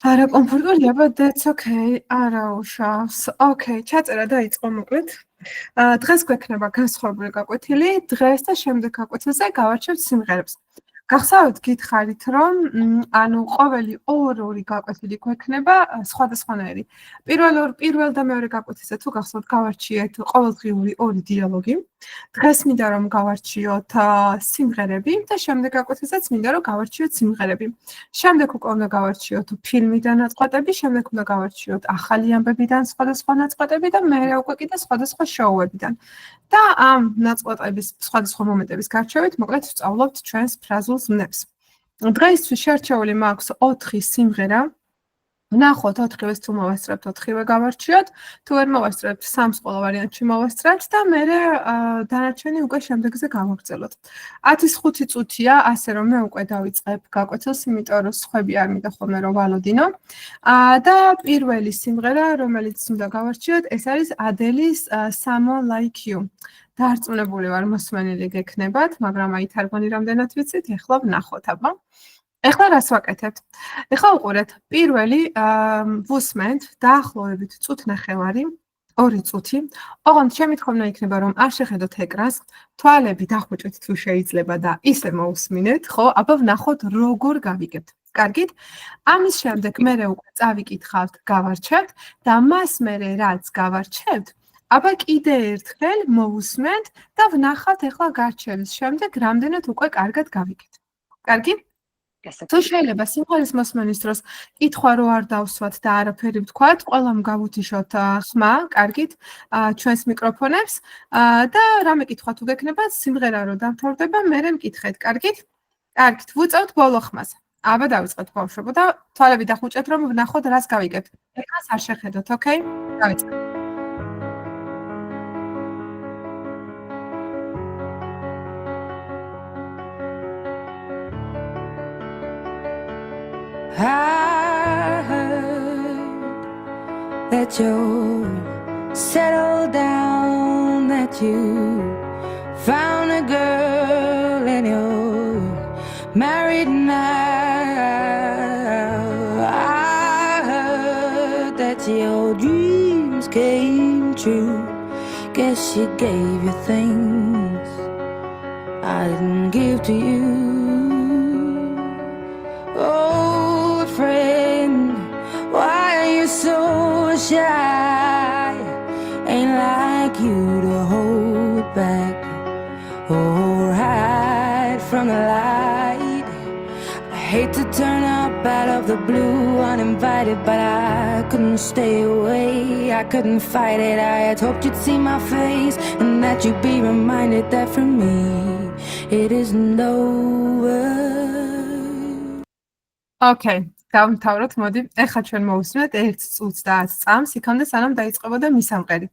არა კომფორტულია, but that's okay. არა უშავს. Okay, ჩაწერა დაიწყო მოკლედ. დღეს გვექნება განსხვავებული გაკვეთილი, დღეს და შემდეგ გაკვეთილზე გავარჩევთ სიმღერებს. გახსოვთ გითხარით, რომ ანუ ყოველი ორი გაკვეთილი გვექნება სხვადასხვანაირი. პირველ და მეორე გაკვეთილზე თუ გახსოვთ გავარჩიეთ ყოველდღიური ორი დიალოგი. დღეს მინდა რომ გავარჩიოთ სიმღერები და შემდეგ გაკვეთილზეც მინდა რომ გავარჩიოთ სიმღერები. შემდეგ უკვე უნდა გავარჩიოთ ფილმიდან ნაწყვეტები, შემდეგ უნდა გავარჩიოთ ახალი ამბებიდან სხვადასხვა ნაწყვეტები და მერე უკვე კიდე სხვადასხვა შოუებიდან. და ამ ნაწყვეტების სხვადასხვა მომენტების გარჩევით მოკლედ ვსწავლობთ ჩვენს ფრაზულ ზმნებს. დღეისთვის შერჩეული მაქვს 4 სიმღერა. ვნახოთ 4-ს თუ მოვასწრებთ 4-ვე გავარჩიოთ, თუ ვერ მოვასწრებთ 3-ს ყველა ვარიანტში მოვასწრებთ და მერე დანარჩენი უკვე შემდეგზე გავაგრძელოთ. 10-5 წუთია, ასე რომ მე უკვე დავიწყებ გაკვეთილს, იმიტომ რომ სხვები არ მინდა ხოლმე რომ ვალოდინო. და პირველი სიმღერა, რომელიც უნდა გავარჩიოთ, ეს არის ადელის Someone Like You. დარწმუნებული ვარ, მოსმენილი გექნებათ, მაგრამ აი თარგმანი რამდენად ვიცით, ეხლა ვნახოთ, აბა. ეხლა რას ვაკეთებთ? ეხლა უყურეთ, პირველი ვუსმენთ დაახლოებით წუთნახევარი, 2 წუთი. ოღონდ შემითხოვნა იქნება რომ არ შეხედოთ ეკრანს, თვალები დახვეჭეთ თუ შეიძლება და ისე მოусმინეთ, ხო? აბა ვნახოთ როგორ გავიგებთ. კარგით? ამის შემდეგ მერე უკვე წავიკითხავთ, გავარჩევთ და მას მერე რაც გავარჩევთ, აბა კიდე ერთხელ მოვусმენთ და ვნახავთ ეხლა გარჩევის შემდეგ რამდენად უკვე კარგად გავიგეთ. კარგი? თუ შეიძლება სიმღერის მოსმენის დროს კითხვა რო არ დავსვათ და არაფერი ვთქვათ, ყველამ გავუთიშოთ ხმა, კარგით, ჩვენს მიკროფონებს და რამე კითხვა თუ გექნებათ, სიმღერა რო დამთავრდება, მერე მკითხეთ, კარგით? კარგით, ვუწევთ ბოლო ხმას. აბა დავიწყეთ ბავშვებო და თვალები დახუჭეთ რომ ვნახოთ რას გავიგებთ. ეკრანს არ შეხედოთ, ოკეი? დავიწყეთ. I heard that you're settled down, that you found a girl and you're married now. I heard that your dreams came true. Guess she gave you things I didn't give to you. Oh, friend, why are you so shy? Ain't like you to hold back or hide from the light. I hate to turn up out of the blue uninvited, but I couldn't stay away. I couldn't fight it. I had hoped you'd see my face and that you'd be reminded that for me it isn't over. Okay, დავმთავროთ, მოდი. ეხლა ჩვენ მოვუსმენთ 1 წუთს და 10 წამს, იქამდე სანამ დაიწყებოდა მისამყერი.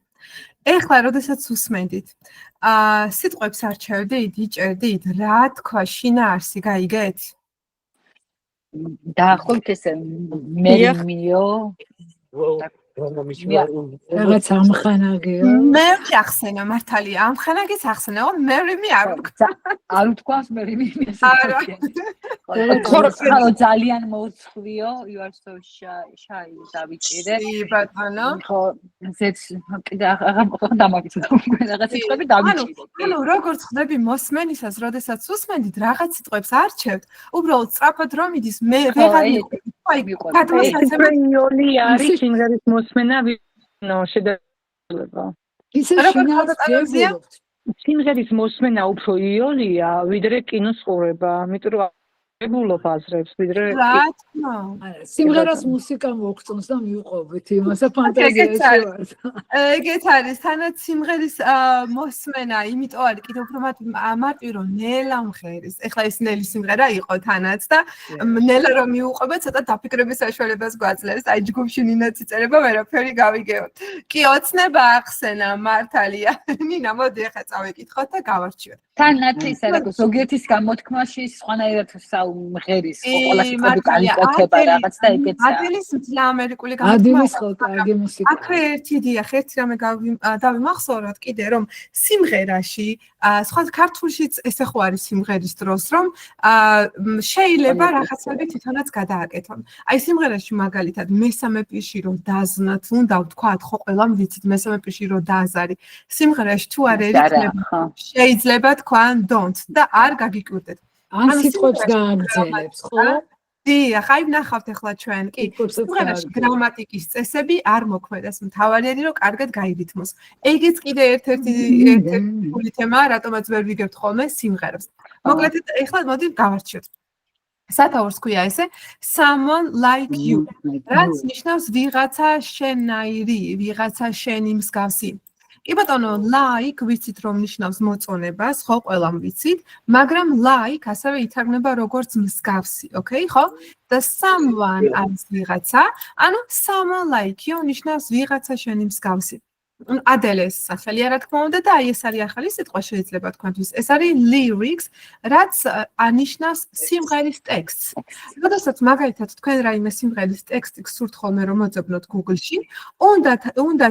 ეხლა, როდესაც უსმენდით, სიტყვებს არჩევდით, იჭერდით, რა თქვა, შინაარსი გაიგეთ? დაახლოებით ესე მერიმიო რაღაც ამხანაგია. მე ახსენა მართალია, ამხანაგიც ახსენა, მერიმი არ ვქნა. არ ვთქვას მერიმი ესე. არა. ხო ძალიან მოუცხვიო, you are so shy დავიჭირე. ბატონო. ხო, ესეც კიდე აღარ დამაგიწევ რაღაც სიტყვები დავიჭირე. ანუ როგორც ხდები მოსმენისას, როდესაც უსმენდით, რაღაც სიტყვებს არჩევთ, უბრალოდ სწრაფად რომ იდის, მე ვეღარ მიყვება. გადმოსაცემი არის სიმღერის მოსმენა შედარება. ისე შინაარსს სიმღერის მოსმენა უფრო იოლია, ვიდრე კინოს ყურება, იმიტომ რომ ეგულობ აზრებს, ვიდრე რა თქმა სიმღერას მუსიკა მოგწონს და მიუყვებით იმასა ფანტაზიაში ვარ. ეგეთ არის, თანაც სიმღერის მოსმენა, იმიტომ არის კიდევ უფრო მარტივი რომ ნელა მღერის. ეხლა ეს ნელის სიმღერა იყო თანაც და ნელა რომ მიუყვება, ცოტა დაფიქრების საშუალებას გვაძლევს. აი ჯგუფში ნინაც იწერება, ვერაფერი გავიგებთ. კი, ოცნება ახსენა, მართალია. ნინა, მოდი ახლა წავიკითხოთ და გავარჩიოთ. თან ნათლისა და ზოგიერთის გამოთქმაში სხვანაირად მღერის ყველა სიტყვები კალიკოთება რაღაც და ეგეცა. ადელის მძლა ამერიკული ადილის ხო კარგი მუსიკა. აქვე ერთი დიახ, ერთი რამე დავიმახსოვროთ კიდე, რომ სიმღერაში, სხვა ქართულშიც ესე ხო არის სიმღერის დროს, რომ შეიძლება რაღაცები თვითონაც გადააკეთონ. აი სიმღერაში მაგალითად მესამე პირში რომ დაზნათ, უნდა ვთქვათ, ხო ყველამ ვიცით მესამე პირში რომ დააზარი. სიმღერაში თუ არ ერikneba, შეიძლება თქვან don't და არ გაგიკვირდეთ. ან სიტყვებს გააგრძელებს, ხო? დიახ, აი ვნახავთ ახლა ჩვენ, კი. სიმღერაში გრამატიკის წესები არ მოქმედებს. მთავარი არის რომ კარგად გაირითმოს. ეგეც კიდე ერთ-ერთი ფული თემაა, რატომაც ვერ ვიგებთ ხოლმე სიმღერებს. მოკლედ ახლა მოდი გავარჩიოთ. სათაურს ქვია ესე someone like you. რაც ნიშნავს ვიღაცა შენაირი, ვიღაცა შენი მსგავსი. კი ბატონო, like ვიცით რომ ნიშნავს მოწონებას, ხო, ყველამ ვიცით, მაგრამ like ასევე ითარგმნება როგორც მსგავსი, okay, ხო? და someone არის ვიღაცა, ანუ someone like you ნიშნავს ვიღაცა შენი მსგავსი. ადელეს სახელი რა თქმა უნდა და აი ეს არის ახალი სიტყვა შეიძლება თქვენთვის. ეს არის lyrics, რაც ანიშნავს სიმღერის ტექსტს. როდესაც მაგალითად თქვენ რაიმე სიმღერის ტექსტი გსურთ ხოლმე რომ მოძებნოთ Google-ში, უნდა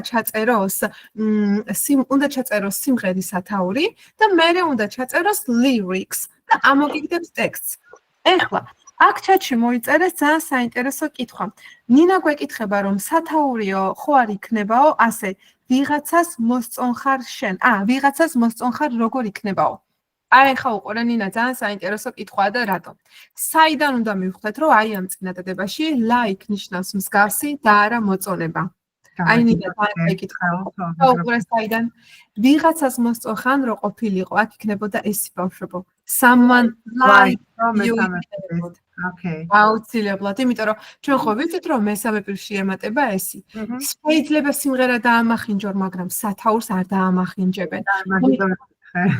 ჩაწეროს სიმღერის სათაური და მერე უნდა ჩაწეროს lyrics და ამოგიგდებს ტექსტს. ეხლა აქ ჩატში მოიწერეს ძალიან საინტერესო კითხვა. ნინა გვეკითხება რომ სათაურიო ხო არ იქნებაო ასე ვიღაცას მოსწონხარ შენ. ვიღაცას მოსწონხარ როგორ იქნებაო? აი ხა უყურე ნინა ძალიან საინტერესო კითხვაა და რატო? საიდან უნდა მივხვდეთ რომ აი ამ წინადადებაში like ნიშნავს მსგავსი და არა მოწონება. აი ნინა ძალიან ეკითხება. უყურე საიდან ვიღაცას მოსწონხან რო ყოფილიყო, აქ იქნებოდა ეს ბავშვებო. Someone like you. Okay. აუცილებლად, იმიტომ რომ ჩვენ ხო ვიცით რომ მესამე პირში ემატება ესი. შეიძლება სიმღერა დაამახინჯონ, მაგრამ სათაურს არ დაამახინჯებენ.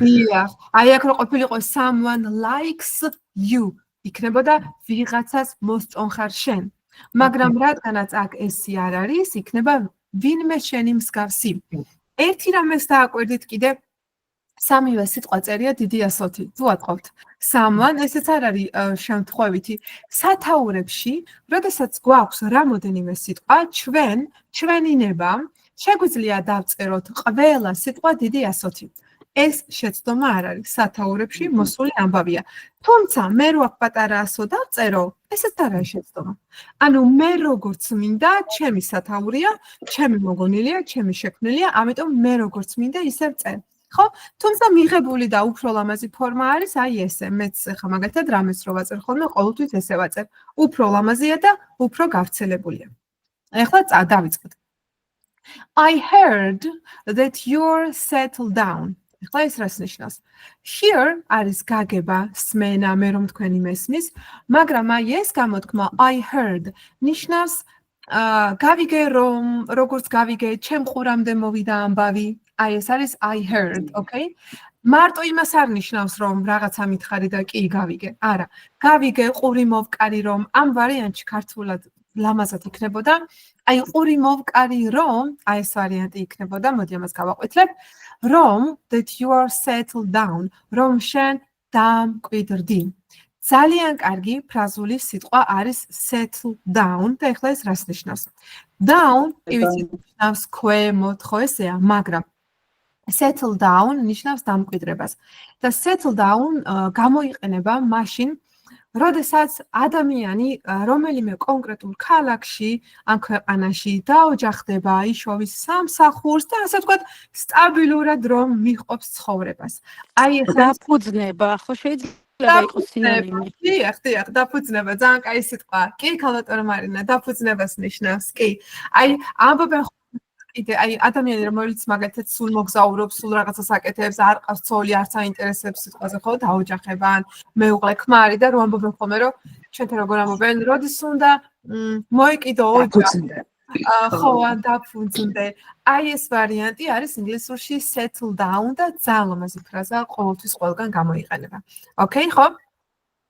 დიახ, აი აქ რო ყოფილიყო someone likes you, იქნებოდა ვიღაცას მოსწონხარ შენ. მაგრამ რადგანაც აქ ესი არ არის, იქნება ვინმე შენი მსგავსი. ერთი რამეს დააკვირდით კიდე სამივე სიტყვა წერია დიდი ასოთი. თუ ატყობთ someone, ესეც არ არის შემთხვევითი. სათაურებში, როდესაც გვაქვს რამოდენიმე სიტყვა, ჩვენინება, შეგვიძლია დავწეროთ ყველა სიტყვა დიდი ასოთი. ეს შეცდომა არ არის. სათაურებში მოსული ამბავია. თუმცა მე რო აქ პატარა ასო დავწერო, ესეც არ არის შეცდომა. ანუ მე როგორც მინდა, ჩემი სათაურია, ჩემი მოგონილია, ჩემი შექმნილია, ამიტომ მე როგორც მინდა ისევ წერ. ხო? თუმცა მიღებული და უფრო ლამაზი ფორმა არის აი ესე. მეც ხა მაგალითად რამეს რო ვაწერ ხოლმე, ყოველთვის ესე ვაწერ. უფრო ლამაზია და უფრო გავრცელებულია. ეხლა დავიწყოთ. I heard that you're settled down. ეხლა ეს რას ნიშნავს? Here არის გაგება, სმენა, მე რომ თქვენი მესმის, მაგრამ აი ეს გამოთქმა I heard ნიშნავს გავიგე რომ როგორც გავიგე, ჩემ ყურამდე მოვიდა ამბავი. აი ეს არის I heard, okay? მარტო იმას არ ნიშნავს რომ რაღაცა მითხარი და კი გავიგე. არა, გავიგე ყური მოვკარი რომ ამ ვარიანტში ქართულად ლამაზად იქნებოდა. აი ყური მოვკარი რომ, აი ეს ვარიანტი იქნებოდა, მოდი ამას გავაყვითლებ. რომ that you are settled down, რომ შენ დამკვიდრდი. ძალიან კარგი ფრაზული სიტყვა არის settle down და ეხლა ეს რას ნიშნავს? Down, იცით, ნიშნავს ქვემოთ, ხო ესეა, მაგრამ settle down ნიშნავს დამკვიდრებას. და settle down გამოიყენება მაშინ, როდესაც ადამიანი რომელიმე კონკრეტულ ქალაქში ან ქვეყანაში დაოჯახდება, იშოვის სამსახურს და ასე ვთქვათ, სტაბილურად რომ მიჰყოფს ცხოვრებას. აი ეს დაფუძნება, ხო შეიძლება იყოს სინონიმი. დიახ, დაფუძნება, ძალიან კაი სიტყვა. კი, ქალბატონო მარინა, დაფუძნებას ნიშნავს, კი. აი, ამბობენ კიდე აი ადამიანი რომელიც მაგალითად სულ მოგზაურობს, სულ რაღაცას აკეთებს, არ ყავს ცოლი, არც აინტერესებს სიტყვაზე, ხო, დაოჯახებან, მეუღლე ქმარი და რომ ამბობენ ხოლმე რომ ჩვენთან როგორ ამბობენ, როდის უნდა მოიკიდო ოჯახი. ხო, დაფუძნდე. აი ეს ვარიანტი არის ინგლისურში settle down და ძალიან ლამაზი ფრაზა, ყოველთვის ყველგან გამოიყენება. Okay, ხო?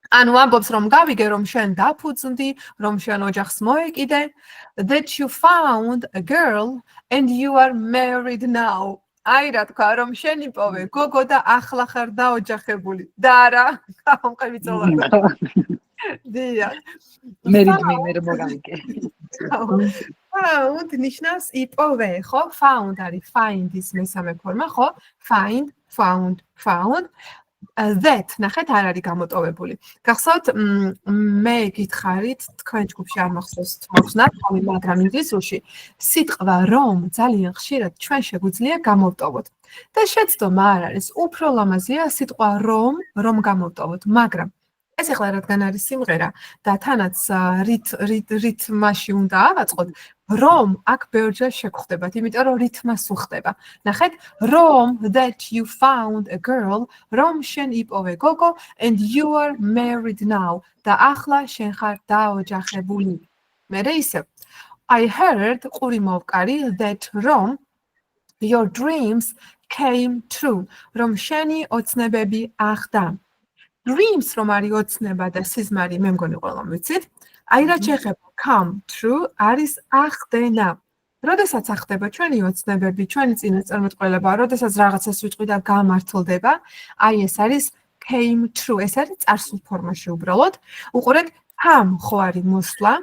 ანუ ამბობს რომ გავიგე რომ შენ დაფუძნდი, რომ შენ ოჯახს მოეკიდე, that you found a girl and you are married now. აი რა თქვა რომ შენ იპოვე გოგო და ახლა ხარ დაოჯახებული. და არა, გამყევი წოლა. დიახ. მე მოგავიგე. Found ნიშნავს იპოვე, ხო? Found არის find-ის მესამე ფორმა, ხო? Find, found. That ნახეთ არ არის გამოტოვებული. გახსოვთ, მე გითხარით, თქვენ ჯგუფში არ მახსოვს თვალხსნათ, მაგრამ ინგლისურში სიტყვა რომ ძალიან ხშირად ჩვენ შეგვიძლია გამოვტოვოთ. და შეცდომა არ არის, უფრო ლამაზია სიტყვა რომ გამოვტოვოთ, მაგრამ ეს ახლა რადგან არის სიმღერა და თანაც რითმაში უნდა ავაწყოთ, რომ აქ ბევრჯერ შეგხვდებათ, იმიტომ რომ რითმას უხდება. ნახეთ, რომ that you found a girl, რომ შენ იპოვე გოგო and you are married now და ახლა შენ ხარ დაოჯახებული. მერე ისევ. I heard ყური მოვკარი that რომ your dreams came true, რომ შენი ოცნებები ახდა. Dreams რომ არის ოცნება და სიზმარი, მე მგონი ყველამ ვიცით. აი რა შეეხება come true არის ახდენა. როდესაც ახდება ჩვენი ოცნებები, ჩვენი წინასწარმეტყველება, როდესაც რაღაცას ვიტყვი და გამართლდება, აი ეს არის came true. ეს არის წარსულ ფორმაში უბრალოდ. უყურეთ, come ხო არის მოსვლა,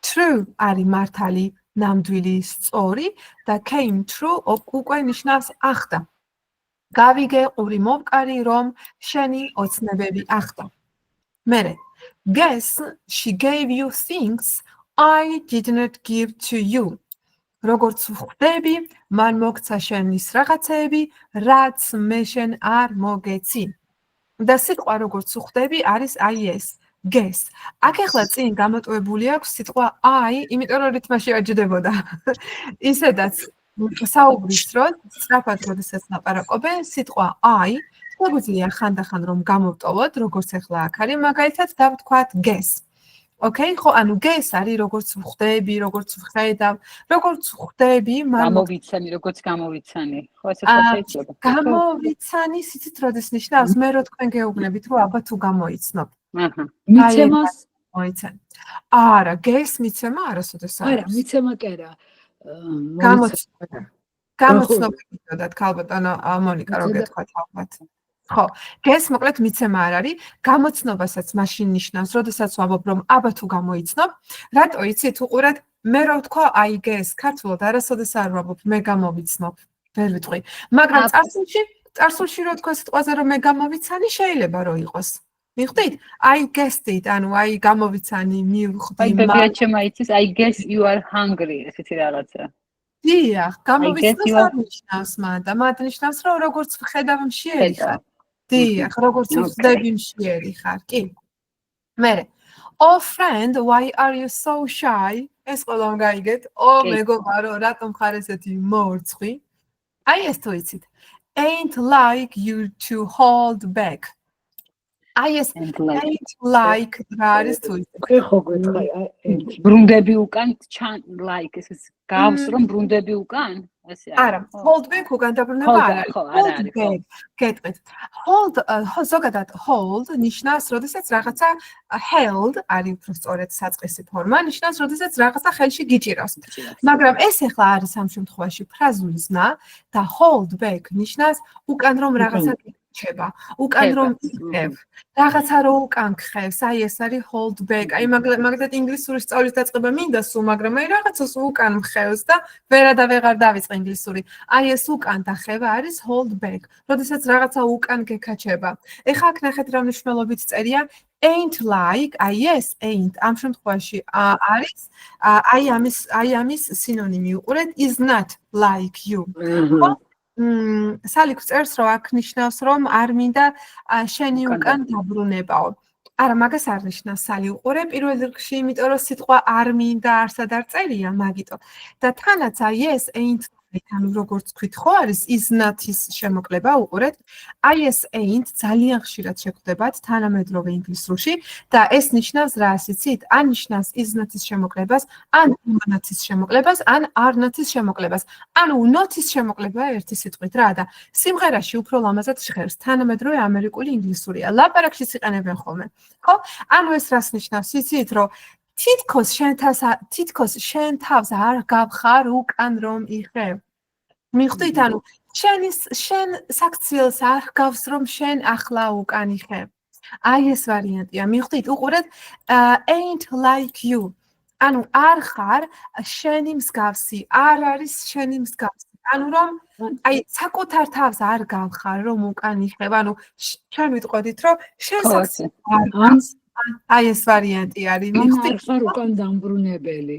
true არის მართალი, ნამდვილი, სწორი და came true უკვე ნიშნავს ახდა. გავიგე ყური მოვკარი რომ შენი ოცნებები ახდა. მერე guess she gave you things I did not give to you. როგორც ხვდები, მან მოგცა შენ ის რაღაცეები, რაც მე შენ არ მოგეცი. და სიტყვა როგორც ხვდები არის აი ეს guess. აქ ახლა წინ გამოტოვებული აქვს სიტყვა I, იმიტომ რომ რითმაში აჯდებოდა. ისედაც საუბრის დროს, სწრაფად როდესაც ლაპარაკობენ, სიტყვა I შეგვიძლია ხანდახან რომ გამოვტოვოთ, როგორც ახლა აქ არის, მაგალითად დავთქვათ guess. Okay, ხო, ანუ guess არის როგორც ხვდები, როგორც ვხედავ, როგორც ხვდები, გამოვიცანი, როგორც გამოვიცანი. ხო, ესე შეიძლება. გამოვიცანი, სიცით როდეს ნიშნავს, მე რო თქვენ გეუბნებით, რომ აბა თუ გამოიცნობ. აჰა. მიცემას მოიცან. არა, guess მიცემა არასოდეს არ არა, მიცემა კი არა. გამოცნობა გითხრათ ქალბატონო მონიკა რო გეთქვათ ალბათ. ხო, guess მოკლედ მიცემა არ არის, გამოცნობასაც მაშინ ნიშნავს, როდესაც ვამბობ რომ აბა თუ გამოიცნობ, რატო იცით უყურეთ, მე რო ვთქვა I guess, ქართულად არასოდეს არ ვამბობ, მე გამოვიცნობ, ვერ ვიტყვი. მაგრამ წარსულში რო თქვა სიტყვაზე რომ მე გამოვიცანი, შეიძლება რომ იყოს. მიხვდით? I guessed it, ანუ I გამოვიცანი, მივხვდი. აი ბებია ჩემა იცის, I guess you are hungry, ესეთი რაღაცა. დიახ, გამოვიცნოს არ ნიშნავს მანდა, მანდა ნიშნავს რომ როგორც ვხედავ მშიერი ხარ. დიახ, როგორც ვხვდები მშიერი ხარ, კი. მერე. Oh friend, why are you so shy? ეს ყველამ გაიგეთ. Oh მეგობარო, რატომ ხარ ესეთი მორცხვი? აი ეს თუ იცით. Ain't like you to hold back. აი ეს ain't like რა არის თუ იცით. ხო გეტყვი, ბრუნდები უკან ჩან like ეს გავს რომ ბრუნდები უკან? ესე არა, hold back უკან დაბრუნება არ არის. ხო, არა არის. გეტყვით. Hold, ზოგადად hold ნიშნავს, როდესაც რაღაცა held არის უფრო სწორედ საწყისი ფორმა, ნიშნავს, როდესაც რაღაცა ხელში გიჭირავს. მაგრამ ეს ახლა არის ამ შემთხვევაში ფრაზული ზნა და hold back ნიშნავს უკან რომ რაღაცა ჩება, უკან რომ იქნებ, რაღაცა რო უკან ხევს, აი ეს არის hold back. აი მაგალითად ინგლისურის სწავლის დაწყება მინდა სულ, მაგრამ აი რაღაცას უკან მხევს და ვეღარ დავიწყე ინგლისური. აი ეს უკან დახევა არის hold back. როდესაც რაღაცა უკან გეკაჩება. ეხლა აქ ნახეთ რა მნიშვნელობით წერია ain't like, აი ეს ain't ამ შემთხვევაში არის აი ამის სინონიმი უყურეთ is not like you. სალიქ წერს რომ აქ ნიშნავს რომ არ მინდა შენი უკან დაბრუნებაო. არა, მაგას არ ნიშნავს სალი უყურე პირველ რიგში, იმიტომ რომ სიტყვა არ მინდა არსად არ წერია მაგიტო. და თანაც აი ეს ain't ანუ როგორც თქვით ხო არის is not-ის შემოკლება უყურეთ. აი ეს ain't ძალიან ხშირად შეგხვდებათ თანამედროვე ინგლისურში და ეს ნიშნავს რას იცით? ან ნიშნავს is not-ის შემოკლებას, ან not-ის შემოკლებას, ან are not-ის შემოკლებას. ანუ not-ის შემოკლება ერთი სიტყვით რა და სიმღერაში უფრო ლამაზად ჟღერს თანამედროვე ამერიკული ინგლისურია. ლაპარაკში იყენებენ ხოლმე. ხო? ანუ ეს რას ნიშნავს? იცით რომ თითქოს შენ თავს არ გავხარ უკან რომ იხევ. მიხვდით, ანუ შენ საქციელს არ გავს რომ შენ ახლა უკან იხევ. აი ეს ვარიანტია. მივხვდით, უყურეთ, ain't like you. ანუ არ ხარ შენი მსგავსი, არ არის შენი მსგავსი. ანუ რომ აი საკუთარ თავს არ გავხარ, რომ უკან იხებ. ანუ ჩვენ ვიტყოდით, რომ შენსაც არ გავს. აი ეს ვარიანტი არის. ან მივხვდით? არ ხარ უკან დამბრუნებელი.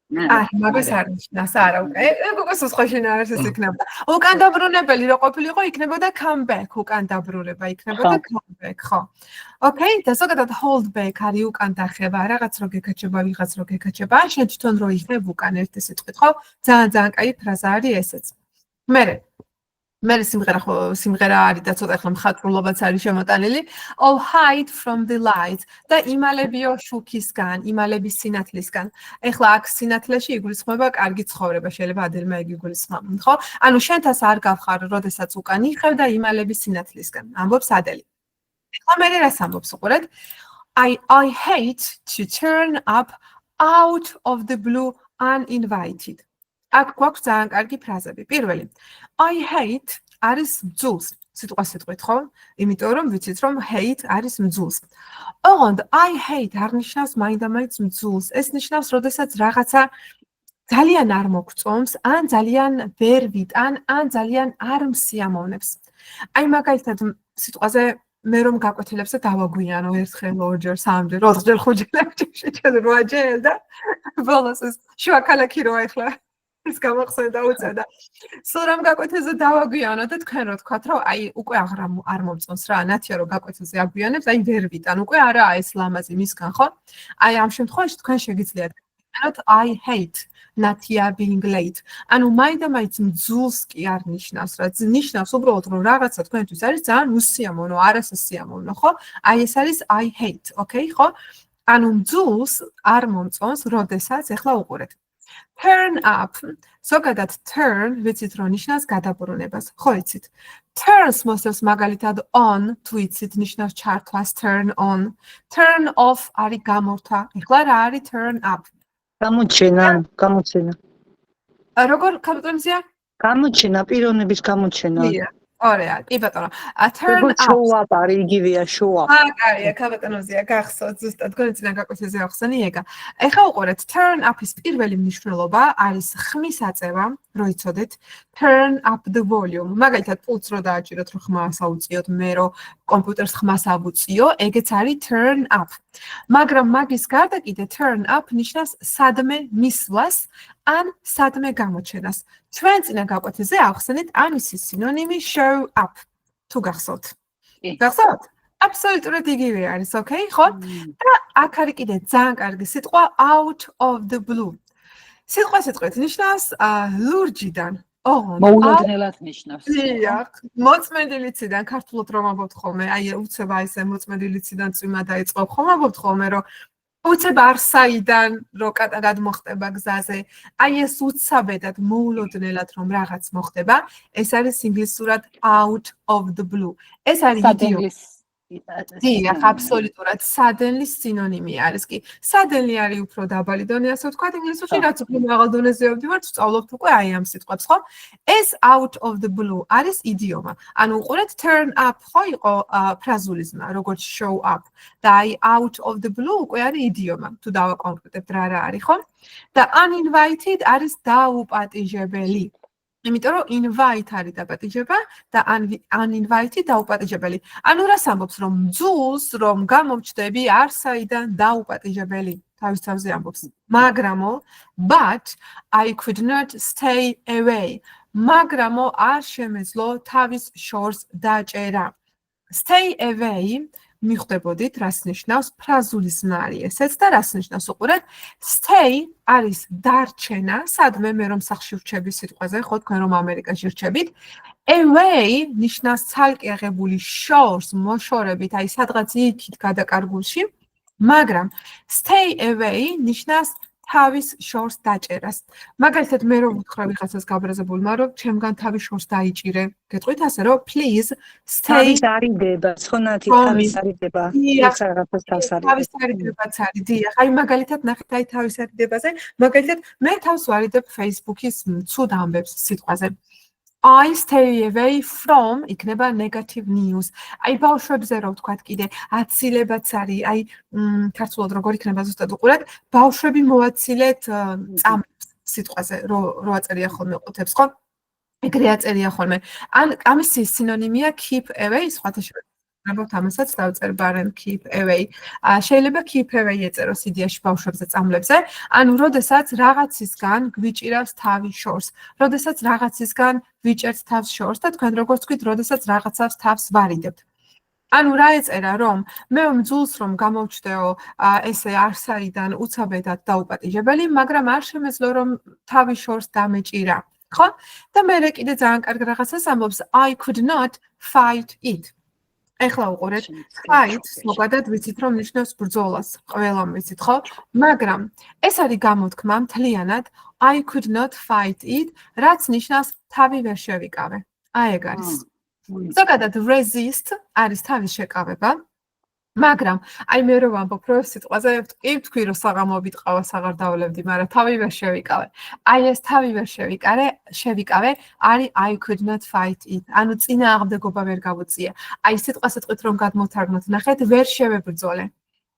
მაგას არ ნიშნავს, არა უკვე. გოგოს უცხოში არის ეს იქნება. უკან დაბრუნებელი რო ყოფილიყო, იქნებოდა come back, უკან დაბრუნება იქნებოდა come back, ხო. Okay, და ზოგადად hold back არის უკან დახევა, რაღაც რო გეკაჩება, ვიღაც რო გეკაჩება, შენ თვითონ რო იხებ უკან ერთი სიტყვით, ხო? ძალიან კაი ფრაზა არის ესეც. მე სიმღერა არის და ცოტა ხა მხატვრულობაც არის შემოტანილი. Oh hide from the light და იმალებიო შუქისგან, იმალების სინათლისგან. ეხლა აქ სინათლეში იგულისხმება კარგი ცხოვრება, შეიძლება ადელმა ეგ იგულისხმება, ხო? ანუ შენთას არ გავხარ, როდესაც უკან იხევ და იმალების სინათლისგან. ამბობს ადელი. ეხლა მე რას ამბობს უყურეთ? I hate to turn up out of the blue uninvited. აქ გვაქვს ძალიან კარგი ფრაზები. პირველი, I hate არის მძულს, სიტყვით, ხო? იმიტომ რომ ვიცით რომ hate არის მძულს. ოღონდ I hate არ ნიშნავს მაინდამაინც მძულს. ეს ნიშნავს, როდესაც რაღაცა ძალიან არ მოგწონს, ან ძალიან ვერ ვიტან, ან ძალიან არ მსიამოვნებს. აი მაგალითად სიტყვაზე მე რომ გაკვეთილებს და დავაგვიანო ერთხელ, ორჯერ, სამჯერ, 4ჯერ, 5ჯერ, 8ჯერ და ბოლოს ეს შუა ქალაქი რო ახლა ეს გამახსენდა და უწევდა. სულ რამ გაკვეთილზე დავაგვიანო და თქვენ რო თქვათ, რომ აი უკვე არ მომწონს რა, ნათია რო გაკვეთილზე აგვიანებს, აი ვერ ვიტან, უკვე არაა ეს ლამაზი მისგან, ხო? აი ამ შემთხვევაში თქვენ შეგიძლიათ გითხრათ I hate Natia being late. ანუ მაინდამაინც მძულს კი არ ნიშნავს, რა ნიშნავს უბრალოდ რომ რაღაცა თქვენთვის არის ძალიან უსიამოვნო, არასასიამოვნო, ხო? აი ეს არის I hate, okay, ხო? ანუ მძულს არ მომწონს, როდესაც ეხლა უყურეთ. Turn up. ზოგადად turn ვიცით რომ ნიშნავს გადაბრუნებას, ხო იცით? Turns მოსდევს მაგალითად on, თუ იცით ნიშნავს ჩართვას turn on. Turn off არის გამორთვა. ეხლა რა არის turn up? გამოჩენა. როგორ კაპიტანზია? გამოჩენა, პიროვნების გამოჩენა. ωραία, კი ბატონო. Turn up. show up არის იგივეა show up. კაია, კაპიტანზია, გახსოვთ ზუსტად, გონი წინა გაკვეთილზე ახსენი ეგა. ეხლა უყურეთ, turn up-ის პირველი მნიშვნელობა არის ხმის აწევა, რო იცოდეთ, turn up the volume. მაგალითად, პულტს რო დააჭიროთ, რომ ხმას აუწიოთ, მე რო კომპიუტერს ხმას ავუწიო, ეგეც არის turn up. მაგრამ მაგის გარდა კიდე turn up ნიშნავს სადმე მისვლას ან სადმე გამოჩენას. ჩვენ წინა გაკვეთილზე ავხსენეთ ამისი სინონიმი show up. თუ გახსოვთ? გახსოვთ? აბსოლუტურად იგივე არის, okay, ხო? და აქ არის კიდე ძალიან კარგი სიტყვა out of the blue. სიტყვით ნიშნავს ლურჯიდან. მოულოდნელად ნიშნავს. დიახ, მოწმენდილიციდან ქართულად რომ ამბობთ ხოლმე, აი უცება ესე მოწმენდილიციდან წვიმა დაიწყო ხოლმე ამბობთ ხოლმე, რომ უცებ არ საიდან რო კატარად მოხდება გზაზე. აი ეს უცაბედად მოულოდნელად რომ რაღაც მოხდება, ეს არის ინგლისურად out of the blue. ეს არის იდიომი. დიახ, აბსოლუტურად suddenly სინონიმი არის კი. Suddenly არის უფრო დაბალი დონე, ასე ვთქვათ, ინგლისურში რაც უფრო მაღალ დონეზე ვდივართ, ვსწავლობთ უკვე აი ამ სიტყვებს, ხო? ეს out of the blue არის იდიომა. ანუ უყურეთ turn up ხო იყო ფრაზული ზმნა, როგორც show up. და აი out of the blue უკვე არის იდიომა. თუ დავაკონკრეტებთ რა არის, ხო? და uninvited არის დაუპატიჟებელი. იმიტომ რომ invite არის დაპატიჟება და uninvited დაუპატიჟებელი. ანუ რას ამბობს რომ მძულს რომ გამოვჩდები არ საიდან დაუპატიჟებელი. თავის თავზე ამბობს. მაგრამო but I could not stay away. მაგრამო არ შემეძლო თავის შორს დაჭერა. Stay away მიხვდებოდით რას ნიშნავს ფრაზული ზმნა არის ესეც და რას ნიშნავს უყურეთ stay არის დარჩენა სადმე მე რომ სახში ვრჩები სიტყვაზე ხო თქვენ რომ ამერიკაში ვრჩებით away ნიშნავს ცალკე აღებული shores მოშორებით აი სადღაც იქით გადაკარგულში მაგრამ stay away ნიშნავს თავის შორს დაჭერას. მაგალითად მე რომ ვთქვა ვიღაცას გაბრაზებულმა რომ ჩემგან თავის შორს დაიჭირე. გეტყვით ასე რომ please stay თავის არიდება, ხონათი თავის არიდება. ეს რაღაცას თავს არის. თავის არიდებაც არის. დიახ, აი მაგალითად ნახეთ აი თავის არიდებაზე, მაგალითად მე თავს ვარიდებ Facebook-ის ცუდ ამბებს სიტყვაზე. I stay away from იქნება negative news. აი ბავშვებზე რო ვთქვათ კიდე აცილებაც არის. აი ქართულად როგორ იქნება ზუსტად უყურეთ, ბავშვები მოაცილეთ წამებს სიტყვაზე რო აწერია ხოლმე ყუთებს, ხო? ეგრე აწერია ხოლმე. ან ამის სინონიმია keep away, სხვათა შორის ნაბობთ ამასაც დავწერ ბარენ keep away. შეიძლება keep away ეწეროს იდეაში ბავშვებზე წამლებზე, ანუ როდესაც რაღაცისგან გვიჭირავს თავი შორს, როდესაც რაღაცისგან ვიჭერთ თავს შორს და თქვენ როგორც თქვით, როდესაც რაღაცას თავს ვარიდებთ. ანუ რა ეწერა, რომ მე მძულს რომ გამოვჩდეო ესე არსაიდან უცაბედად დაუპატიჟებელი, მაგრამ არ შემეძლო რომ თავი შორს დამეჭირა. ხო? და მე კიდე ძალიან კარგი რაღაცას ამბობს I could not fight it. ეხლა უყურეთ, fight, ზოგადად ვიცით რომ ნიშნავს ბრძოლას, ყველამ ვიცით, ხო? მაგრამ ეს არის გამოთქმა მთლიანად I could not fight it, რაც ნიშნავს თავი ვერ შევიკავე. აი ეგ არის. ზოგადად resist არის თავის შეკავება. მაგრამ აი მე რო ვამბობ რო სიტყვაზე კი ვთქვი რომ საღამოობით ყავას აღარ დავლებდი, მაგრამ თავი ვერ შევიკავე. აი ეს თავი ვერ შევიკავე არის I could not fight it. ანუ წინააღმდეგობა ვერ გავუწია. აი სიტყვას ეთქვით რომ გადმოვთარგმნოთ, ნახეთ, ვერ შევებრძოლე.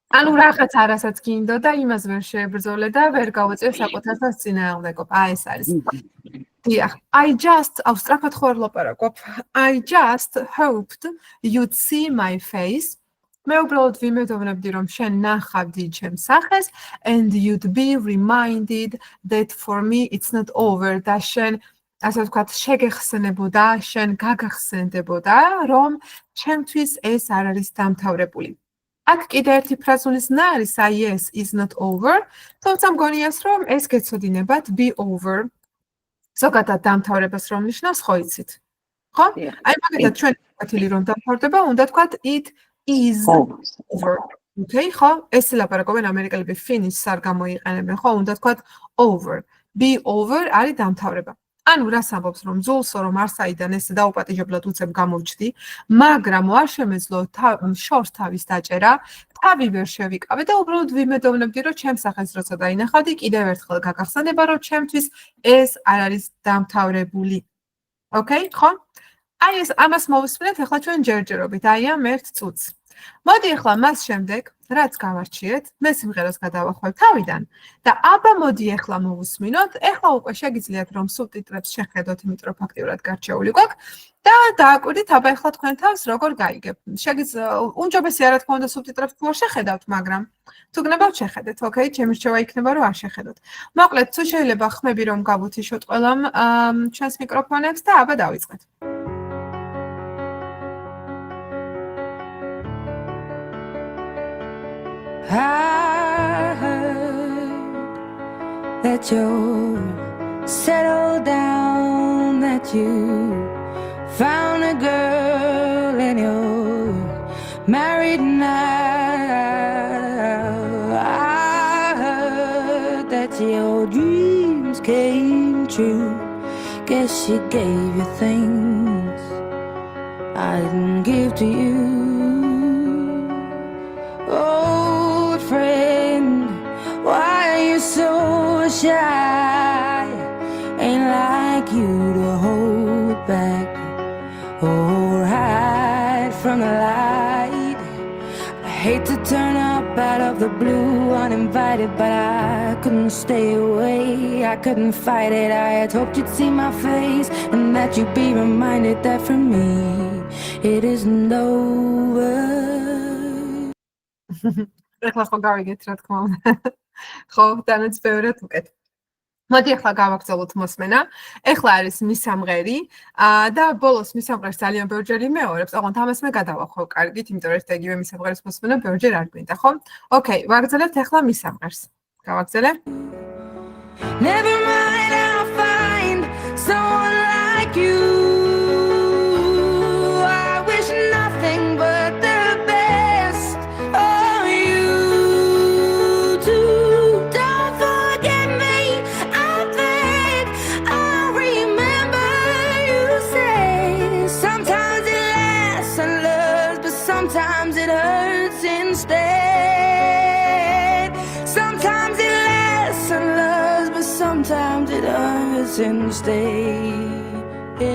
ანუ რაღაც არასაც გინდოდა, იმას ვერ შევებრძოლე და ვერ გავუწიე საკუთართან წინააღმდეგობა. აი ეს არის. დიახ, I just ავსტრაფად ხო არ ლაპარაკობ. I just hoped you'd see my face. მე უბრალოდ ვიმედოვნებდი რომ შენ ნახავდი ჩემს სახეს and you'd be reminded that for me it's not over და შენ ასე ვთქვათ შეგეხსენებოდა, შენ გაგახსენდებოდა რომ ჩემთვის ეს არ არის დამთავრებული. აქ კიდე ერთი ფრაზული ზნა არის yes is not over, თუმცა მგონიას რომ ეს გეცოდინებათ be over. ზოგადად დამთავრებას რომ ნიშნავს, ხო იცით? ხო? აი მაგალითად ჩვენ ვთქვათილი რომ დამთავრდება, უნდა ვთქვათ it is over. Okay, ხო? ეს ლაპარაკობენ ამერიკელები finish არ გამოიყენებენ, ხო? უნდა ვთქვათ over. Be over არის დამთავრება. ანუ რას ამბობს რომ ზულსო რომ არსაიდან ეს დაუპატიჟებლად უცებ გამოვჩდი, მაგრამ არ შემეძლო შორს თავის დაჭერა, თავი ვერ შევიკავე და უბრალოდ ვიმედოვნებდი რომ ჩემს სახეს როცა დაინახავდი, კიდევ ერთხელ გაგახსენება რომ ჩემთვის ეს არ არის დამთავრებული. Okay, ხო? აი ეს ამას მოვისმინეთ ახლა ჩვენ ჯერჯერობით, აი ამ ერთ წუთს. მოდი ახლა მას შემდეგ, რაც გავარჩიეთ, მე სიმღერას გადავახვევ თავიდან და აბა მოდი ახლა მოვუსმინოთ. ახლა უკვე შეგიძლიათ რომ სუბტიტრებს შეხედოთ, იმიტომ რომ ფაქტიურად გარჩეული გვაქვს და დააკვირდით აბა ახლა თქვენ თავს როგორ გაიგებთ. უმჯობესი არა თქმა უნდა სუბტიტრებს თუ არ შეხედავთ, მაგრამ თუ გნებავთ შეხედეთ, ოკეი, ჩემი რჩევა იქნება რომ არ შეხედოთ. მოკლედ, თუ შეიძლება ხმები რომ გავუთიშოთ ყველამ ჩვენს მიკროფონებს და აბა დავიწყეთ. I heard that you're settled down, that you found a girl and you're married now. I heard that your dreams came true. Guess she gave you things I didn't give to you. Friend, why are you so shy? Ain't like you to hold back or hide from the light. I hate to turn up out of the blue uninvited, but I couldn't stay away. I couldn't fight it. I had hoped you'd see my face and that you'd be reminded that for me it isn't over. ახლა ხო გავიგეთ რა თქმა უნდა. ხო, დანაც ბევრად უკეთ. მოდი ახლა გავაგრძელოთ მოსმენა. ახლა არის მისამღერი და ბოლოს მისამღერს ძალიან ბევრჯერ იმეორებს. ოღონდ ამას მე გადავახვევ კარგით, იმიტომ რომ ეგივე მისამღერის მოსმენა ბევრჯერ არ გვინდა, ხო? ოკეი, ვაგრძელებთ ახლა მისამღერს. გავაგრძელე. Never mind, I'll find someone like you. I wish nothing but the best of you too. Don't forget me, I beg. I remember you say sometimes it lasts and loves, but sometimes it hurts instead. Sometimes it lasts and loves, but sometimes it hurts instead. You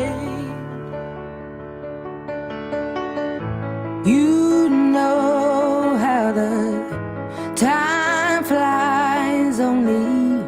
know how the time flies. Only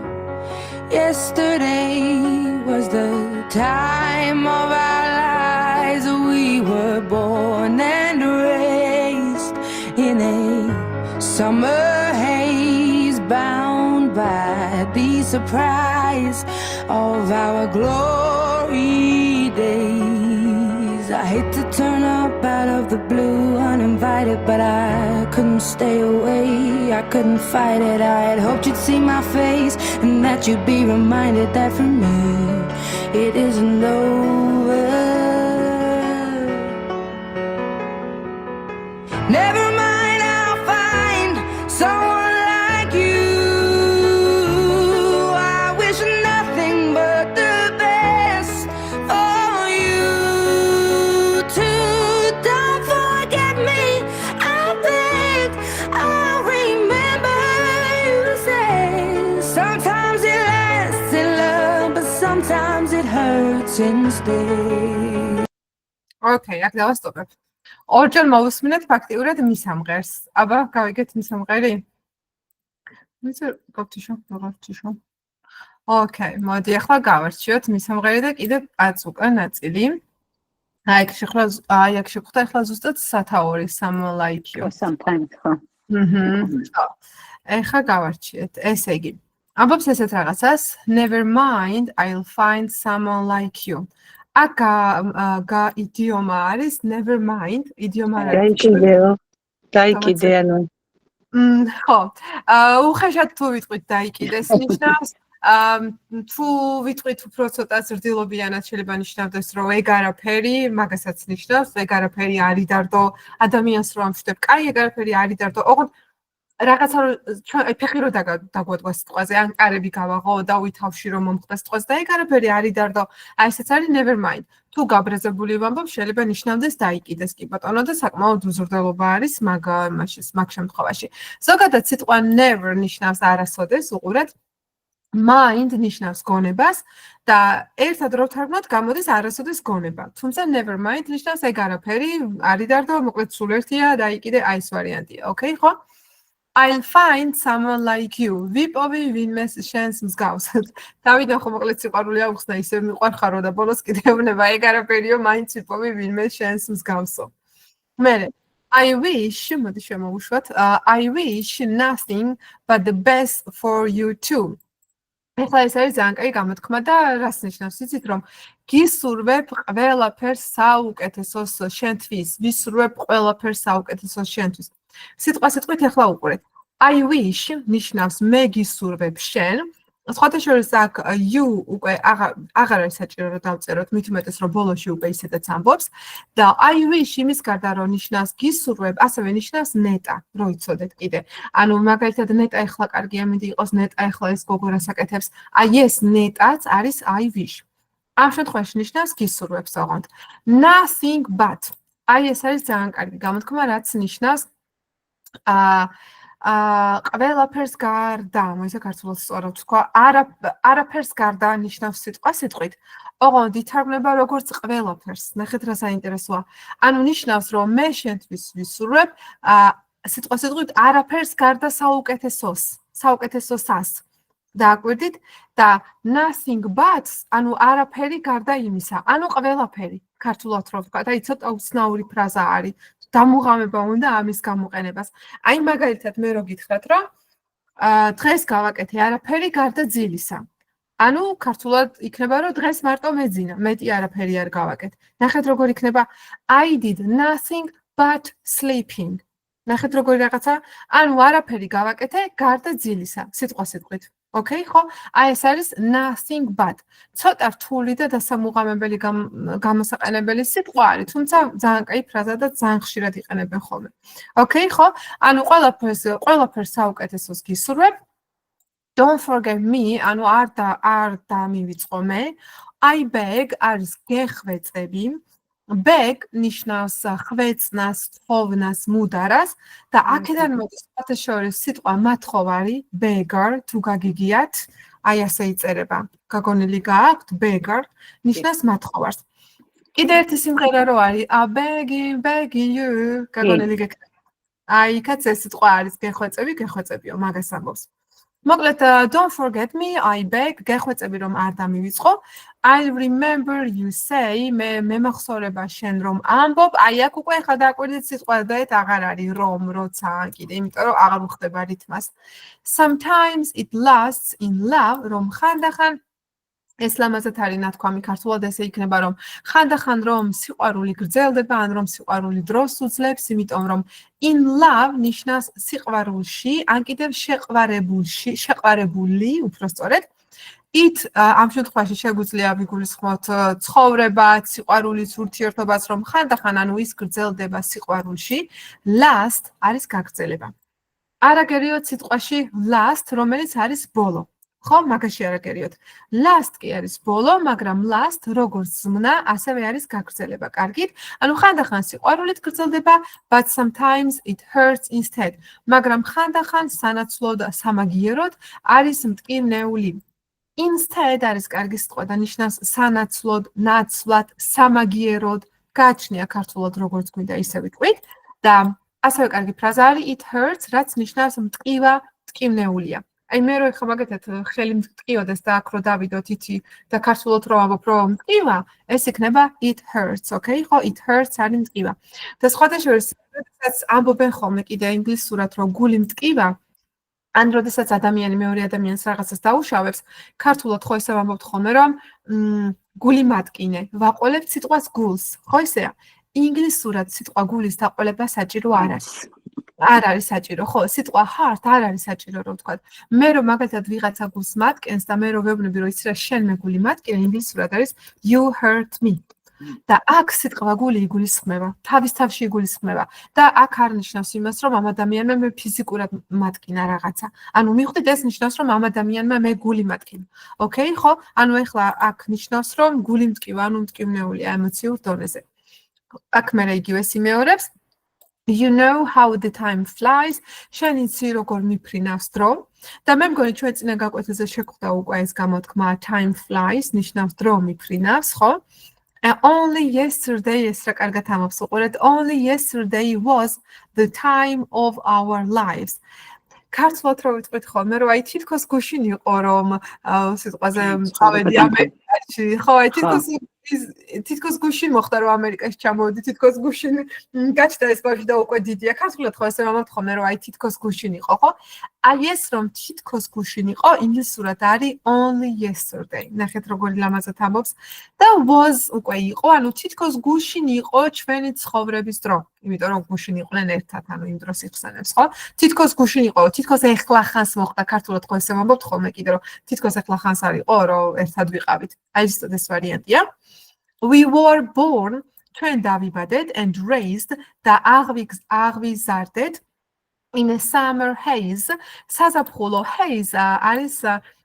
yesterday was the time of our lives. We were born and raised in a summer haze, bound by the surprise of our glory days. I hate to turn up out of the blue uninvited, but I couldn't stay away, I couldn't fight it. I had hoped you'd see my face and that you'd be reminded that for me it isn't over. Never mind, I'll find someone like you. I wish nothing but the best for you too. Don't forget me, I beg. I'll remember you say sometimes it lasts in love, but sometimes it hurts instead. Okay, აქ დავასტოპებ. ორჯერ მოვუსმინეთ ფაქტიურად მის ამღერს. აბა, გავიგეთ მის ამღერი? ვიცი, გავთიშო, გავთიშო. Okay, მოდი ახლა გავარჩიოთ მის ამღერი და კიდევ 5 უკვე ნაწილი. აქ შეხვდა ახლა ზუსტად სათაური Someone Like You. Sometimes ხო. ხო. ეხლა გავარჩიეთ. ესე იგი, ამბობს ესეთ რაღაცას, never mind, I'll find someone like you. აქ იდიომა არის never mind, იდიომა არის. დაიკიდე ანუ. ხო. უხეშად თუ ვიტყვით დაიკიდეს ნიშნავს თუ ვიტყვით უფრო ცოტა ზრდილობიანად შეიძლება ნიშნავდეს რომ ეგ არაფერი, მაგასაც ნიშნავს, ეგ არაფერი არ იდარდო ადამიანს რომ ამშვიდებ. კაი, ეგ არაფერი არ იდარდო. ოღონდ რაღაცა ფეხი რო დაგვადგა სიტყვაზე, ან კარები გავაღო და ვითავში რომ მომხდა სიტყვაზე და ეგ არაფერი არ იდარდო. აი ესეც არის never mind. თუ გაბრაზებული ვამბობ, შეიძლება ნიშნავდეს დაიკიდეს კი ბატონო და საკმაოდ უზრდელობა არის მაგ შემთხვევაში. ზოგადად სიტყვა never ნიშნავს არასოდეს უყურეთ. Mind ნიშნავს გონებას და ერთად რო ვთარგმნოთ, გამოდის არასოდეს გონება. თუმცა never mind ნიშნავს ეგ არაფერი არ იდარდო, მოკლედ სულ ერთია, დაიკიდე აი ეს ვარიანტია. Okay, ხო? I'll find someone like you. ვიპოვი ვინმეს შენს მსგავსად. დავიდან ხო მოკლედ სიყვარული აუხსნა, ისე მიყვარხარო და ბოლოს კიდევ ნება ეგ არაფერიო, მაინც ვიპოვი ვინმეს შენს მსგავსო. მერე I wish, მოდი შემოვუშვათ. I wish nothing but the best for you too. ეხლა ეს არის ძალიან კაი გამოთქმა და რას ნიშნავს? იცით რომ გისურვებ ყველაფერს საუკეთესოს შენთვის, ვისურვებ ყველაფერს საუკეთესოს შენთვის. სიტყვით ეხლა უყურეთ. I wish ნიშნავს მე გისურვებ შენ. სხვათა შორის აქ you უკვე აღარ არის საჭირო რომ დავწეროთ, მით უმეტეს რომ ბოლოში უკვე ისედაც ამბობს და I wish იმის გარდა რომ ნიშნავს გისურვებ, ასევე ნიშნავს ნეტა, რო იცოდეთ კიდე. ანუ მაგალითად ნეტა ეხლა კარგია, მინდა იყოს ნეტა ეხლა ეს გოგო რას აკეთებს. აი ეს ნეტაც არის I wish. ამ შემთხვევაში ნიშნავს გისურვებს ოღონდ. Nothing but. აი ეს არის ძალიან კარგი გამოთქმა, რაც ნიშნავს ყველაფერს გარდა, მოიცა ქართულად სწორად ვთქვა, არაფერს გარდა ნიშნავს სიტყვა სიტყვით. ოღონდ ითარგმნება როგორც ყველაფერს. ნახეთ რა საინტერესოა. ანუ ნიშნავს რომ მე შენთვის ვისურვებ სიტყვა სიტყვით არაფერს გარდა საუკეთესოსას. დააკვირდით და nothing but, ანუ არაფერი გარდა იმისა, ანუ ყველაფერი. ქართულად რო ვთქვა და ცოტა უცნაური ფრაზა არის. დამუღამება უნდა ამის გამოყენებას. აი მაგალითად მე რო გითხრათ რომ დღეს გავაკეთე არაფერი გარდა ძილისა. ანუ ქართულად იქნება რომ დღეს მარტო მეძინა, მეტი არაფერი არ გავაკეთ. ნახეთ როგორ იქნება I did nothing but sleeping. ნახეთ როგორი რაღაცა, ანუ არაფერი გავაკეთე გარდა ძილისა, სიტყვა სიტყვით. Okay, ხო? აი ეს არის nothing but. ცოტა რთული და დასამუღამებელი გამოსაყენებელი სიტყვა არის, თუმცა ძალიან კაი ფრაზა და ძალიან ხშირად იყენებენ ხოლმე. Okay, ხო? ანუ ყველაფერს საუკეთესოს გისურვებ. Don't forget me, ანუ არ დამივიწყო მე. I beg არის გეხვეწები. Beg ნიშნავს ხვეწნას, თხოვნას, მუდარას და აქედან მოდის სხვათა შორის სიტყვა მათხოვარი, beggar, თუ გაგიგიათ. აი ასე იწერება. გაგონილი გააქვთ beggar, ნიშნავს მათხოვარს. კიდე ერთი სიმღერა რო არის begging you, გაგონილი გექნება. აი იქაც ეს სიტყვა არის გეხვეწებიო, მაგას ამბობს. მოკლედ, don't forget me, I beg, გეხვეწები რომ არ დამივიწყო. I'll remember you say, მე მახსოვრება შენ რომ ამბობ, აი აქ უკვე ხა დააკვირდით სიტყვა და აღარ არის რომ, როცა კიდე, იმიტომ რომ აღარ უხდება რითმას. Sometimes it lasts in love, რომ ხანდახან ეს ლამაზად არის ნათქვამი ქართულად ესე იქნება რომ ხანდახან რომ სიყვარული გრძელდება ან რომ სიყვარული დროს უძლებს, იმიტომ რომ in love ნიშნავს სიყვარულში, ან კიდევ შეყვარებული, უფრო სწორედ. It ამ შემთხვევაში შეგვიძლია ვიგულისხმოთ ცხოვრებას, სიყვარულის ურთიერთობას, რომ ხანდახან ანუ ის გრძელდება სიყვარულში. Last არის გაგრძელება. არაგერიოთ სიტყვაში last, რომელიც არის ბოლო. ხო, მაგაში არაგერიოთ. Last კი არის ბოლო, მაგრამ last როგორც ზმნა, ასევე არის გაგრძელება. კარგით? ანუ ხანდახან სიყვარულით გრძელდება, but sometimes it hurts instead. მაგრამ ხანდახან სანაცვლოდ სამაგიეროდ არის მტკივნეული. Instead არის კარგი სიტყვა და ნიშნავს სანაცვლოდ, ნაცვლად, სამაგიეროდ. გააჩნია ქართულად როგორც გვინდა ისე ვიტყვით და ასევე კარგი ფრაზა არის it hurts, რაც ნიშნავს მტკივნეულია. აი მე რო ეხლა მაგათად ხელი მტკიოდეს და აქ რო დავიდოთ ითი და ქართულად რო ამბობ რომ მტკივა, ეს იქნება it hurts, okay? ხო, it hurts არის მტკივა. და სხვადასხვა როდესაც ამბობენ ხოლმე კიდე ინგლისურად რომ გული მტკივა, ან როდესაც ადამიანი მეორე ადამიანს რაღაცას დაუშავებს, ქართულად ხო ესე ვამბობთ ხოლმე რომ გული მატკინე, ვაყოლებთ სიტყვას გულს, ხო ისეა? ინგლისურად სიტყვა გულის დაყოლება საჭირო არ არის. არ არის საჭირო, ხო, სიტყვა heart არ არის საჭირო რომ ვთქვა. მე რომ მაგალითად ვიღაცა გულს მატკენს და მე რომ ვეუბნები რომ იცი რა შენ მე გული მატკინე, ინგლისურად არის you hurt me. და აქ სიტყვა გული იგულისხმება, თავის თავში იგულისხმება და აქ არ ნიშნავს იმას რომ ამ ადამიანმა მე ფიზიკურად მატკინა რაღაცა. ანუ მიხვდით ეს ნიშნავს რომ ამ ადამიანმა მე გული მატკინა. ოკეი, ხო? ანუ ეხლა აქ ნიშნავს რომ გული მტკივა, ანუ მტკივნეულია ემოციურ დონეზე. აქ მე იგივეს იმეორებს. You know how the time flies. შენ იცი როგორ მიფრინავს დრო და მე მგონი ჩვენ წინა გაკვეთილზე შეგვხვდა უკვე ეს გამოთქმა time flies ნიშნავს დრო მიფრინავს, ხო? Only yesterday ეს რა კარგად ამბობს უყურეთ. Only yesterday was the time of our lives. ქართულად რო ვიტყვით ხოლმე რომ აი თითქოს გუშინ იყო რომ სიტყვაზე წავედი ამერიკაში, ხო, აი თითქოს გუშინ მოხდა რომ ამერიკაში ჩამოვედი, თითქოს გუშინ გაჩნდა ეს ბავშვი და უკვე დიდია. ქართულად ხო ესე ვამბობთ ხოლმე რომ აი თითქოს გუშინ იყო, ხო? აი ეს რომ თითქოს გუშინ იყო, ინგლისურად არის only yesterday. ნახეთ როგორი ლამაზად ამბობს და was უკვე იყო, ანუ თითქოს გუშინ იყო ჩვენი ცხოვრების დრო. იმიტომ რომ გუშინ იყვნენ ერთად, ანუ იმ დროს იხსენებს, ხო? თითქოს გუშინ იყო, თითქოს ეხლა ხანს მოხდა, ქართულად ხო ესე ვამბობთ ხოლმე კიდე რომ თითქოს ეხლა ხანს არისო, რომ ერთად ვიყავით. აი ეს ვარიანტია. We were born, ჩვენ დავიბადეთ and raised და აღვიზარდეთ in a summer haze. საზაფხულო haze არის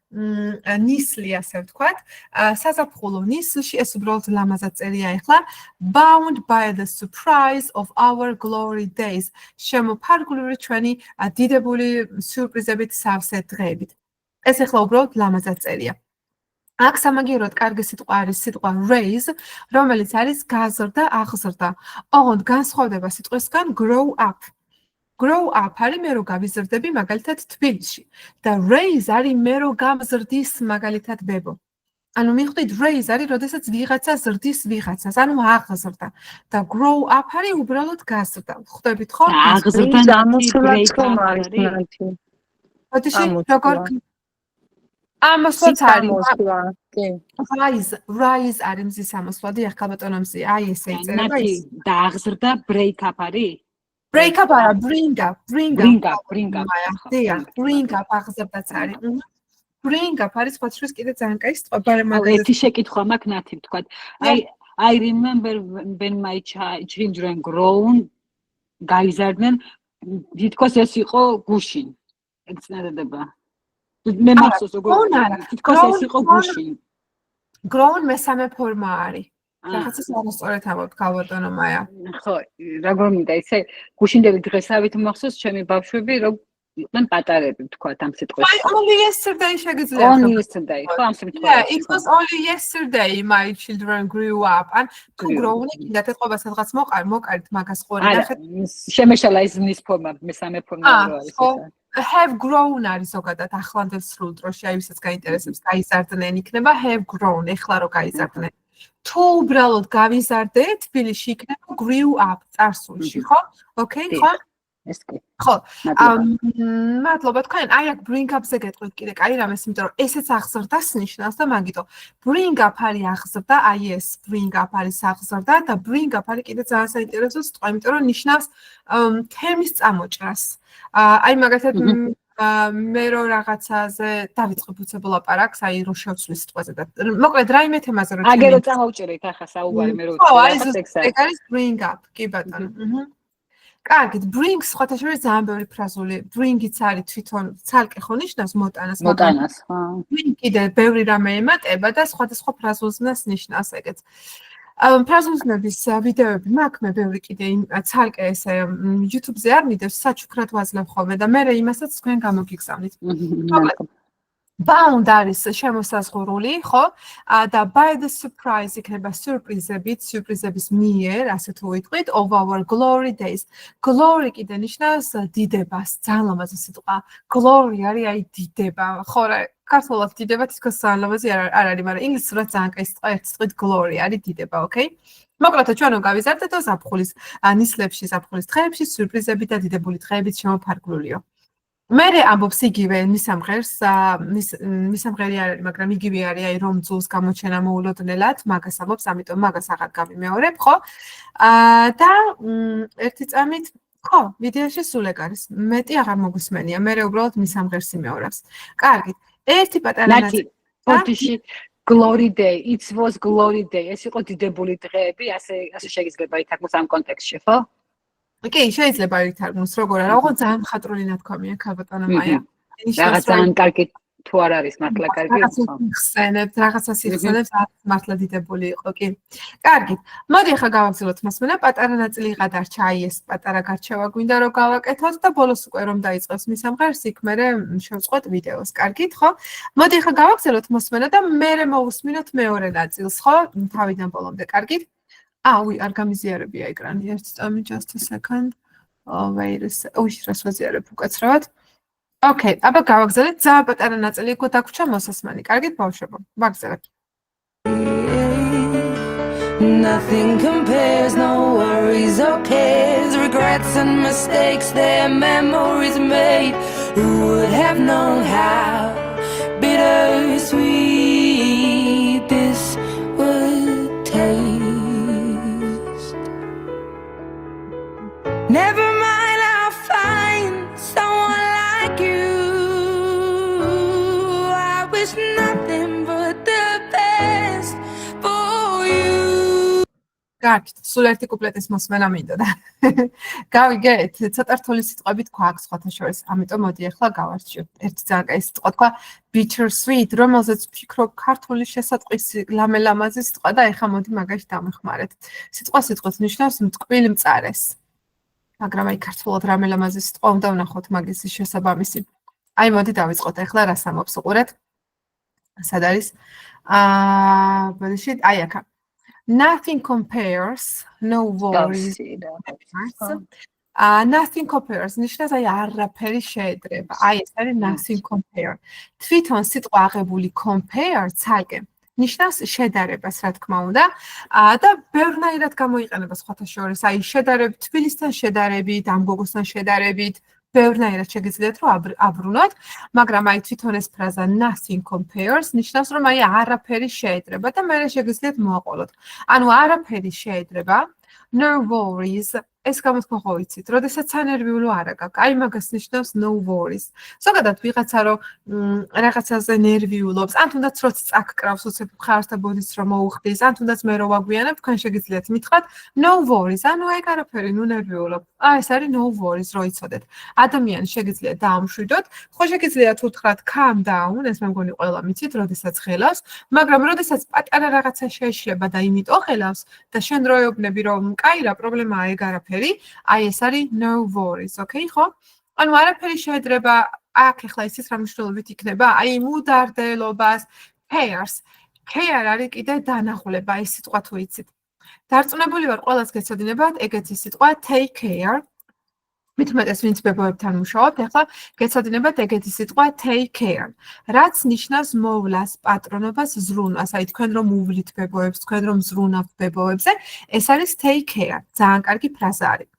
ნისლი ასე ვთქვათ. საზაფხულო ნისლში ეს უბრალოდ ლამაზად წერია ახლა bound by the surprise of our glory days. შემოფარგლული ჩვენი დიდებული სიურპრიზებით სავსე დღეებით. ეს ახლა უბრალოდ ლამაზად წერია. აქ სამაგიეროდ კარგი სიტყვა არის სიტყვა raise, რომელიც არის გაზრდა, აღზრდა. ოღონდ განსხვავდება სიტყვისგან grow up. Grow up არის მე რო გავიზრდები მაგალითად თბილისში და raise არის მე რო გამზრდის მაგალითად ბებო. ანუ მიხვდით raise არის როდესაც ვიღაცა ზრდის ვიღაცას, ანუ აღზრდა და grow up არის უბრალოდ გაზრდა. ხვდებით ხო? აღზრდა ამოსვლაც ხომ არის ნათი. ოდეში როგორ ამოსვლაც არის. Rise არის მზის ამოსვლადი, ახლა ბატონო მზი, აი ესე იწერება ის. და აღზრდა break up არის? Break up არა, bring up. Bring up აღზრდაც არის. Bring up არის სხვადასხვის კიდე ძალიან კაი სიტყვა, ერთი შეკითხვა მაქვს ნათი ვთქვათ. I remember when my children grown, გაიზარდნენ, თითქოს ეს იყო გუშინ. ეცნებოდა. მე მახსოვს როგორ თითქოს ეს იყო გუშინ. Grown მესამე ფორმა არის. რაღაცას არასწორად ამბობ ქალბატონო მაია. ხო, როგორ მინდა ისე გუშინდელი დღესავით მახსოვს ჩემი ბავშვები რომ იყვნენ პატარები ვთქვათ ამ სიტყვის. Only yesterday შეგიძლია. Only yesterday, ხო ამ შემთხვევაში. Yeah, it was only yesterday my children grew up. ან თუ grown-ი კიდე ეთყობა სადღაც მოკარით მაგას ხო ნახეთ. შემეშალა ის ნის ფორმა, მესამე ფორმა რო არის ეს. Have grown არის ზოგადად ახლანდელ სრულ დროში, აი ვისაც გაინტერესებს, გაიზარდნენ იქნება have grown, ეხლა რო გაიზარდნენ. თუ უბრალოდ გავიზარდე, თბილისში იქნება grew up წარსულში, ხო? Okay, ხო? ეს კი. ხო. მადლობა თქვენ. აი აქ bring up-ზე გეტყვით კიდე, კაი რამეს, იმიტომ რომ ესეც აღზრდას ნიშნავს და მაგითო bring up არის აღზრდა, აი ეს bring up არის აღზრდა და bring up არის კიდე ძალიან საინტერესო სიტყვა, იმიტომ რომ ნიშნავს თემის წამოჭრას. აი მაგათად მე რო რაღაცაზე დავიწყებ უცებულ ლაპარაკს, აი რო შევცვლი სიტყვაზე და მოკლედ რაიმე თემაზე რო აგერ რო წამოვჭერეთ ახლა საუბარი მე რო ვცხოვრობ, ეგ არის bring up, კი ბატონო. კარგით, bring სხვათა შორის ძალიან ბევრი ფრაზული, bring-იც არის თვითონ ცალკე ხო ნიშნავს მოტანას, მოტანას, ხო. bring კიდე ბევრი რამე ემატება და სხვადასხვა ფრაზულზნას ნიშნავს ეგეც. ფრაზულზნების ვიდეოები მაქვს მე ბევრი კიდე ცალკე ესე YouTube-ზე არ მიდევს, საჩუქრად ვაძლევ ხოლმე და მე იმასაც თქვენ გამოგიგზავნით. Bound არის შემოსაზღვრული, ხო? და by the surprise იქნება სიურპრიზების მიერ, ასე თუ ვიტყვით, of our glory days. Glory კიდე ნიშნავს დიდებას, ძალიან ლამაზი სიტყვა. Glory არის აი დიდება, ხო რა, ქართულად დიდება თითქოს ძალიან ლამაზი არ არის, მაგრამ ინგლისურად ძალიან კაი სიტყვა, ერთ სიტყვით glory არის დიდება, okay? მოკლედ ჩვენ რომ გავიზარდეთ ზაფხულის ნისლებში, ზაფხულის დღეებში, სიურპრიზები და დიდებული დღეებით შემოფარგლულიო. მე ამბობს იგივე მისამღერი არ არის, მაგრამ იგივე არის, აი რომ ძულს გამოჩენა მოულოდნელად, მაგას ამბობს, ამიტომ მაგას აღარ გავიმეორებ, ხო? და ერთი წამით, ხო, ვიდეოში სულ ეგ არის. მეტი აღარ მოგვისმენია, მე უბრალოდ მისამღერს იმეორებს. კარგით. ერთი პატარა ნაცი. Glory day, it was glory day. ეს იყო დიდებული დღეები, ასე შეიძლება ითარგმნოს ამ კონტექსტში, ხო? კი, შეიძლება ითარგმნოს როგორ არა, ოღონდ ძალიან მხატვრული ნათქვამია ქალბატონო მაია. რაღაც ძალიან კარგი თუ არ არის მართლა კარგი, რაღაცას იხსენებს, მართლა დიდებული იყო, კი. კარგით. მოდი ახლა გავაგზავნოთ მასმენა, პატარა ნაწილი გადარჩა, აი ეს პატარა გარჩევა გვინდა რომ გავაკეთოთ და ბოლოს უკვე რომ დაიწყოს მისამღერს, იქ მერე შევწყვეტ ვიდეოს. კარგით, ხო? მოდი ახლა გავაგზავნოთ მასმენა და მერე მოვუსმინოთ მეორე ნაწილს, ხო? თავიდან ბოლომდე, კარგით? არ გამიზიარებია ეკრანი, ერთი წამი, just a second. Wait a second. რას ვაზიარებ უკაცრავად? Okay, აბა გავაგზავნეთ, ძალიან პატარა ნაწილი უკვე დაგვრჩა მოსასმენი. კარგით, ბავშვებო, ვაგზავნეთ. Nothing compares, no worries or cares, regrets and mistakes, their memories made. Who would have known how bittersweet this would taste? Never mind, I'll find someone like you. I wish nothing but the best for you. Კარგით, სულ ერთი კუპლეტის მოსმენა მინდოდა. გავიგეთ, ცოტა რთული სიტყვებით გვაქვს სხვათა შორის, ამიტომ მოდი ახლა გავარჩიოთ. ერთი ძალიან კაი სიტყვა თქვა bittersweet, რომელზეც ვფიქრობ ქართული შესატყვისი ლამელამაზი სიტყვა და ეხლა მოდი მაგაში დამეხმარეთ. სიტყვას ნიშნავს მტკბილ მწარეს. მაგრამ აი ქართულად რამელამაზი სიტყვა უნდა ვნახოთ მაგის შესაბამისი. აი მოდი დავიწყოთ ახლა რას ამბობს უყურეთ. სად არის? ბოდიში, აი აქ. Nothing compares, no worries. Nothing compares, ნიშნავს აი არაფერი შეედრება. აი ეს არის nothing compare. თვითონ სიტყვა აღებული compare ცალკე ნიშნავს შედარებას, რა თქმა უნდა, და ბევრნაირად გამოიყენება სხვათა შორის. აი შედარებით თბილისთან შედარებით, ამ გოგოსთან შედარებით, ბევრნაირად შეგიძლიათ რომ აბრუნოთ, მაგრამ აი თვითონ ეს ფრაზა nothing compares ნიშნავს რომ აი არაფერი შეედრება და მე შეგიძლიათ მოაყოლოთ. ანუ არაფერი შეედრება, no worries. ეს გამოთქვა ხო ვიცით, როდესაც სანერვიულო არა გაქვს. აი მაგას ნიშნავს no worries. ზოგადად ვიღაცა რომ რაღაცაზე ნერვიულობს, ან თუნდაც როც წაკკრავს, უცებ ხარს და ბოდის რომ მოუხდის, ან თუნდაც მე რო ვაგვიანებ, თქვენ შეგიძლიათ მითხრათ no worries. ანუ ეგ არაფერი, ნუ ნერვიულობ. ეს არის no worries, რო იცოდეთ. ადამიანი შეგიძლიათ დაამშვიდოთ, ხო შეგიძლიათ უთხრათ calm down, ეს მე მგონი ყველა მიცით, როდესაც ღელავს, მაგრამ როდესაც პატარა რაღაცა შეეშლება და იმიტომ ღელავს და შენ დროებნები რომ კაი რა პრობლემაა ეგ არაფერი. აი ეს არის no worries, okay, ხო? ანუ არაფერი შეიძლება აქ ახლა ისიც რა მნიშვნელობით იქნება, აი მუდარდელობას, cares. care არის კიდე დანახულება, ეს სიტყვა თუ იცით. დარწმუნებული ვარ, ყველას გეცოდინებათ ეგეთი სიტყვა take care. მithumetes ვინც ბებოებთან მუშაობთ, ახლა გეცოდინებათ ეგეთი სიტყვა take care. რაც ნიშნავს მოვლას, პატრონობას, ზრუნვას. აი თქვენ რომ უვლით ბებოებს, თქვენ რომ ზრუნავთ ბებოებზე, ეს არის take care. ძალიან კარგი ფრაზა არის.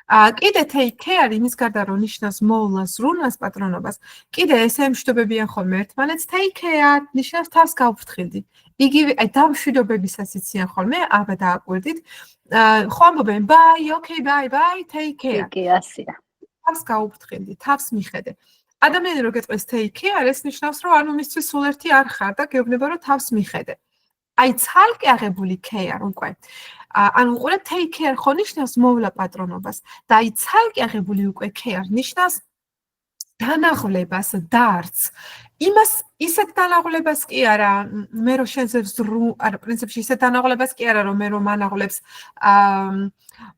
კიდე take care იმის გარდა რომ ნიშნავს მოვლას, ზრუნვას, პატრონობას, კიდე ესე ემშვიდობებიან ხოლმე ერთმანეთს take care ნიშნავს თავს გავფრთხილდი. იგივე აი დამშვიდობებისაც იციან ხოლმე, აბა დააკვირდით. ხო ამბობენ bye, okay, bye, bye, take care. კი ასია. თავს გაუფრთხილდი, თავს მიხედე. ადამიანი რო გეტყვის take care, ეს ნიშნავს რომ ანუ მისთვის სულ ერთი არ ხარ და გეუბნება რომ თავს მიხედე. აი ცალკე აღებული care უკვე. ანუ უყურეთ take care ხო ნიშნავს მოვლა პატრონობას და აი ცალკე აღებული უკვე care ნიშნავს დანაღლებას, დარც. იმას ისეთ დანაღლებას კი არა, მე რო შენზე არა, პრინციპში ისეთ დანაღლებას კი არა, რომ მე რომ ანაღლებს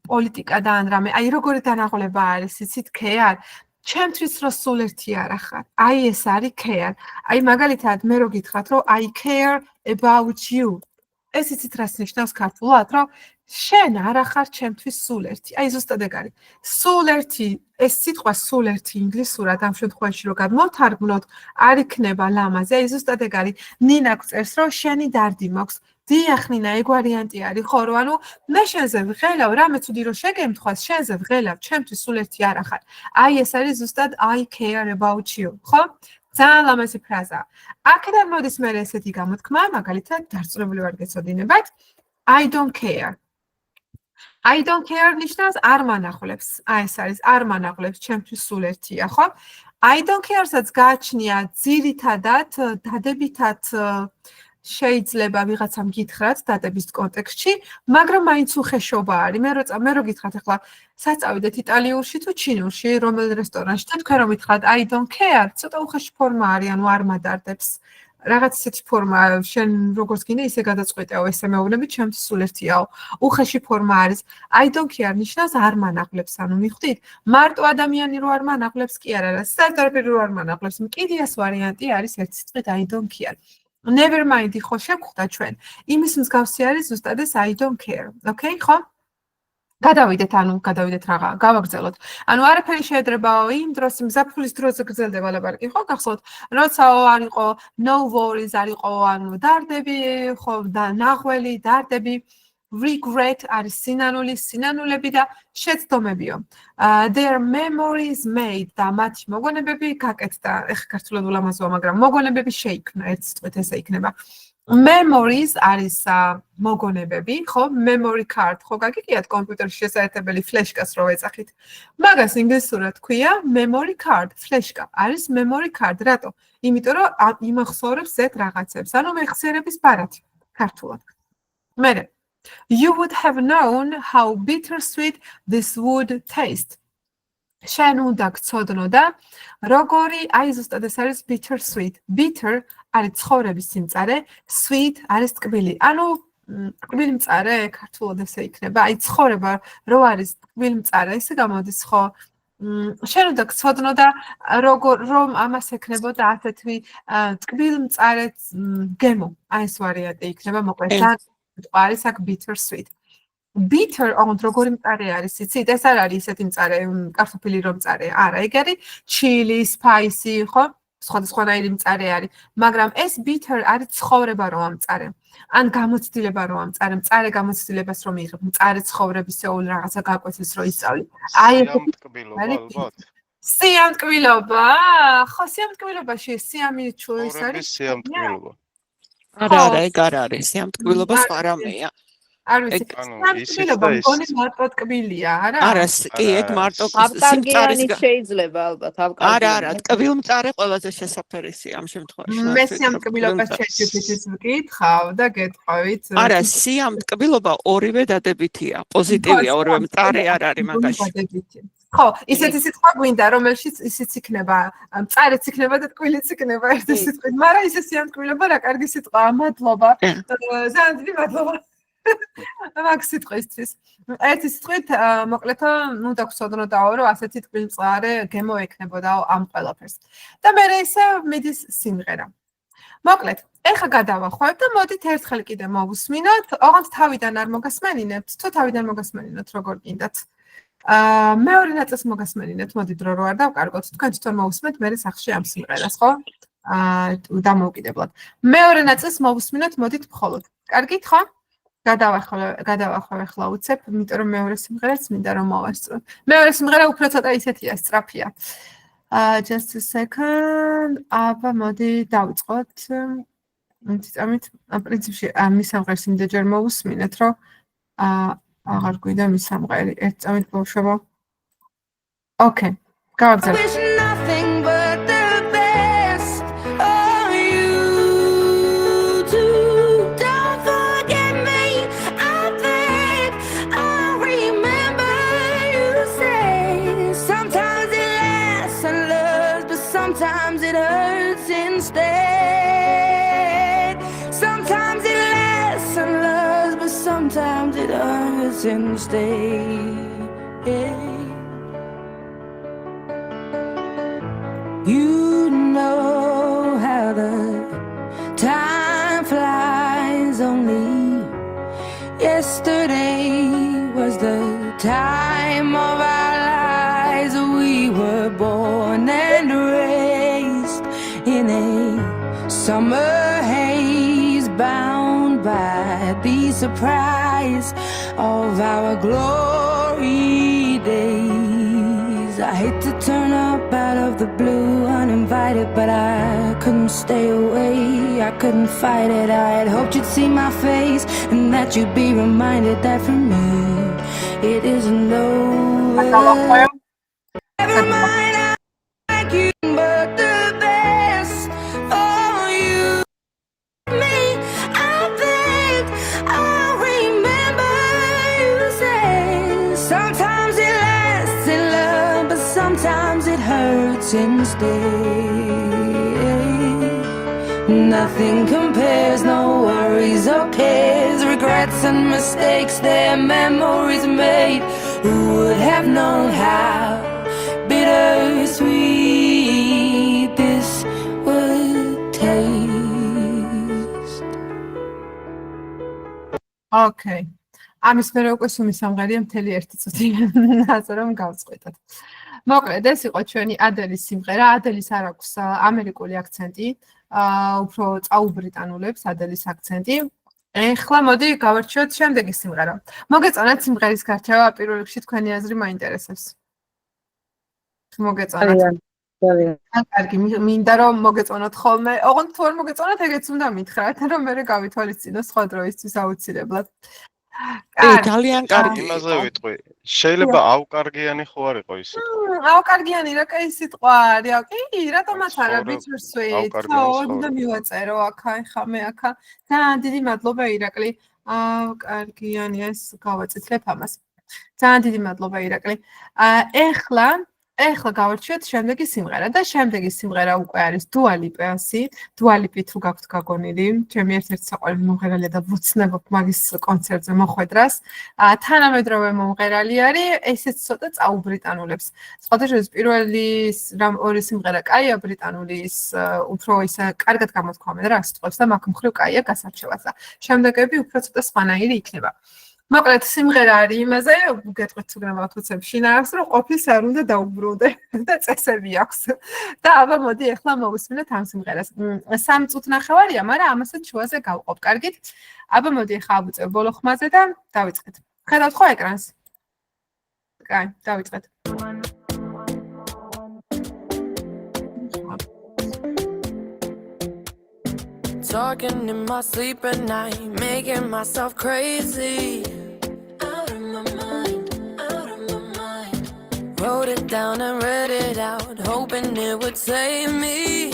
პოლიტიკა და ან რამე. აი როგორი დანაღლება არის, იცით care? ჩემთვის რო სულ ერთი არ ახარ. აი ეს არის care. აი მაგალითად მე რო გითხრათ, რომ I care about you. ეს იცით რას ნიშნავს ქართულად, რომ შენ არ ახარ ჩემთვის სულ ერთი. აი ზუსტად ეგ არის. სულ ერთი, ეს სიტყვა სულ ერთი ინგლისურად ამ შემთხვევაში რო გადმოვთარგმნოთ, არ იქნება ლამაზი. აი ზუსტად ეგ არის. ნინა გვწერს, რომ შენი დარდი მაქვს. დიახ ნინა, ეგ ვარიანტი არის, ხო, რომ ანუ მე შენზე ვღელავ, რამე ცუდი რო შეგემთხვას, შენზე ვღელავ, ჩემთვის სულ ერთი არ ახარ. აი ეს არის ზუსტად I care about you, ხო? ძალიან ლამაზი ფრაზაა. აქედან მოდის მე ესეთი გამოთქმა, მაგალითად, დარწმუნებული ვარ გეცოდინებათ, I don't care. I don't care ნიშნავს არ მანახულებს. აი ეს არის არ მანახულებს, ჩემთვის სულ ერთია, ხო? I don't care-საც გააჩნია ძირითადად დადებითად შეიძლება ვიღაცამ გითხრათ დადების კონტექსტში, მაგრამ მაინც უხეშობა არის. მე რო გითხრათ ახლა საწავიდეთ იტალიურში თუ ჩინურში, რომელ რესტორანში და თქვენ რომ გითხრათ I don't care, ცოტა უხეში ფორმა არის, ანუ არ მადარდებს. რაღაც ისეთი ფორმა, შენ როგორც გინდა ისე გადაწყვეტეო, ესე მეუბნები, ჩემთვის სულ ერთიაო. უხეში ფორმა არის. I don't care ნიშნავს არ მანაღლებს, ანუ მიხვდით? მარტო ადამიანი რო არ მანაღლებს კი არა, საერთოდ რო არ მანაღლებს. კიდიას ვარიანტი არის ერთ სიტყვით I don't care. Never mind, ხო შევხვდა ჩვენ. იმის მსგავსი არის ზუსტად ეს I don't care. Okay, ხო? გადავიდეთ რაღა, გავაგრძელოთ. ანუ არაფერი შეედრებაო იმ დროს, იმ ზაფხულის დროზე გრძელდება ლაპარაკი, ხო, გახსოვთ? როცაო არ იყო no worries, არ იყო ანუ დარდები, ხო, და ნაღველი, დარდები, regret არის სინანულები და შეცდომებიო. Their memories made და მათი მოგონებები გაკეთდა. ეხლა ქართულად ულამაზოა, მაგრამ მოგონებები შეიქმნა, ერთ სიტყვით ესე იქნება. Memories არის მოგონებები, ხო? Memory card, ხო გაგიგიათ კომპიუტერში შესაძლებელი ფლეშკას რო ეძახით. მაგას ინგლისურად ქვია memory card, ფლეშკა არის memory card, რატო? იმიტომ რომ იმახსოვრებს ზეთ რაღაცებს, ანუ მეხსიერების ბარათი, ქართულად. მერე You would have known how bittersweet this would taste. შენ უნდა გცოდნოდა, როგორი, აი ზუსტად ეს არის bittersweet. Bitter არის ცხოვრების სიმწარე, sweet არის ტკბილი. ანუ ტკბილი მწარე, ქართულად ესე იქნება. აი ცხოვრება რო არის ტკბილი მწარე, ესე გამოდის ხო? შენ უნდა გცოდნოდა, რომ ამას ექნებოდა ასეთი ტკბილი მწარე გემო. აი ეს ვარიანტი იქნება, მოკლედ. არის აქ bitter sweet. Bitter ოღონდ როგორი მწარე არის, იცით? ეს არ არის ისეთი მწარე, კარტოფილი რომ მწარე. არა, ეგ არის chili, spicy, ხო? სხვადასხვანაირი მწარე არის, მაგრამ ეს bitter არის ცხოვრება რომ ამწარე. ან გამოცდილება რომ ამწარე, მწარე გამოცდილებას რომ მიიღებ, მწარე ცხოვრებისეული რაღაცა გაკვეთილს რომ ისწავლი. აი ეს სიამტკბილობა ალბათ. სიამტკბილობა? ხო, სიამტკბილობაში სიამიჩო ეს არის სიამტკბილობა. არა, ეგ არ არის. სიამტკბილობა სხვა რამეა. არ ვიცი. სიამტკბილობა მგონი მარტო ტკბილია, არა? არა, კი, ეგ მარტო აბკარგიანი შეიძლება ალბათ, აბკარგიანი. არა, ტკბილმწარე ყველაზე შესაფერისია ამ შემთხვევაში. მე სიამტკბილობას ChatGPT-ს ვკითხავ და გეტყვით. არა, სიამტკბილობა ორივე დადებითია. პოზიტივია, ორივე მწარე არ არის მაგაში. ხო, ისეთი სიტყვა გვინდა, რომელშიც ისიც იქნება, მწარეც იქნება და ტკბილიც იქნება ერთი სიტყვით, მაგრამ ისე სიამტკბილობა რა კარგი სიტყვაა, მადლობა. ძალიან დიდი მადლობა. მაგ სიტყვისთვის. ერთი სიტყვით მოკლედ ნუ დაგვრცოდნოდაო, რომ ასეთი ტკბილმწყარე გემო ექნებოდაო ამ ყველაფერს. და მე ისე მიდის სიმღერა. მოკლედ, ეხა გადავახვევ და მოდით ერთხელ კიდე მოვუსმინოთ. ოღონდ თავიდან არ მოგასმენინებთ, თუ თავიდან მოგასმენინოთ, როგორ გინდათ. მეორე ნაწილს მოგასმენინებთ, მოდი დრო რო არ დავკარგოთ. თქვენ თვითონ მოვუსმენთ მე სახში ამ სიმღერას, ხო? დამოუკიდებლად. მეორე ნაწილს მოვუსმინოთ, მოდით მხოლოდ. კარგით, ხო? გადავახვევ ახლა უცებ, იმიტომ რომ მეორე სიმღერაც მინდა რომ მოვასწრო. მეორე სიმღერა უფრო ცოტა ისეთია, სწრაფია. Just a second. აბა მოდი დავიწყოთ. მიწამით, პრინციპში მის სამღერს იმდენჯერ მოვუსმინეთ, რომ აღარ გვიდა მის სამღერი. ერთ წამით ბავშვებო. Okay. გავაგზავნე. Sometimes it hurts instead. Sometimes it lasts and loves, but sometimes it hurts instead. You know how the time flies. Only yesterday was the time of our lives. We were born and raised in a summer haze, bound by the surprise of our glory days. I hate to turn up out of the blue uninvited, but I couldn't stay away. I couldn't fight it. I had hoped you'd see my face and that you'd be reminded that for me it isn't over. Never mind, I like you, but the best for you, me. I think I remember you saying sometimes it lasts in love, but sometimes it hurts instead. Nothing compares, no worries or cares, regrets and mistakes, their memories made. Who would have known how bittersweet this would taste? Okay. ამის მერე უკვე სუმის სამღერია მთელი ერთი წუთი, ასე რომ გავწყვეტოთ. მოკლედ, ეს იყო ჩვენი ადელის სიმღერა. ადელის არ აქვს ამერიკული აქცენტი, უფრო წაუბრიტანულებს ადელის აქცენტი. ეხლა მოდი გავარჩიოთ შემდეგი სიმღერა. მოგეწონათ სიმღერის გარჩევა, პირველ რიგში თქვენი აზრი მაინტერესებს. მოგეწონათ. კარგი, მინდა რომ მოგეწონოთ ხოლმე. ოღონდ თუ არ მოგეწონათ, ეგეც უნდა მითხრათ, რომ მე გავითვალისწინო სხვა დროისთვის აუცილებლად. ძალიან კარგი. იმაზე ვიტყვი. შეიძლება აუკარგიანი ხო არ იყო ის სიტყვა? აუკარგიანი რა კაი სიტყვა არის. კი, რატომაც არა bittersweet. ხო, უნდა მივაწერო აქა, ხა მე აქა. ძალიან დიდი მადლობა ირაკლი. აუკარგიანი ეს გავაწითლებ ამას. ძალიან დიდი მადლობა ირაკლი. ეხლა გავარჩიოთ შემდეგი სიმღერა და შემდეგი სიმღერა უკვე არის Dua Lipa-ი. Dua Lipa-ით რო გაქვთ გაგონილი, ჩემი ერთ-ერთი საყვარელი მომღერალია და ვუცნებობ მაგის კონცერტზე მოხვედრას. თანამედროვე მომღერალი არის, ესეც ცოტა წაუბრიტანულებს. სხვადასხვა პირველი ორი სიმღერა კაია ბრიტანულის, უფრო ისე კარგად გამოთქვამენ რა სიტყვებს და მაგ მხრივ კაია გასარჩევაც და შემდეგები უფრო ცოტა სხვანაირი იქნება. მოკლედ სიმღერა არის იმაზე, გეტყვით თუ გნებავთ უცებ შინაარს, რომ ყოფის არ უნდა დაუბრუნდე და წესები აქვს. და აბა მოდი ახლა მოვუსმინოთ ამ სიმღერას. 3 წუთნახევარია, მაგრამ ამასაც შუაზე გავყობ. კარგით? აბა მოდი ახლა ავუწევ ბოლო ხმაზე და დავიწყეთ. ხედავთ ხო ეკრანს? კაი, დავიწყეთ. Talking in my sleep at night, making myself crazy. Out of my mind, out of my mind. Wrote it down and read it out, hoping it would save me.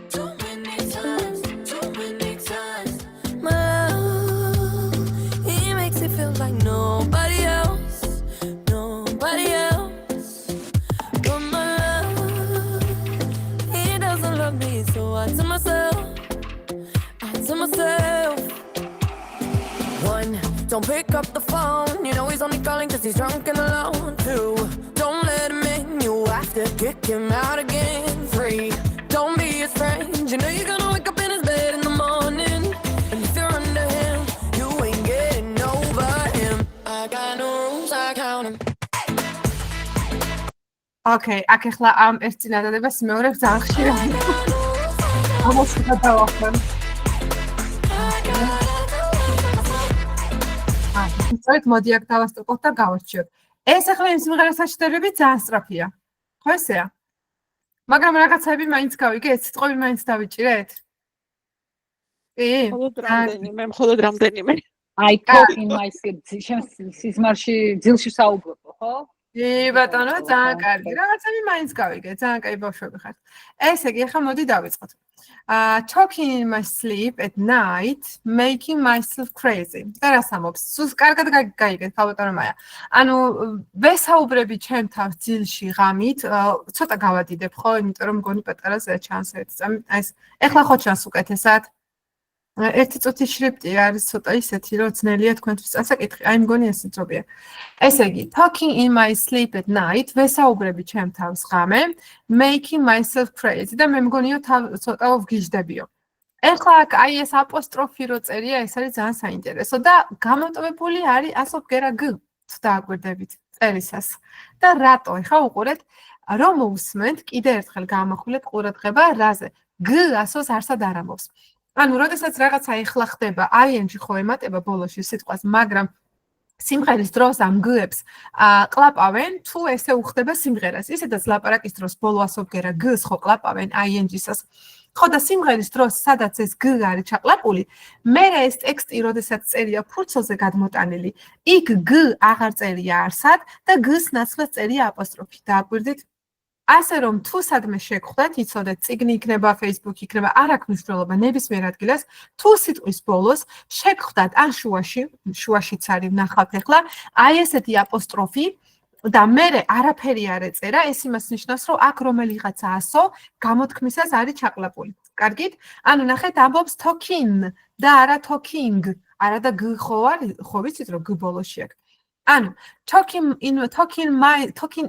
Too many times, too many times. My love, he makes it feel like nobody else, nobody else. But my love, he doesn't love me, so I tell myself. To myself, 1, Don't pick up the phone. You know he's only calling cause he's drunk and alone too. Don't let him in. You have to kick him out again. Free. Don't be his friend. You know you're gonna wake up in his bed in the morning. And if you're under him, you ain't getting over him. I got no rules, I count them. Okay, აქ ახლა ამ ერთ წინადადებას მეორებს ძალიან ხშირად. ამოხდა დავახმარ. სწორედ მოდი აქ დავასტოკოთ და გავარჩიოთ. ეს ახლა იმ სიმღერას საჩდერები ძალიან სწრაფია. ხო ესეა? მაგრამ რაღაცები მაინც გავიგეთ, სიტყვები მაინც დავიჭირეთ? კი? მხოლოდ რამდენიმე. I talk in my სიზმარში ძილში საუბრობ, ხო? კი, ბატონო, ძალიან კარგი. რაღაცები მაინც გავიგეთ, ძალიან კაი ბავშვები ხართ. ესე იგი, ახლა მოდი დავიწყოთ. Talking in my sleep at night, making myself crazy. და რას ამბობს? სულ კარგად გაიგეთ, ბატონო მაია. ანუ ვესაუბრები ჩემ თავს ძილში ღამით, ცოტა გავადიდებ, ხო? იმიტომ რომ მგონი პატარა ჩანს ერთ წამი. აი ეს ეხლა ხო ჩანს უკეთესად? ერთი წუთი შრიფტი არის ცოტა ისეთი, რომ ძნელია თქვენთვის წასაკითხი. აი მგონი ეს ძობია. ესე იგი, talking in my sleep at night, ვესაუბრები ჩემ თავს ღამე, making myself crazy და მე მგონიო ცოტა ვგიჟდებიო. ეხლა აი ეს აპოსტროფი რო წერია, ეს არის ძალიან საინტერესო და გამოტოვებული არის ასოფგერა g დააკვირდებით წერისას. და რატო? ეხლა უყურეთ, რომ მოусმენთ, კიდე ერთხელ გამახვილეთ ყურადღება რაზე? g ასოს არსად არ ამბობს. ანუ, როდესაც რაღაცა ეხლა ხდება, ing ხო ემატება ბოლოში სიტყვას, მაგრამ სიმღერის დროს ამ g-ებს ყლაპავენ, თუ ესე უხდება სიმღერას. ისედაც ლაპარაკის დროს ბოლო ასოფგერა g-ს ხო ყლაპავენ ing-სას. ხო და სიმღერის დროს, სადაც ეს g არის ჩაყლაპული, მერე ეს ტექსტი, როდესაც წერია ფურცელზე გადმოტანილი, იქ g აღარ წერია არსად და g-ს ნაცვლად წერია აპოსტროფი. დააკვირდით? ასე რომ თუ სადმე შეგხვდეთ, იცოდეთ, წიგნი იქნება, Facebook იქნება, არ აქვს მნიშვნელობა ნებისმიერ ადგილას, თუ სიტყვის ბოლოს შეგხვდათ ან შუაშიც არის ვნახავთ ახლა, აი ესეთი აპოსტროფი და მერე არაფერი არ ეწერა, ეს იმას ნიშნავს, რომ აქ რომელიღაცა ასო გამოთქმისას არის ჩაყლაპული. კარგით? ანუ ნახეთ, ამბობს talking და არა talking, არა და g ხო არის, ხო ვიცით რომ g ბოლოში აქვს. ანუ talking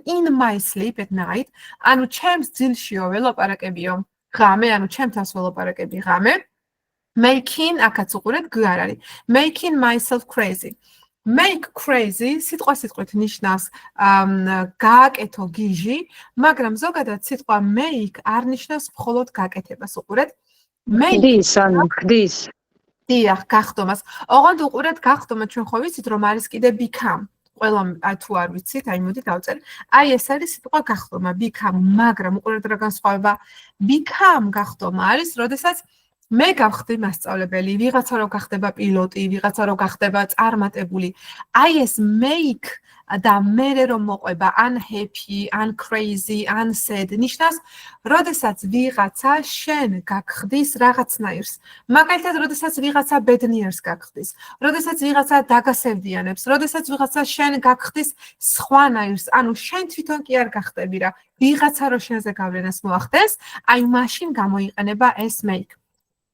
in my sleep at night, ანუ ჩემს ძილშიო ველაპარაკებიო ღამე, ანუ ჩემთან ველაპარაკები ღამე. Making, აქაც უყურეთ, g არ არის. Making myself crazy. Make crazy სიტყვით ნიშნავს გააკეთო გიჟი, მაგრამ ზოგადად სიტყვა make არ ნიშნავს მხოლოდ გააკეთებას. უყურეთ. ხდის. დიახ, გახდომას. ოღონდ უყურეთ გახდომა ჩვენ ხო ვიცით რომ არის კიდე become. ყველა თუ არ ვიცით, აი მოდი დავწერ. აი ეს არის სიტყვა გახდომა, become, მაგრამ უყურეთ რა განსხვავება. Become გახდომა არის, როდესაც მე გავხდი მასწავლებელი, ვიღაცა რო გახდება პილოტი, ვიღაცა რო გახდება წარმატებული. აი ეს make და მერე რომ მოყვება unhappy, uncrazy, unsaid ნიშნავს, როდესაც ვიღაცა შენ გაგხდის რაღაცნაირს. მაგალითად, როდესაც ვიღაცა ბედნიერს გაგხდის, როდესაც ვიღაცა დაგასევდიანებს, როდესაც ვიღაცა შენ გაგხდის სხვანაირს, ანუ შენ თვითონ კი არ გახდები რა, ვიღაცა რო შენზე გავლენას მოახდენს, აი მაშინ გამოიყენება ეს make.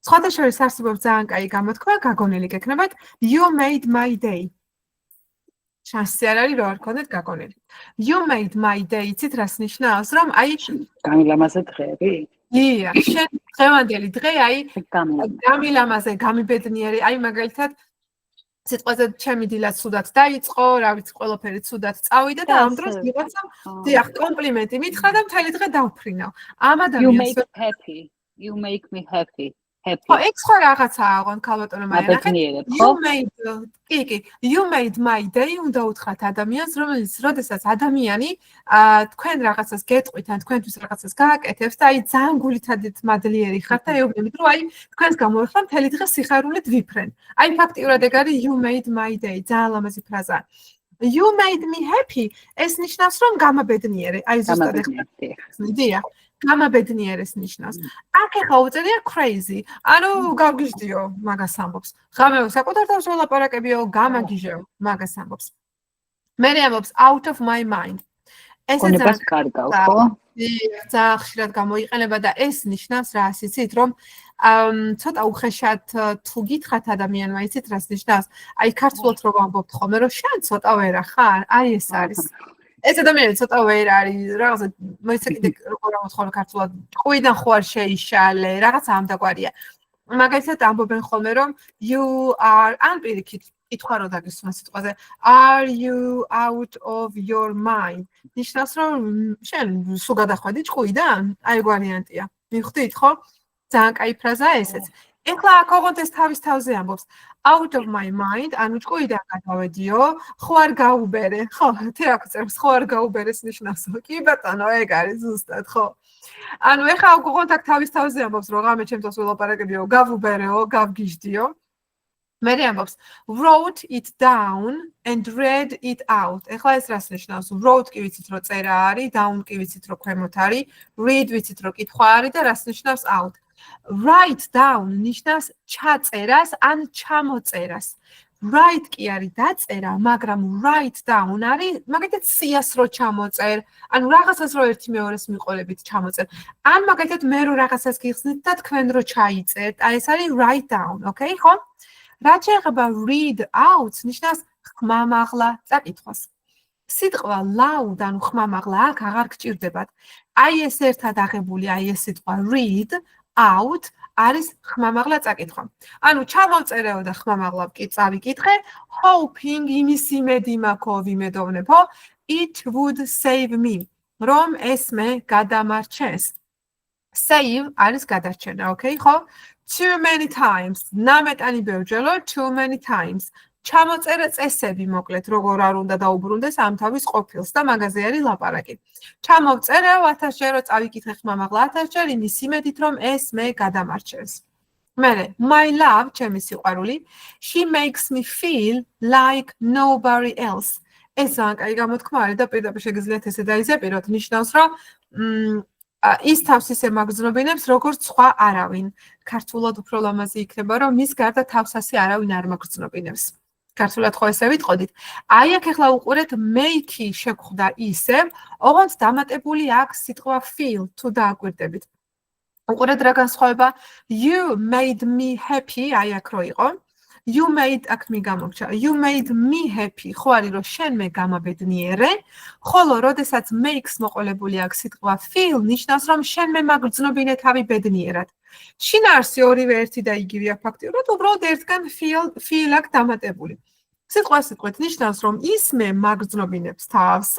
სხვათა შორის არსებობს ძალიან კაი გამოთქმა, გაგონილი გექნებათ, you made my day. შანსი არ არის, რომ არ გქონდეთ გაგონილი. You made my day, იცით რას ნიშნავს, რომ აი გამილამაზე დღეები? დიახ, შენ დღევანდელი დღე, აი გამილამაზე, გამიბედნიერი, აი მაგალითად სიტყვაზე ჩემი დილა ცუდად დაიწყო, რა ვიცი, ყველაფერი ცუდად წავიდა და ამ დროს ვიღაცამ დიახ, კომპლიმენტი მითხრა და მთელი დღე დავფრინავ. ამ ადამიანს You make me happy. ხო, ეს ხო რაღაცაა, ოღონდ ქალბატონო მაია. You made my day, უნდა უთხრათ ადამიანს, რომელიც როდესაც ადამიანი თქვენ რაღაცას გეტყვით ან თქვენთვის რაღაცას გააკეთებს და აი ძალიან გულითადით მადლიერი ხართ და ეუბნებით, რომ აი თქვენს გამოეხლა მთელი დღე სიხარულით ვიფრენ. აი ფაქტიურად ეგ არის you made my day, ძალიან ლამაზი ფრაზაა. You made me happy, ეს ნიშნავს, რომ გამაბედნიერე. აი ზუსტად ეხლა. დიახ. გამაბედნიერეს ნიშნავს. აქ ახლა უწერია crazy. ანუ გავგიჟდიო, მაგას ამბობს. ღამეო საკუთარ თავს ველაპარაკებიო, გამაგიჟეო, მაგას ამბობს. მერე ამბობს out of my mind. ეს გონებას კარგავს, ხო? ძალიან ხშირად გამოიყენება და ეს ნიშნავს რა, იცით, რომ ცოტა უხეშად თუ გითხრათ ადამიანმა, იცით რას ნიშნავს? აი ქართულად რო ვამბობთ ხოლმე, რომ შენ ცოტა ვერა ხარ, აი ეს არის. ეს ადამიანი ცოტა ვერ არის, რაღაცა მოიცა კიდე როგორ ამბობთ ხოლმე ქართულად, ჭყვიდან ხო არ შეიშალე, რაღაც ამდაგვარია. მაგალითად ამბობენ ხოლმე, რომ you are ან პირიქით კითხვა რო დაგისვა სიტყვაზე, are you out of your mind? ნიშნავს, რომ შენ სულ გადახვედი ჭყვიდან? აი ვარიანტია. მივხვდით ხო? ძალიან კაი ფრაზაა ესეც. ეხლა აქ ოღონდ ეს თავის თავზე ამბობს. Out of my mind, ანუ ჭყვიდან გადავედიო, ხო არ გაუბერე, ხო, თეაქ წერს, ხო არ გაუბერეს ნიშნავს. კი ბატონო, ეგ არის ზუსტად, ხო. ანუ ეხლა ოღონდ აქ თავის თავზე ამბობს, რომ ღამე ჩემთვის ველაპარაკებიო, გავუბერეო, გავგიჟდიო. მე ამბობს, wrote it down and read it out. ეხლა ეს რას ნიშნავს? Wrote კი ვიცით, რომ წერა არის, down კი ვიცით, რომ ქვემოთ არის, read ვიცით, რომ კითხვა არის და რას ნიშნავს out. Write down ნიშნავს ჩაწერას ან ჩამოწერას. Write კი არის დაწერა, მაგრამ write down არის მაგალითად სიას რო ჩამოწერ, ანუ რაღაცას რო ერთი მეორეს მიყოლებით ჩამოწერ. ან მაგალითად მე რო რაღაცას გიხსნით და თქვენ რო ჩაიწერთ, აი ეს არის write down, okay, ხო? რაც შეეხება read out ნიშნავს ხმამაღლა წაკითხვას. სიტყვა loud ანუ ხმამაღლა აქ აღარ გჭირდებათ. აი ეს ერთად აღებული, აი ეს სიტყვა read out არის ხმამაღლა წაკითხვა. ანუ ჩამოვწერეო და ხმამაღლა კი წავიკითხე, hoping იმის იმედი მაქვს ვიმედოვნებო, it would save me. რომ ეს მე გადამარჩენს. Save არის გადარჩენა, okay, ხო? Too many times. ნამეტანი ბევრჯერ, too many times. ჩამოწერა წესები მოკლედ, როგორ არ უნდა დაუბრუნდეს ამ თავის ყოფილს და მაგაზე არის ლაპარაკი. ჩამოვწერა 1000 ჯერ, რომ წავიკითხე ხმამაღლა 1000 ჯერ იმის იმედით, რომ ეს მე გადამარჩენს. მერე, my love, ჩემი სიყვარული, she makes me feel like nobody else. ეს ძალიან კაი გამოთქმა არის და პირდაპირ შეგიძლიათ ესე დაიზეპიროთ, ნიშნავს, რომ ის თავს ისე მაგზნობინებს, როგორც სხვა არავინ. ქართულად უფრო ლამაზი იქნება, რომ მის გარდა თავს ასე არავინ არ მაგზნობინებს. ქართულად ხო ესე ვიტყოდით. აი აქ ახლა უყურეთ make-ი შეგხვდა ისევ, ოღონდ დამატებული აქვს სიტყვა feel თუ დააკვირდებით. უყურეთ რა განსხვავება. You made me happy, აი აქ რო იყო. You made აქ მიგამორჩა. You made me happy. ხო არის რომ შენ მე გამაბედნიერე, ხოლო როდესაც makes მოყოლებული აქვს სიტყვა feel, ნიშნავს რომ შენ მე მაგრძნობინე თავი ბედნიერად. შინაარსი ორივე ერთი და იგივეა ფაქტიურად, უბრალოდ ერთგან feel აქ დამატებული. სიტყვით ნიშნავს რომ ის მე მაგრძნობინებს თავს,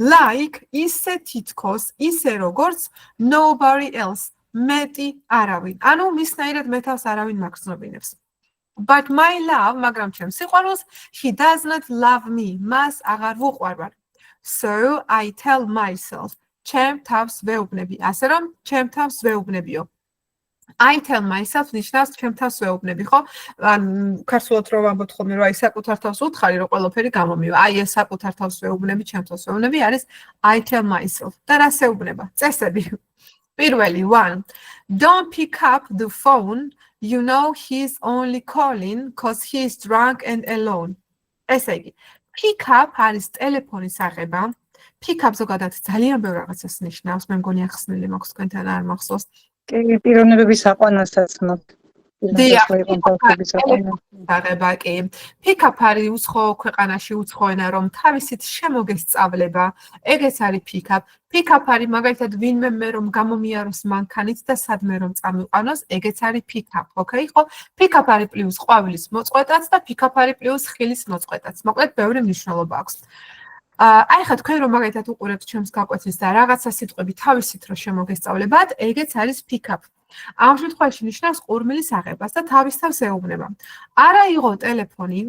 like ისე თითქოს, ისე როგორც nobody else, მეტი არავინ. ანუ მისნაირად მე თავს არავინ მაგრძნობინებს. But my love, მაგრამ ჩემ სიყვარულს, he does not love me. მას აღარ ვუყვარვარ. So I tell myself, ჩემ თავს ვეუბნები, ასე რომ ჩემ თავს ვეუბნებიო. I tell myself ნიშნავს ჩემ თავს ვეუბნები, ხო? ან ქართულად რო ვამბობთ ხოლმე, რომ აი საკუთარ თავს უთხარი, რომ ყველაფერი გამომივა. აი ეს საკუთარ თავს ვეუბნები, ჩემ თავს ვეუბნები არის I tell myself. და რა შეუბნება? წესები. პირველი, 1. Don't pick up the phone. You know he's only calling cause he's drunk and alone. ესე იგი, pick up არის ტელეფონის აღება. Pick up ზოგადად ძალიან ბევრ რაღაცას ნიშნავს. მე მგონი ახსნილი მაქვს თქვენთან არ მახსოვს. კი, პიროვნებების აყვანასაც მოხდა. აღება კი. Pick up არის უცხო ქვეყანაში უცხო ენა, რომ თავისით შემოგესწავლება. ეგეც არის pick up. Pick up არის მაგალითად ვინმე მე რომ გამომიაროს მანქანით და სადმე რომ წამიყვანოს, ეგეც არის pick up, okay, ხო? Pick up არის პლუს ყვავილის მოწყვეტაც და pick up არის პლუს ხილის მოწყვეტაც. მოკლედ ბევრი მნიშვნელობა აქვს. აი ხა თქვენ რომ მაგალითად უყურებთ ჩემს გაკვეთილს და რაღაცა სიტყვები თავისით რომ შემოგესწავლებათ, ეგეც არის pick up. ამ შემთხვევაში ნიშნავს ყურმილის აღებას და თავის თავს ეუბნება. არა იღო ტელეფონი,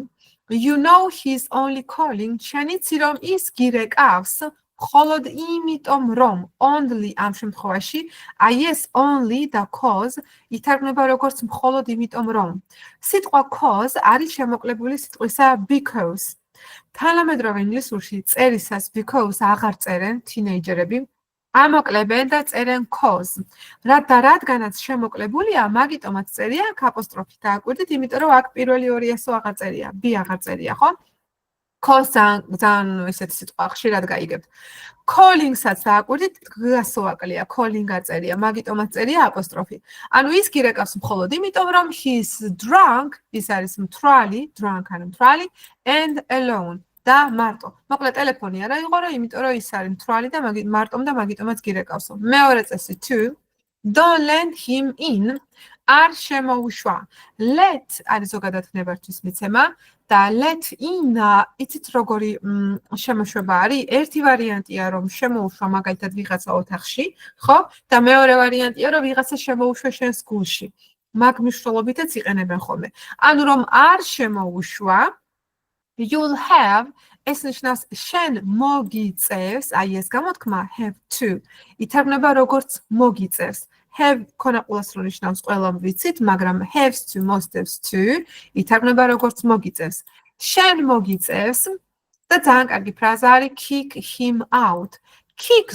you know he's only calling, შენიცი რომ ის გირეკავს, მხოლოდ იმიტომ რომ only ამ შემთხვევაში, აი ეს only და cause ითარგმნება როგორც მხოლოდ იმიტომ რომ. სიტყვა cause არის შემოკლებული სიტყვისა because. თანამედროვე ინგლისურში წერისას because აღარ წერენ თინეიჯერები, ამოკლებენ და წერენ cause. რადგანაც შემოკლებულია, მაგიტომაც წერია აქ აპოსტროფი დააკვირდით, იმიტომ რომ აქ პირველი ორი ესო აღარ წერია, b აღარ წერია, ხო? calls ძალიან ესეთი სიტყვა ხშირად გაიგებთ. calling-საც დააკვირდით, გასოაკლია, calling აწერია, მაგიტომაც წერია აპოსტროფი. ანუ ის გირეკავს მხოლოდ იმიტომ, რომ he's drunk, ის არის მთვრალი, drunk ანუ მთვრალი, and alone. და მარტო. მოკლედ ტელეფონი არა იყო რა, იმიტომ რომ ის არის მთვრალი და მარტომ და მაგიტომაც გირეკავსო. მეორე წესი 2 Don't let him in. არ შემოუშვა. Let არის ზოგადად ნებართვის მიცემა და let in იცით როგორი შემოშვება არის? ერთი ვარიანტია რომ შემოუშვა მაგალითად ვიღაცა ოთახში, ხო? და მეორე ვარიანტია რომ ვიღაცა შემოუშვა შენს გულში. მაგ მნიშვნელობითაც იყენებენ ხოლმე. ანუ რომ არ შემოუშვა you'll have ეს ნიშნავს შენ მოგიწევს, აი ეს გამოთქმა have to. ითარგმნება როგორც მოგიწევს. have ქონაყულას რო ნიშნავს ყველამ ვიცით, მაგრამ haves to, most haves to ითარგმნება როგორც მოგიწევს. შენ მოგიწევს და ძალიან კარგი ფრაზა არის kick him out. kick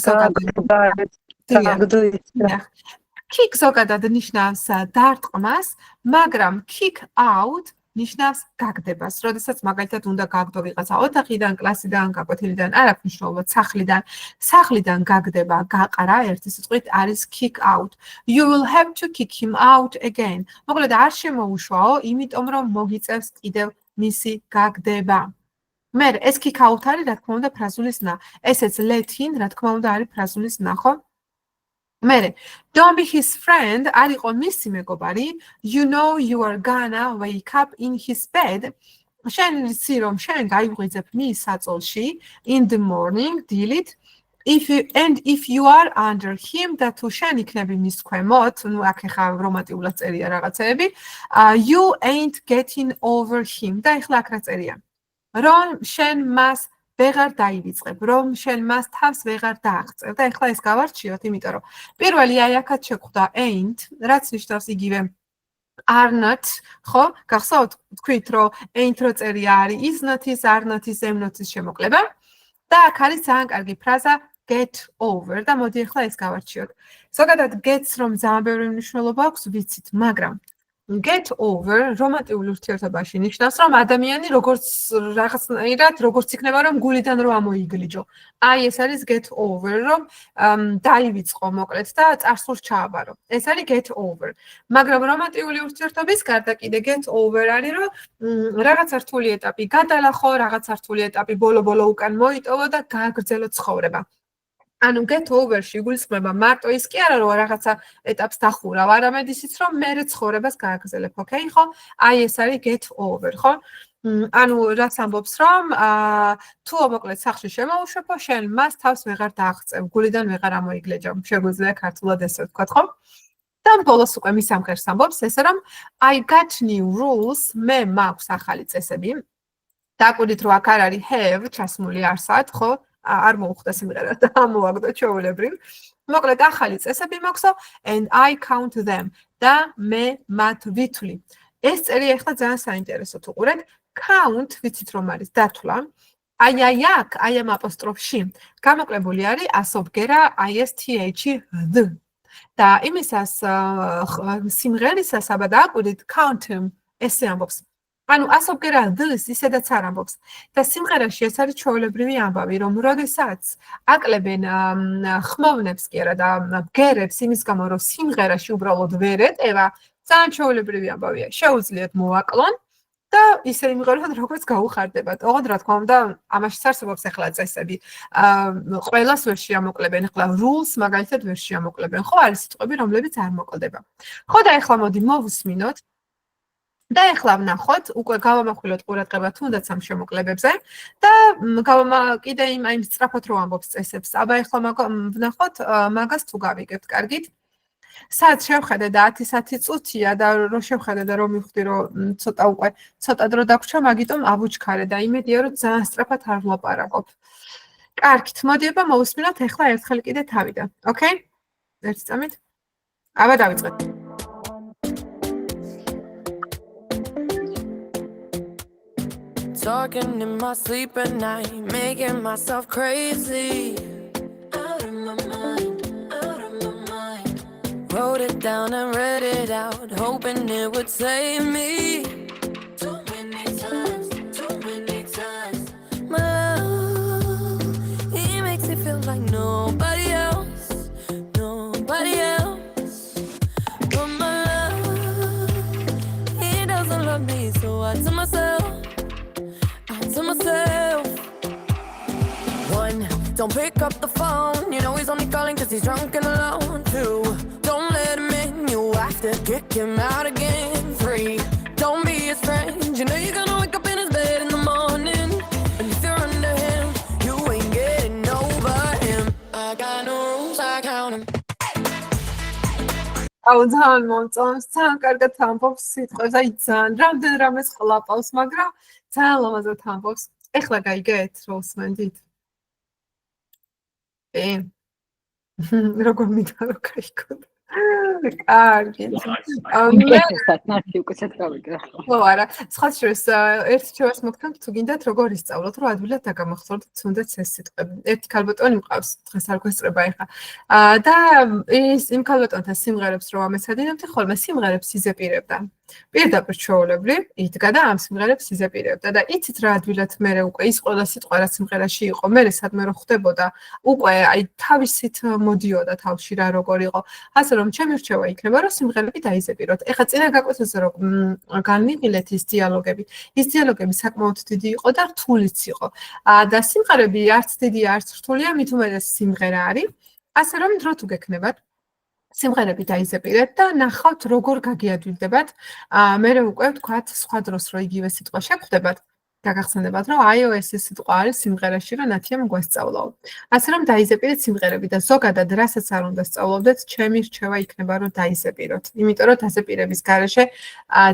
ზოგადად ნიშნავს დარტყმას, მაგრამ kick out ნიშნავს გაგდებას. როდესაც მაგალითად უნდა გაგდო ვიღაცა ოთახიდან, კლასიდან, გაკვეთილიდან, არ აქვს მნიშვნელობა, სახლიდან გაგდება, გაყრა ერთი სიტყვით არის kick out. You will have to kick him out again. მოკლედ არ შემოუშვაო, იმიტომ რომ მოგიწევს კიდევ მისი გაგდება. მერე ეს kick out არის, რა თქმა უნდა, ფრაზულის ნა. ესეც let in, რა თქმა უნდა, არის ფრაზულის ნა, ხო? მერე don't be his friend არ იყო მისი მეგობარი you know you are gonna wake up in his bed შენ იცი რომ შენ გაიღვიძებ მის საწოლში in the morning დილით if you are under him და თუ შენ იქნები მის ქვემოთ ნუ აქ ხა რომანტიულად წერია რაღაცეები you ain't getting over him და ეხლა აქ რა წერია რომ შენ მას ვეღარ დაივიწყებ, რომ შენ მას თავს ვეღარ დააღწევ და ეხლა ეს გავარჩიოთ, იმიტომ რომ პირველი აი აქაც შეხვდა ain't, რაც ნიშნავს იგივე are not, ხო? გახსოვთ, თქვით რომ ain't რო წერია არის is not-ის, are not-ის, am not-ის შემოკლება და აქ არის ძალიან კარგი ფრაზა get over და მოდი ეხლა ეს გავარჩიოთ. ზოგადად gets რომ ძალიან ბევრი მნიშვნელობა აქვს, ვიცით, მაგრამ get over რომანტიულ ურთიერთობაში ნიშნავს რომ ადამიანი როგორც რაღაცნაირად როგორც იქნება რომ გულიდან რო ამოიგლიჯო. აი ეს არის get over რომ დაივიწყო მოკლედ და წარსულს ჩააბარო. ეს არის get over. მაგრამ რომანტიული ურთიერთობის გარდა კიდე get over არის რომ რაღაცა რთული ეტაპი გადალახო, რაღაცა რთული ეტაპი ბოლო-ბოლო უკან მოიტოვო და გააგრძელო ცხოვრება. ანუ get over-ში გულისხმება მარტო ის კი არა რომ რაღაცა ეტაპს დახურავ, არამედ ისიც რომ მე ცხოვრებას გააგრძელებ, ოკეი, ხო? აი ეს არის get over, ხო? ანუ რაც ამბობს რომ თუ მოკლედ სახლში შემოუშვებო, შენ მას თავს ვეღარ დააღწევ, გულიდან ვეღარ ამოიგლეჯო. შეგვიძლია ქართულად ესე ვთქვათ, ხო? და ბოლოს უკვე მის ამღერს ამბობს ესე რომ I got new rules, მე მაქვს ახალი წესები. დაკვირდით რომ აქ არ არის have ჩასმული არსად, ხო? არ მოუხდა სიმღერა და ამოაგდო ჩვეულებრივ. მოკლედ ახალი წესები მაქვსო and I count them და მე მათ ვითვლი. ეს წერია ახლა ძალიან საინტერესო თუ ყურეთ. count ვიცით რომ არის დათვლა. აი აქ აი ამ აპოსტროფში გამოკლებული არის ასობგერა ISTH the. და იმისას სიმღერისას აბა დააკვირდით count ესე ამბობს. ანუ ასობგერა this ისედაც არ ამბობს და სიმღერაში ეს არის ჩვეულებრივი ამბავი რომ როდესაც აკლებენ ხმოვნებს კი არა და ბგერებს იმის გამო რომ სიმღერაში უბრალოდ ვერ ეტევა ძალიან ჩვეულებრივი ამბავია შეუძლიათ მოვაკლონ და ისე იმღეროთ როგორც გაუხარდებათ ოღონდ რა თქმა უნდა ამაში არსებობს ახლა წესები ყველას ვერ შეამოკლებენ ახლა rules მაგალითად ვერ შეამოკლებენ ხო არის სიტყვები რომლებიც არ მოკლდება ხო და ახლა მოდი მოვუსმინოთ და ეხლა ვნახოთ, უკვე გავამახვილოთ ყურადღება თუნდაც ამ შემოკლებებზე და კიდე იმ სწრაფად რო ამბობს წესებს. აბა ეხლა ვნახოთ მაგას თუ გავიგებთ, კარგით? სადაც შევხედე და 10 წუთია და რო შევხედე და რომ მივხვდი რომ ცოტა დრო დაგვრჩა, მაგიტომ ავუჩქარე და იმედია რომ ძალიან სწრაფად არ ვლაპარაკობ. კარგით, მოდი აბა მოვუსმინოთ ეხლა ერთხელ კიდე თავიდან. ოკეი? ერთი წამით. აბა დავიწყეთ. Talking in my sleep at night, making myself crazy. Out of my mind, out of my mind. Wrote it down and read it out, hoping it would save me. Too many times, so I tell myself, one, don't pick up the phone, you know he's only calling cause he's drunk and alone. Two, don't let him in, you have to kick him out again. Three, don't be his friend, you know you're gonna wake up in his bed in the morning, and if you're under him, you ain't getting over him. I got no rules, I count him. აუ ძალიან მომწონს, ძალიან კარგად ამბობს სიტყვებს, აი ძალიან რამდენ რამეს ყლაპავს, მაგრამ ძალიან ლამაზად ამბობს. ეხლა გაიგეთ, როლს მენდით? როგორ მინდა რომ გაიგოთ? კარგი. ნათი უკეთად გავიგე. ხო, არა, სხვა შორის ერთ ჩვენს მოთქვამთ თუ გინდათ როგორ ისწავლოთ, რომ ადვილად დაგამახსოვრდეთ თუნდაც ეს სიტყვები. ერთი ქალბატონი მყავს, დღეს არ გვესწრება ეხლა. და ის იმ ქალბატონთან სიმღერებს რომ ამეცადინებდი, ხოლმე სიმღერებს იზეპირებდა. პირდაპირ ჩვეულებრივ იდგა და ამ სიმღერებს იზეპირებდა და იცით რა ადვილად მერე უკვე ის ყველა სიტყვა რა სიმღერაში იყო, მერე სადმე რო ხდებოდა, უკვე აი თავისით მოდიოდა თავში რა როგორ იყო. ასე რომ ჩემი რჩევა იქნება რომ სიმღერები დაიზეპიროთ. ეხლა წინა გაკვეთაზე რომ განმიყილეთ ის დიალოგები. ის დიალოგები საკმაოდ დიდი იყო და რთულიც იყო. და სიმღერები არც დიდია, არც რთულია, მით უმეტეს სიმღერა არის. ასე რომ დრო თუ გექნებათ სიმღერები დაიზეპირეთ და ნახავთ როგორ გაგიადვილდებათ. მერე უკვე ვთქვათ სხვა დროს რომ იგივე სიტყვა შეგხვდებათ, გაგახსენებათ რომ iOS ეს სიტყვა არის სიმღერაში რომ ნათიამ გვასწავლაო. ასე რომ დაიზეპირეთ სიმღერები და ზოგადად რასაც არ უნდა სწავლობდეთ, ჩემი რჩევა იქნება რომ დაიზეპიროთ. იმიტომ რომ დაზეპირების გარეშე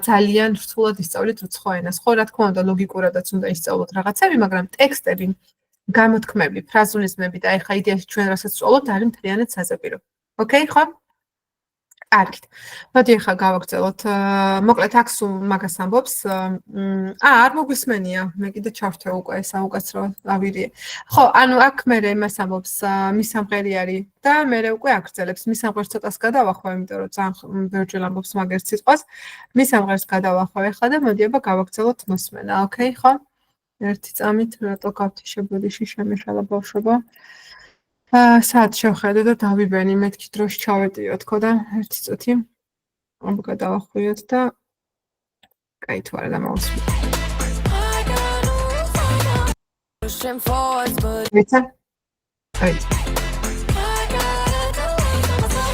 ძალიან რთულად ისწავლით უცხო ენას. ხო, რა თქმა უნდა, ლოგიკურადაც უნდა ისწავლოთ რაღაცები, მაგრამ ტექსტები, გამოთქმები, ფრაზულიზმები და ეხლა იდეაში ჩვენ რასაც ვსწავლობთ, არის მთლიანად საზეპირო. ოკეი, ხო? კარგით. მოდი ახლა გავაგრძელოთ. მოკლედ აქ სულ მაგას ამბობს. არ მოგვისმენია. მე კიდე ჩავრთე უკვე საუკაცრო ავირიე. ხო, ანუ აქ მე იმას ამბობს, მის სამღერი არის და მე უკვე აგრძელებს. მის სამღერს ცოტას გადავახვევ, იმიტომ რომ ძალიან ბევრჯერ ამბობს მაგერ სიტყვას. მის სამღერს გადავახვევ ახლა და მოდი აბა გავაგრძელოთ მოსმენა. ოკეი, ხო? ერთი წამით რატო გავთიშებოდიში შემეშალა ბავშვობა. საათ შევხედე და დავიბენი, მეთქი დროში ჩავედიო თქო და ერთი წუთი. აბა გადავახვიოთ და კაი თუ არა დამავსვით. ვიცი? აი.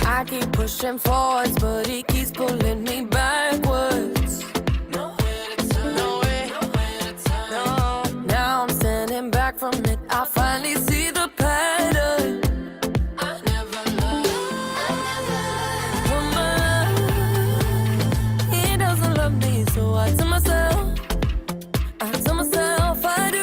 I keep pushing forwards, but he keeps pulling me backwards. Now I'm standing back from it. I finally see the pattern. I never loved. He doesn't love me, so I tell myself, I do.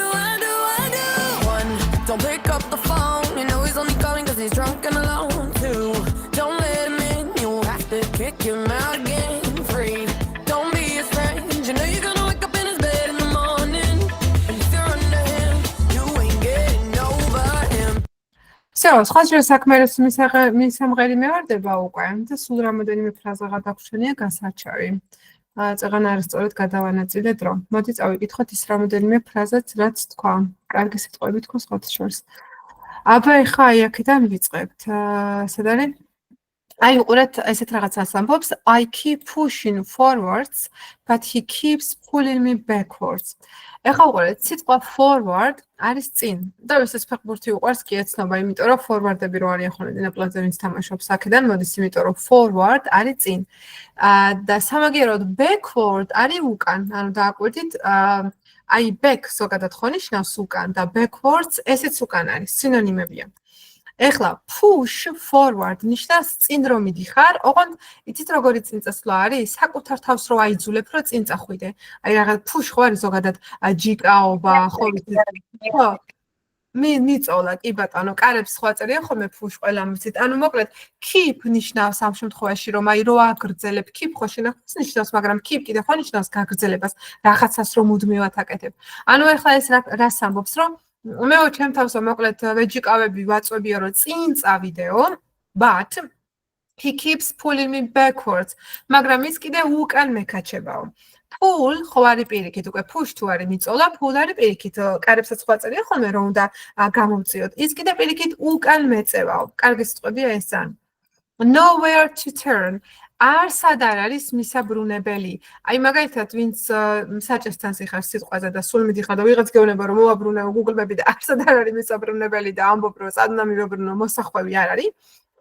One, don't pick up the phone. You know he's only calling cause he's drunk and alone. Two, don't let him in. You have to kick him out again. Three, don't be his friend. You know you're gonna wake up in his bed in the morning, and if you're under him, you ain't getting over him. всё, სხვა შორის საქმეებს მის სამღერი მევარდება უკვე და სულ რამოდენიმე ფრაზა გადაგვრჩენია გასაჩარი. წეღან არის სწორედ გადავანაწილე დრო. მოდი წავიკითხოთ ის რამოდენიმე ფრაზაც რაც თქვა. კარგი სიტყვები თქვა სხვა შორის. აბა ეხა აი აქედან ვიწყებთ. სად არის? აი უყურეთ ესეთ რაღაცას ამბობს. I keep pushing forwards, but he keeps pulling me backwards. ეხა უყურეთ, სიტყვა forward არის წინ. და ეს ფეხბურთი უყვარს კი ეცნობა, იმიტომ რომ forward-ები რო არიან ხოლმე დინაპლაზე ვინც თამაშობს აქედან მოდის, იმიტომ რომ forward არის წინ. და სამაგიეროდ backward არის უკან. ანუ დააკვირდით, აი back ზოგადად ხო ნიშნავს უკან და backwards ესეც უკან არის, სინონიმებია. ეხლა push forward ნიშნავს წინ რომ მიდიხარ, ოღონდ იცით როგორი წინწესვლა არის? საკუთარ თავს რო აიძულებ, რომ წინ წახვიდე. აი რაღაც push ხო არის ზოგადად ჯიკაობა, ხო ვიცით? ხო. მიწოლა, კი ბატონო, კარებს სხვა წერია ხოლმე push ყველა ვიცით. ანუ მოკლედ keep ნიშნავს ამ შემთხვევაში, რომ აი რო აგრძელებ, keep ხო შინახავს ნიშნავს, მაგრამ keep კიდე ხო ნიშნავს გაგრძელებას, რაღაცას რომ მუდმივად აკეთებ. ანუ ეხლა ეს რას ამბობს, რომ მე ჩემ თავსა მოკლედ ვეჯიკავები ვაწვევია რომ წინ წავიდეო, but he keeps pulling me backwards. მაგრამ ის კიდე უკან მეკაჩებაო. pull ხო არის პირიქით, უკვე push თუ არის მიწოლა, pull არის პირიქით. კარებსაც სხვა წერია ხოლმე რომ უნდა გამოვწიოთ. ის კიდე პირიქით უკან მეწევაო. კარგი სიტყვებია ეს ან. Nowhere to turn. არსად არ არის მისაბრუნებელი. აი მაგალითად, ვინც საჭესთან სიხარ სიტყვაზე და სულ მიდიხარ და ვიღაც გეუბნება რომ მოვაბრუნო Google Map-ი და არსად არ არის მისაბრუნებელი და ამბობ რომ სადნა მივაბრუნო მოსახვევი არ არის.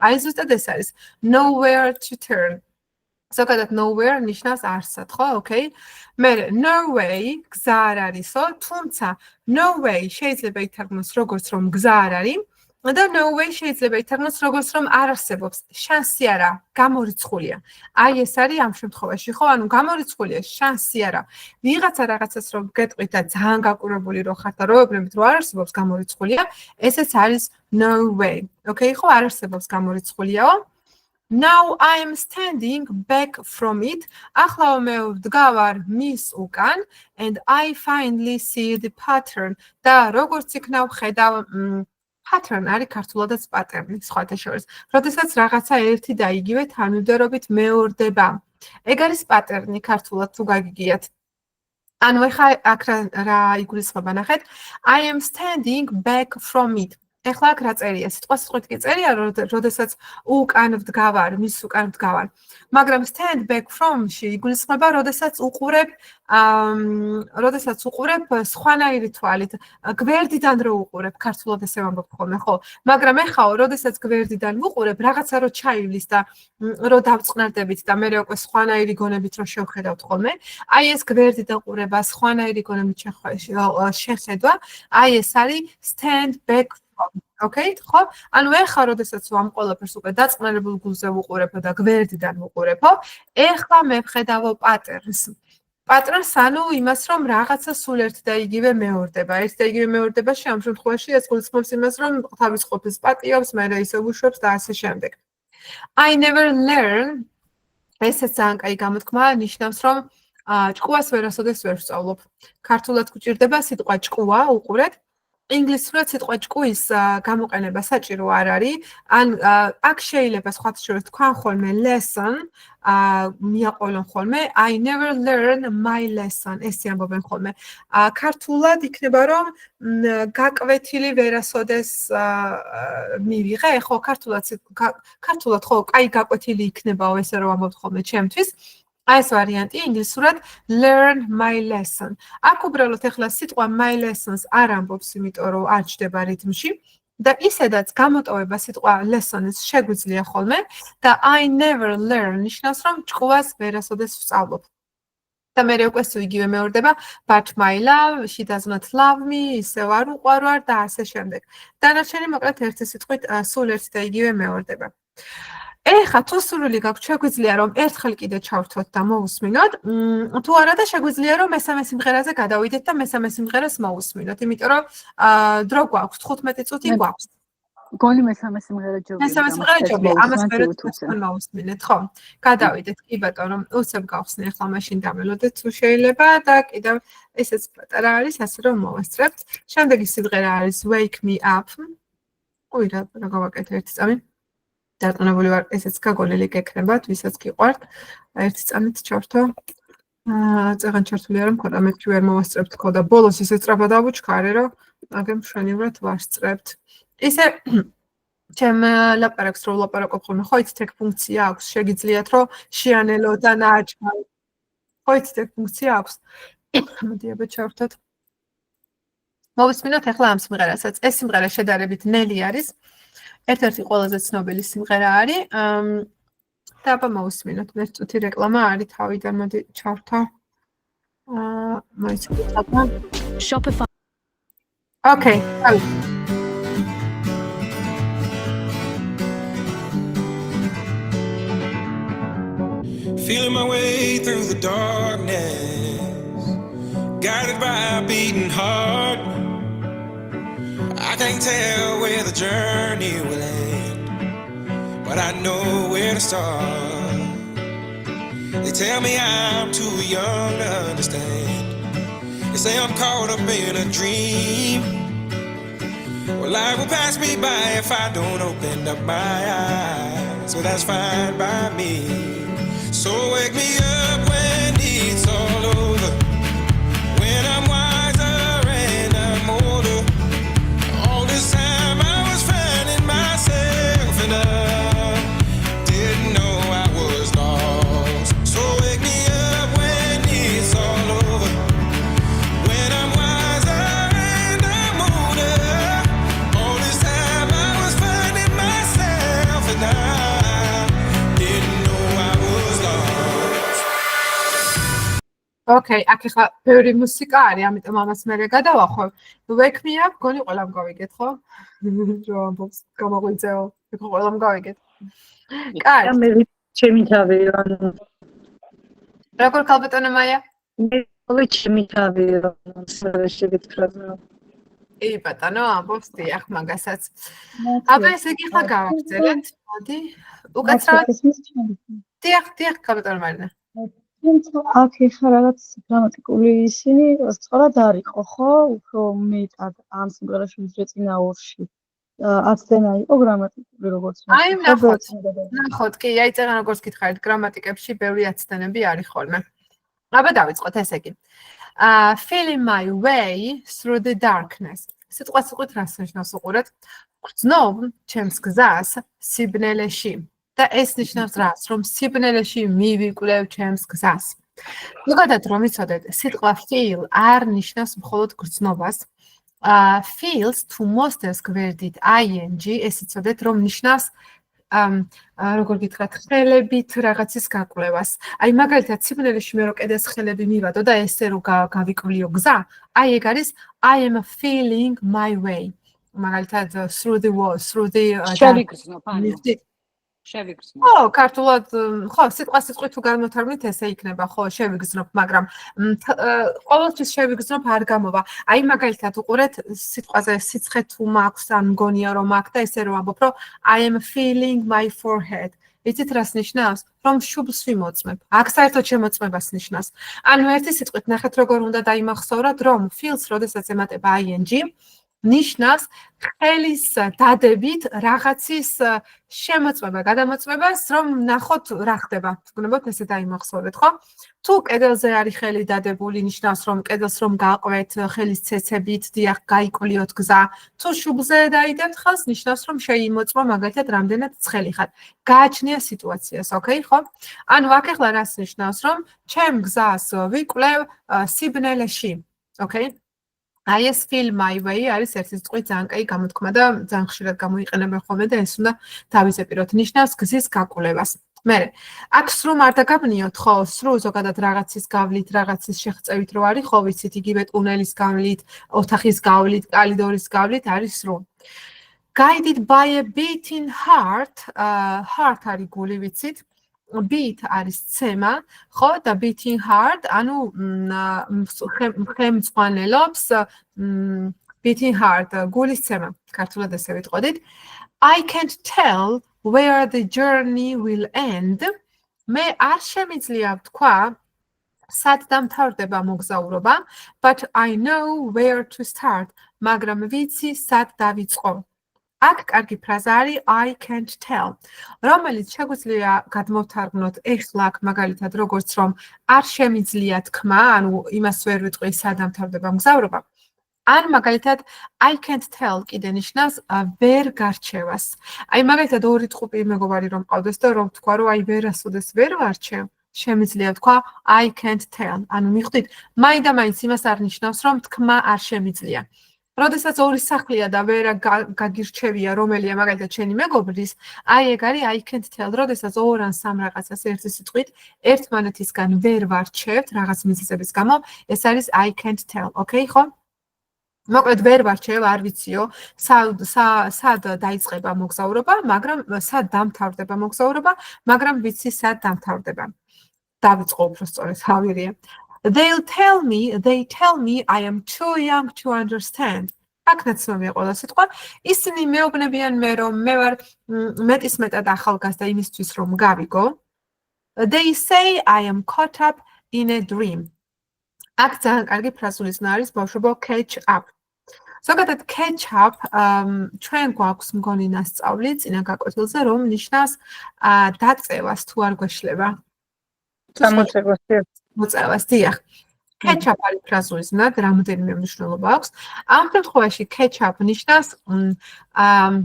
აი ზუსტად ეს არის nowhere to turn. ზოგადად nowhere ნიშნავს არსად, ხო? ოკეი. მე no way გზა არ არისო, თუმცა no way შეიძლება ითარგმნოს როგორც რომ გზა არ არის. და no way შეიძლება ითარგმნოს როგორც რომ არ არსებობს, შანსი არა, გამორიცხულია. აი ეს არის ამ შემთხვევაში, ხო? ანუ გამორიცხულია, შანსი არა. ვიღაცა რაღაცას რომ გეტყვით და ძალიან გაკვირვებული რო ხართ და რო ეუბნებით რომ არ არსებობს გამორიცხულია, ესეც არის no way. ოკეი, ხო? არ არსებობს გამორიცხულიაო. Now I am standing back from it. ახლა მე ვდგავარ მის უკან and I finally see the pattern. და როგორც იქნა ვხედავ pattern არის ქართულადაც პატერნი, სხვათა შორის. როდესაც რაღაცა ერთი და იგივე თანმიმდევრობით მეორდება. ეგ არის პატერნი ქართულად თუ გაგიგიათ. ანუ ეხლა აქ რა იგულისხმება ნახეთ. I am standing back from it. ეხლა აქ რა წერია? სიტყვასიტყვით კი წერია, როდესაც უკან ვდგავარ, მის უკან ვდგავარ. მაგრამ stand back from-ში იგულისხმება, როდესაც უყურებ სხვანაირი თვალით, გვერდიდან რო უყურებ, ქართულად ესე ვამბობ ხოლმე, ხო? მაგრამ ეხლა, როდესაც გვერდიდან ვუყურებ, რაღაცა რო ჩაივლის და რო დავწყნარდებით და მე უკვე სხვანაირი გონებით რო შევხედავთ ხოლმე, აი ეს გვერდიდან ყურება, სხვანაირი გონებით შეხედვა, აი ეს არის stand back. ოკეი, ხო? ანუ ეხლა როდესაც ამ ყველაფერს უკვე დაწყნარებულ გულზე ვუყურებო და გვერდიდან ვუყურებო, ეხლა მე ვხედავო პატერნს. პატერნს ანუ იმას, რომ რაღაცა სულ ერთ და იგივე მეორდება. ერთ და იგივე მეორდებაში ამ შემთხვევაში ეს გულისხმობს იმას, რომ თავის ყოფილს პატიობს, მერე ისევ უშვებს და ასე შემდეგ. I never learn ესეც ძალიან კაი გამოთქმა, ნიშნავს, რომ ჭკუას ვერასოდეს ვერ ვსწავლობ. ქართულად გვჭირდება სიტყვა ჭკუა, უყურეთ. ინგლისურად სიტყვა ჭკუის გამოყენება საჭირო არ არის. ან აქ შეიძლება სხვათა შორის თქვან ხოლმე lesson, მიაყოლონ ხოლმე I never learn my lesson. ესე ამბობენ ხოლმე. ქართულად იქნება რომ გაკვეთილი ვერასოდეს მივიღე, ხო ქართულად ხო, კაი გაკვეთილი იქნებაო ესე რომ ამბობთ ხოლმე ჩემთვის. აი ეს ვარიანტი ინგლისურად learn my lesson. აქ უბრალოდ ეხლა სიტყვა my lessons არ ამბობს, იმიტომ რომ არ ჩდება რითმში და ისედაც გამოტოვება სიტყვა lessons შეგვიძლია ხოლმე და I never learn ნიშნავს რომ ჭკუას ვერასოდეს ვსწავლობ. და მე უკვე სულ იგივე მეორდება but my love, she does not love me, ისევ არ უყვარვარ და ასე შემდეგ. დანარჩენი მოკლედ ერთი სიტყვით სულ ერთი და იგივე მეორდება. ეხლა თუ სურვილი გაქვთ, შეგვიძლია რომ ერთხელ კიდე ჩავრთოთ და მოვუსმინოთ. თუ არა და შეგვიძლია რომ მესამე სიმღერაზე გადავიდეთ და მესამე სიმღერას მოვუსმინოთ, იმიტომ რომ დრო გვაქვს, 15 წუთი გვაქვს. გონი მესამე სიმღერა ჯობია. მესამე სიმღერა ჯობია, ამას მერე მოვუსმინეთ, ხო? გადავიდეთ, კი ბატონო, უცებ გავხსნი ახლა მაშინ დამელოდეთ თუ შეიძლება და კიდევ ესეც პატარა არის, ასე რომ მოვასწრებთ. შემდეგი სიმღერა არის Wake Me Up. ой, რა გავაკეთე ერთი წამი. დარწმუნებული ვარ, ესეც გაგონილი გექნებათ, ვისაც გიყვართ. ერთი წამით ჩავრთო. წაღან ჩართული არ მქონდა, მე ვერ მოვასწრებთ ხო და ბოლოს ისე სწრაფად დავუჩქარე, რომ აგერ მშვენივრად ვასწრებთ. ისე ჩემ ლაპარაკს რო ვლაპარაკობ ხოლმე, ხო იცით ეგ ფუნქცია აქვს, შეგიძლიათ რომ შეანელო და ნააჩქაროთ. ხო იცით ეგ ფუნქცია აქვს. მოდი აბა ჩავრთოთ. მოვისმინოთ ახლა ამ სიმღერასაც. ეს სიმღერა შედარებით ნელი არის. ერთ-ერთი ყველაზე ცნობილი სიმღერა არის. და აბა მოვისმინოთ. მე წუთი რეკლამა არის თავიდან, მოდი ჩავრთო. მოიცადეთ აბა. Shopify. Okay. Feeling my way through the darkness, guided by a beating heart. I can't tell where the journey will end, but I know where to start. They tell me I'm too young to understand. They say I'm caught up in a dream. Well, life will pass me by if I don't open up my eyes. So that's fine by me. So wake me up when it's all over, when I'm wiser and I'm older. All this time I was finding myself and I didn't know I was lost. ოკეი, აქ ახლა ბევრი მუსიკა არის, ამიტომ ამას მე გადავახვევ. Wake me up, გონი ყველამ გავიგეთ, ხო? რო ამბობს, გამოგვიწეო, ეხლა ყველამ გავიგეთ. კაი. მე ჩემი თავი ანუ როგორ ქალბატონო მაია? მე ჩემი თავი რომ შეგეთქრა. ი ბატონო, ამბობს დიახ, მაგასაც. აბა ესე იგი ხა გავაგრძელებთ, მოდი. უკაცრავად. დიახ, ქალბატონო მარინა. თუმცა აქ ეხლა რაღაც გრამატიკული ისინი სწორად არ იყო, ხო? უფრო მეტად ამ სიმღერაში ვიდრე წინა ორში. აქცენტი იყო გრამატიკული როგორც აი, ნახოთ, კი, აი წერან როგორც გითხარით, გრამატიკებში ბევრი აცდენები არის ხოლმე. აბა დავიწყოთ ესე იგი. Feeling my way through the darkness. სიტყვასიტყვით რას ნიშნავს უყურეთ? გრძნობ ჩემს გზას სიბნელეში. და ეს ნიშნავს რას, რომ სიბნელეში მივიკვლევ ჩემს გზას. ზოგადად რომ იცოდეთ, სიტყვა feel არ ნიშნავს მხოლოდ გრძნობას. Feels to მოსდევს გვერდით ing, ეს იცოდეთ, რომ ნიშნავს როგორ გითხრათ, ხელებით რაღაცის გაკვლევას. აი მაგალითად, სიბნელეში მე რო კიდეს ხელები მივადო და ესე რო გავიკვლიო გზა, აი ეგ არის I am feeling my way. მაგალითად, through the wall, through the შევიგრძნობ, შევიგრძნობ. ხო, ქართულად, ხო, სიტყვასიტყვით თუ განმოთარგმნით, ესე იქნება, ხო, შევიგრძნობ, მაგრამ ყოველთვის შევიგრძნობ არ გამოვა. აი მაგალითად, უყურეთ, სიტყვაზე სიცხე თუ მაქვს, ან მგონია რომ აქ და ესე რომ ამბობ, რომ I am feeling my forehead. იცით რას ნიშნავს? რომ შუბლს ვიმოწმებ. აქ საერთოდ შემოწმებას ნიშნავს. ანუ ერთი სიტყვით ნახეთ როგორ უნდა დაიმახსოვროთ, რომ feels, როდესაც ემატება ing, ნიშნავს ხელის დადებით რაღაცის შემოწმება, გადამოწმებას, რომ ნახოთ რა ხდება. გქონებოთ ესე დაიმახსოვრეთ, ხო? თუ კედელზე არის ხელი დადებული, ნიშნავს რომ კედელს რომ გაყვეთ ხელის ცეცებით, დიახ, გაიკვლიოთ გზა. თუ შუბლზე დაიდებთ ხელს, ნიშნავს რომ შეიმოწმო მაგალითად რამდენად ცხელი ხარ. გააჩნია სიტუაციას, ოკეი, ხო? ანუ აქ ახლა რას ნიშნავს, რომ ჩემ გზას ვიკვლევ სიბნელეში, ოკეი? I feel my way არის ერთი სიტყვით ძალიან კაი გამოთქმა და ძალიან ხშირად გამოიყენებენ ხოლმე და ეს უნდა დავიზეპიროთ. ნიშნავს გზის გაკვლევას. მერე, აქ სრულ არ დაგაბნიოთ, ხო, სრულ ზოგადად რაღაცის გავლით, რაღაცის შეღწევით რო არის, ხო, ვიცით, იგივე ტუნელის გავლით, ოთახის გავლით, კალიდორის გავლით არის სრულ. Guided by a beating heart, heart არის გული, ვიცით. Beat არის ცემა, ხო და beating heart, ანუ ხელმძღვანელობს beating heart, გულის ცემა, ქართულად ესე ვიტყოდით. I can't tell where the journey will end. მე არ შემიძლია ვთქვა, სად დამთავრდება მოგზაურობა, but I know where to start, მაგრამ ვიცი, სად დავიწყო. აქ კარგი ფრაზა არის I can't tell, რომელიც შეგვიძლია გადმოვთარგმნოთ ეხლა აქ მაგალითად როგორც რომ არ შემიძლია თქმა, ანუ იმას ვერ ვიტყვი სად დამთავრდება მგზავრობა. ან მაგალითად I can't tell კიდე ნიშნავს ვერ გარჩევას. აი მაგალითად ორი ტყუპი მეგობარი რომ ყავდეს და რომ თქვა რომ აი ვერასოდეს ვერ ვარჩევ, შემიძლია თქვა I can't tell. ანუ მიხვდით, მაინდა-მაინც იმას არ ნიშნავს რომ თქმა არ შემიძლია. როდესაც ორი სახლია და ვერ გაგირჩევია რომელია მაგალითად შენი მეგობრის, აი ეგ არის I can't tell. როდესაც ორ ან სამ რაღაცას ერთი სიტყვით ერთმანეთისგან ვერ ვარჩევთ რაღაც მიზეზების გამო, ეს არის I can't tell, ოკეი, ხო? მოკლედ ვერ ვარჩევ, არ ვიციო, სად დაიწყება მოგზაურობა, მაგრამ სად დამთავრდება მოგზაურობა, მაგრამ ვიცი სად დამთავრდება. დავიწყო უფრო სწორედ, ავირია. They tell me I am too young to understand. აქ ნაცნობია ყველა სიტყვა. ისინი მეუბნებიან მე რომ მე ვარ მეტის მეტად ახალგაზრდა იმისთვის რომ გავიგო. They say I am caught up in a dream. აქ ძალიან კარგი ფრაზული ზნა არის ბავშვებო catch up. ზოგადად catch up ჩვენ გვაქვს მგონი ნასწავლი წინა გაკვეთილზე რომ ნიშნავს დაწევას თუ არ გვეშლება. მოწევას, დიახ. Catch up არის ფრაზული ზნა, რამდენიმე მნიშვნელობა აქვს. ამ შემთხვევაში catch up ნიშნავს,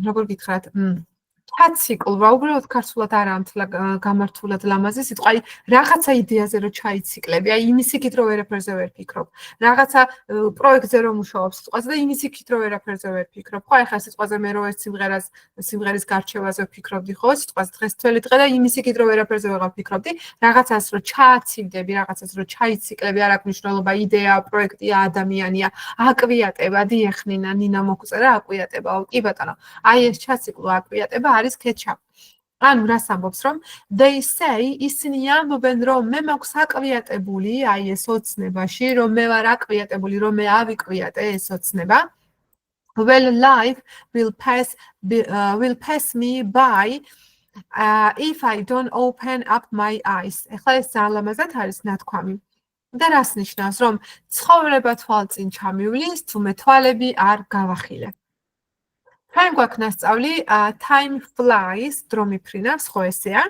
როგორ გითხრათ, ჩაციკლვა, უბრალოდ ქართულად არ ამთლა გამართულად ლამაზი სიტყვა, აი რაღაცა იდეაზე რომ ჩაიციკლები, აი იმის იქით რომ ვერაფერზე ვერ ფიქრობ. რაღაცა პროექტზე რომ მუშაობ სიტყვაზე და იმის იქით რომ ვერაფერზე ვერ ფიქრობ. ხო, ახლა სიტყვაზე მე რო ერთ სიმღერის გარჩევაზე ვფიქრობდი, ხო, სიტყვაზე დღეს თველი დღე და იმის იქით რომ ვერაფერზე ვეღარ ვფიქრობდი, რაღაცას რომ ჩააცივდები, რაღაცას რომ ჩაიციკლები, არ აქვს მნიშვნელობა იდეა, პროექტია, ადამიანია, აკვიატება, დიახ, ნინა მოგწერა აკვიატება, კი ბატონო. აი ეს ჩაციკლვა აკვიატება არის კეჩაპ. ანუ რას ამბობს რომ they say ისინი ამბობენ რომ მე მაქვს აკვიატებული აი ეს ოცნებაში რომ მე ვარ აკვიატებული რომ მე ავიკვიატე ეს ოცნება well life will pass me by if I don't open up my eyes ეხლა ეს ძალიან ლამაზად არის ნათქვამი და რას ნიშნავს რომ ცხოვრება თვალწინ ჩამივლის თუ მე თვალები არ გავახილე Time გვაქვს ნასწავლი time flies დრო მიფრინავს ხო ესეა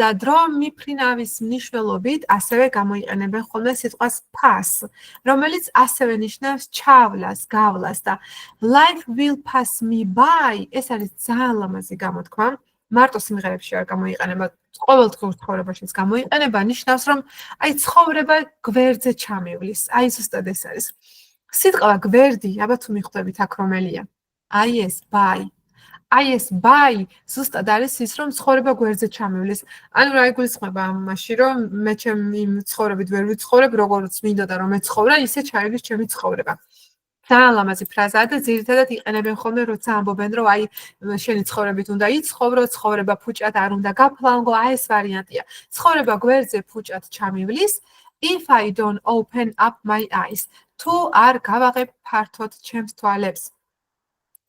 და დრო მიფრინავის მნიშვნელობით ასევე გამოიყენებენ ხოლმე სიტყვას pass რომელიც ასევე ნიშნავს ჩავლას, გავლას და life will pass me by ეს არის ძალიან ლამაზი გამოთქმა მარტო სიმღერებში არ გამოიყენება ყოველდღიურ ცხოვრებაშიც გამოიყენება ნიშნავს რომ აი ცხოვრება გვერდზე ჩამივლის აი ზუსტად ეს არის სიტყვა გვერდი აბა თუ მიხვდებით აქ რომელია აი ეს ბაი ზუსტად არის ის რომ ცხოვრება გვერდზე ჩამივლის ანუ რა იგულისხმება ამაში რომ მე ჩემი ცხოვრებით ვერ ვიცხოვრებ როგორც მინდოდა რომ ეცხოვრა ისე ჩაივლის ჩემი ცხოვრება ძალიან ლამაზი ფრაზაა და ძირითადად იყენებენ ხოლმე როცა ამბობენ რომ აი შენი ცხოვრებით უნდა იცხოვრო ცხოვრება ფუჭად არ უნდა გაფლანგო აი ეს ვარიანტია ცხოვრება გვერდზე ფუჭად ჩამივლის if I don't open up my eyes თუ არ გავაღებ ფართოდ ჩემს თვალებს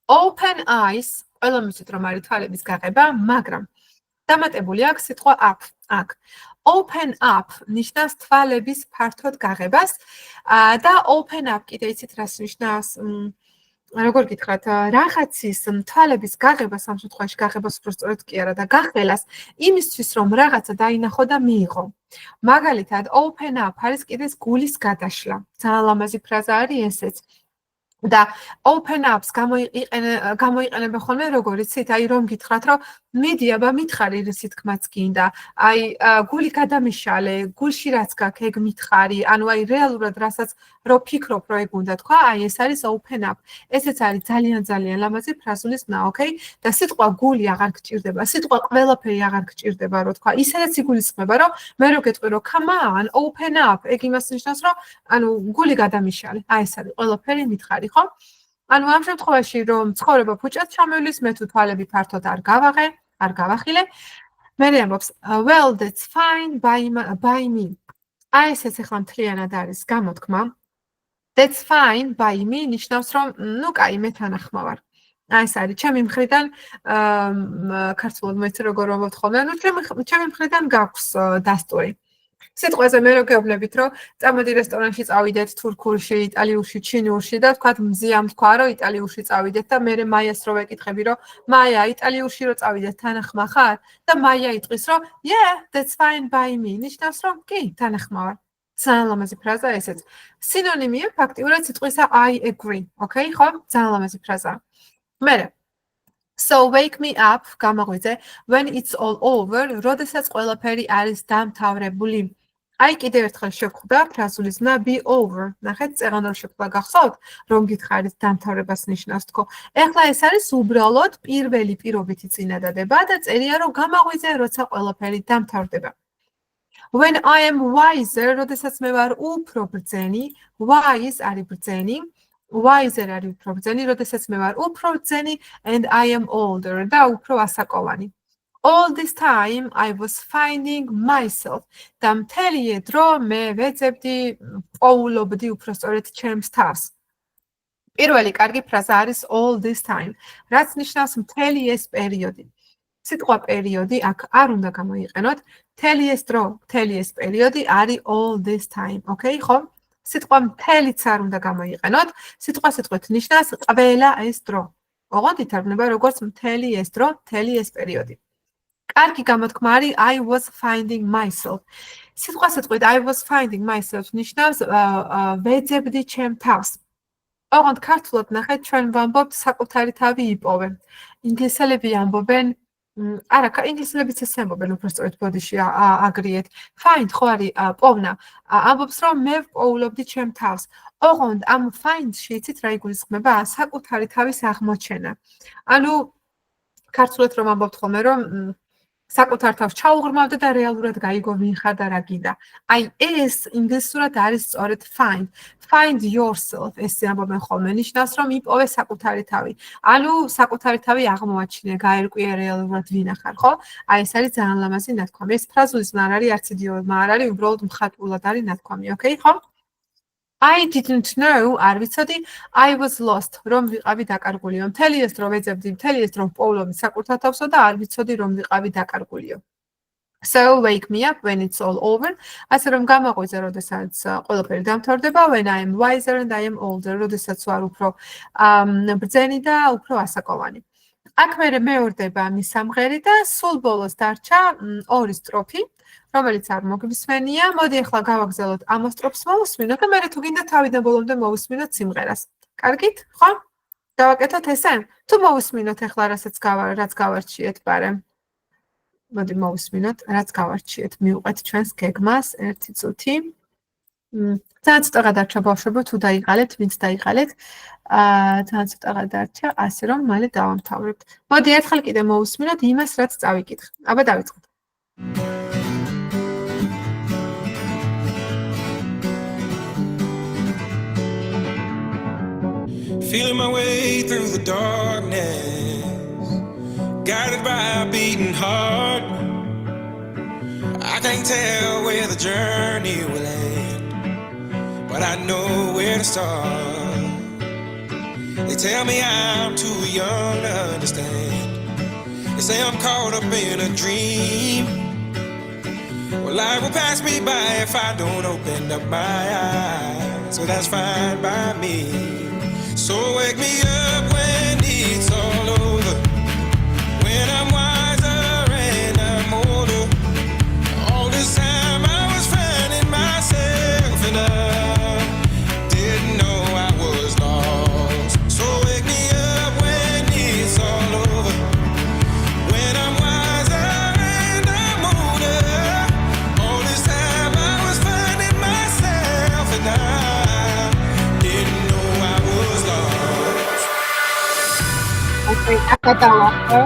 Open eyes, ყველა მისით რომ არის თვალების გაღება, მაგრამ დამატებული აქვს სიტყვა up, აქ. Open up ნიშნავს თვალების ფართოდ გაღებას და open up კიდე იცით რას ნიშნავს? როგორ გითხრათ, რაღაცის თვალების გაღებას ამ შემთხვევაში გაღებას უბრალოდ კი არა და გახელას იმისთვის რომ რაღაცა დაინახო და მიიღო. მაგალითად, open up არის კიდეს გულის გადაშლა. ძალიან ლამაზი ფრაზა არის ესეც. და open ups გამოიყენებენ ხოლმე როგორ იცით აი რომ გითხრათ რომ მიდი აბა მითხარი რისი თქმაც გინდა აი გული გადამიშალე გულში რაც გაქვს ეგ მითხარი ანუ აი რეალურად რასაც რო ფიქრობ რო ეგ უნდა თქვა აი ეს არის open up ესეც არის ძალიან ლამაზი ფრაზულის ნა ოკეი და სიტყვა გული აღარ გჭირდება სიტყვა ყველაფერი აღარ გჭირდება რო თქვა ისედაც იგულისხმება რომ მე რო გეტყვი რომ come on open up ეგ იმას ნიშნავს რომ ანუ გული გადამიშალე აი ეს არის ყველაფერი მითხარი ხო ანუ ამ შემთხვევაში რომ ცხოვრება ფუჭად ჩამივლის მე თუ თვალები ფართოდ არ გავახილე მე ამბობს well that's fine by me აი ესეც ახლა მთლიანად არის გამოთქმა that's fine by me ნიშნავს რომ ნუ კაი მე თანახმა ვარ აი ეს არის ჩემი მხრიდან ქართულად მეც როგორ ვამბობთ ხოლმე ანუ ჩემი მხრიდან გაქვს დასტური სიტყვაზე მე რო გეუბნებით რომ წამოდი რესტორანში წავიდეთ თურქულში, იტალიურში, ჩინურში და თქვათ მზიამ თქვა რომ იტალიურში წავიდეთ და მე მაიას რო ვეკითხები რომ მაია იტალიურში რო წავიდეთ თანახმა ხარ და მაია იტყვის რომ yeah that's fine by me ნიშნავს რომ კი თანახმა ვარ ძალიან ლამაზი ფრაზა ესეც სინონიმია ფაქტიურად სიტყვისა I agree okay ხო ძალიან ლამაზი ფრაზაა მერე So wake me up გამოღვიძე when it's all over როდესაც ყველაფერი არის დამთავრებული აი კიდევ ერთხელ შევხვდა ფრაზულის ნა be over ნახეთ წეღან რომ შევხვდა გახსოვთ რომ გითხარით დამთავრებას ნიშნავს თქო ეხლა ეს არის უბრალოდ პირველი პირობითი წინადადება და წერია რომ გამოღვიძე როცა ყველაფერი დამთავრდება when I am wiser როდესაც მე ვარ უფრო ბრძენი wise არის ბრძენი wiser არის უფრო ბრძენი როდესაც მე ვარ უფრო ბრძენი and I am older და უფრო ასაკოვანი All this time I was finding myself. და მთელი დრო მე ვეძებდი, პოულობდი უბრალოდ ჩემს თავს. პირველი კარგი ფრაზა არის all this time. რაც ნიშნავს მთელი ეს პერიოდი. სიტყვა პერიოდი აქ არ უნდა გამოიყენოთ. მთელი ეს დრო, მთელი ეს პერიოდი არის all this time. Okay, ხო? სიტყვა მთელიც არ უნდა გამოიყენოთ. სიტყვით ნიშნავს ყველა ეს დრო. ოღონდ ითარგმნება როგორც მთელი ეს დრო, მთელი ეს პერიოდი. კარგი გამოთქმა არის I was finding myself. სიტყვით I was finding myself ნიშნავს ვეძებდი ჩემ თავს. ოღონდ ქართულად ნახეთ ჩვენ ვამბობთ საკუთარი თავი იპოვე. ინგლისელები ამბობენ არა, ინგლისელებიც ესე ამბობენ, უბრალოდ ბოდიში აგრიეთ. Find ხო არის პოვნა. ამბობს რომ მე ვპოულობდი ჩემ თავს. ოღონდ ამ find-ში იცით რა იგულისხმება? საკუთარი თავის აღმოჩენა. ანუ ქართულად რომ ამბობთ ხოლმე რომ საკუთარ თავს ჩაუღრმავდა და რეალურად გაიგო ვინ ხარ და რა გინდა. აი ეს ინგლისურად არის სწორედ find. Find yourself. ესე ამბობენ ხოლმე, ნიშნავს რომ იპოვე საკუთარი თავი. ანუ საკუთარი თავი აღმოაჩინე, გაერკვიე რეალურად ვინ ხარ, ხო? აი ეს არის ძალიან ლამაზი ნათქვამი. ეს ფრაზულისგან არ არის არც იდიომა, არ არის, უბრალოდ მხატვრულად არის ნათქვამი, ოკეი, ხო? I didn't know, არ ვიცოდი, I was lost, რომ ვიყავი დაკარგულიო. მთელი ეს დრო ვეძებდი, მთელი ეს დრო ვპოულობდი საკუთარ თავსო და არ ვიცოდი რომ ვიყავი დაკარგულიო. So wake me up when it's all over. ასე რომ გამაღვიძე, როდესაც ყველაფერი დამთავრდება, when I am wiser and I am older, როდესაც ვარ უფრო ბრძენი და უფრო ასაკოვანი. აქ მერე მეორდება მის სამღერი და სულ ბოლოს დარჩა ორი სტროფი, რომელიც არ მოგვისმენია. მოდი ახლა გავაგზავნოთ ამ სტროფს მოვუსმინოთ და მერე თუ გინდა თავიდან ბოლომდე მოვუსმინოთ სიმღერას. კარგით? ხო? დავაკეთოთ ესე? თუ მოვუსმინოთ ახლა რაც გავარჩიეთ, პარე. მოდი მოვუსმინოთ, რაც გავარჩიეთ. მივყვეთ ჩვენს გეგმას, ერთი წუთი. ძალიან ცოტა დარჩა ბავშვებო, თუ დაიყალეთ, ვინც დაიყალეთ. ძალიან ცოტა დარჩა, ასე რომ მალე დავამთავრებთ. მოდი ერთხელ კიდე მოვუსმინოთ იმას, რაც წავიკითხე. აბა დავიწყოთ. Feeling my way through the darkness, guided by a beating heart. I can't tell where the journey will end, but I know where to start. They tell me I'm too young to understand. They say I'm caught up in a dream. Well, life will pass me by if I don't open up my eyes. So that's fine by me. So wake me up when it's all over, when I'm wiser and I'm older. All this time I was finding myself and I didn't know I was lost. So wake me up when it's all over, when I'm wiser and I'm older. All this time I was finding myself and I didn't know I was lost. Okay, akadawako.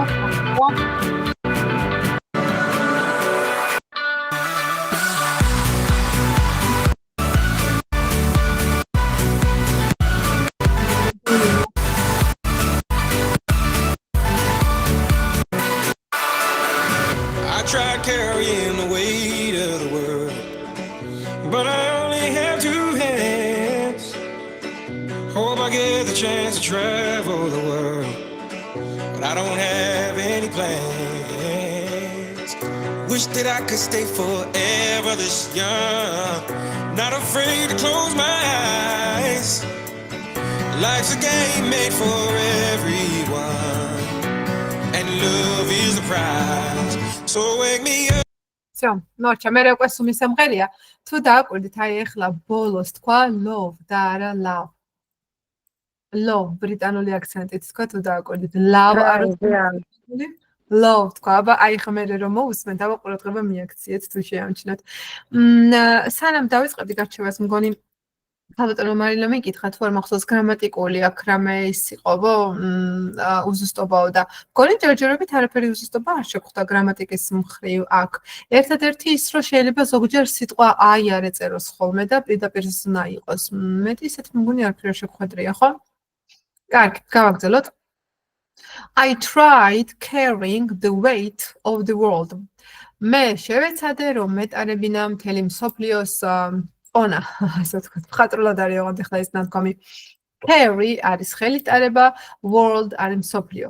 I tried carrying the weight of the world, but I only have two hands. Hope I get the chance to travel the world, but I don't have any plans. Wish that I could stay forever this young, not afraid to close my eyes. Life's a game made for everyone, and love is the prize. So wake me up. всё, მორჩა, მე უკვე სუმის სამღერია. თუ დააკვირდით, აი ახლა ბოლოს თქვა love და არა love. Love, ბრიტანული აქცენტით თქვა, თუ დააკვირდით. Love არ love თქვა, აბა აი ხა მე რომ მოусმენთ, აბა ყურადღება მიაქციეთ თუ შეამჩნევთ. სანამ დავიწყებდი გარჩევას, მგონი ხალხო მარილა მეკითხა თუ არ მახსოვს გრამატიკული აქ რამე ის იყობო უზუსტობაო და მგონი ჯერჯერობით არაფერი უზუსტობა არ შეხვდა გრამატიკის მხრივ აქ. ერთადერთი ის რომ შეიძლება ზოგჯერ სიტყვა აი არ ეწეროს ხოლმე და პირდაპირ ზნა იყოს. მეტი ისეთი მგონი არაფერი არ შეხვედრია, ხო? კარგი, გავაგრძელოთ. I tried carrying the weight of the world. მე შევეცადე რომ მეტარებინა მთელი მსოფლიოს ონა, ასე ვთქვათ, მხატვრულად არის ოღონდ ახლა ეს ნათქვამი. Carry არის ხელიტარება, world არის მსოფლიო.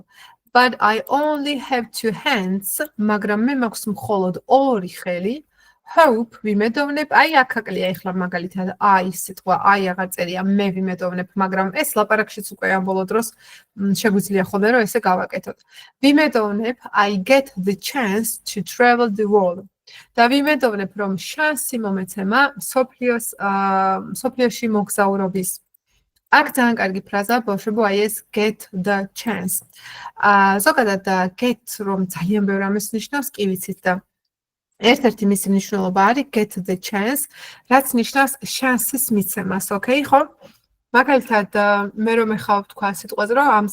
But I only have two hands, მაგრამ მე მაქვს მხოლოდ ორი ხელი. Hope ვიმედოვნებ, აი აქ აკლია ახლა მაგალითად აი სიტყვა, აი აღარ წერია, მე ვიმედოვნებ, მაგრამ ეს ლაპარაკშიც უკვე ამ ბოლო დროს შეგვიძლია ხოლმე რომ ესე გავაკეთოთ. ვიმედოვნებ, I get the chance to travel the world. და ვიმედოვნებ, რომ შანსი მომეცემა მსოფლიოში მოგზაურობის. აქ ძალიან კარგი ფრაზაა ბავშვებო, აი ეს get the chance. ზოგადად get რომ ძალიან ბევრ ამას ნიშნავს, კი ვიცით და ერთ-ერთი მისი მნიშვნელობა არის get the chance, რაც ნიშნავს შანსის მიცემას, ოკეი, ხო? მაგალითად, მე რომ ეხავ თქვა სიტყვაზე, რომ ამ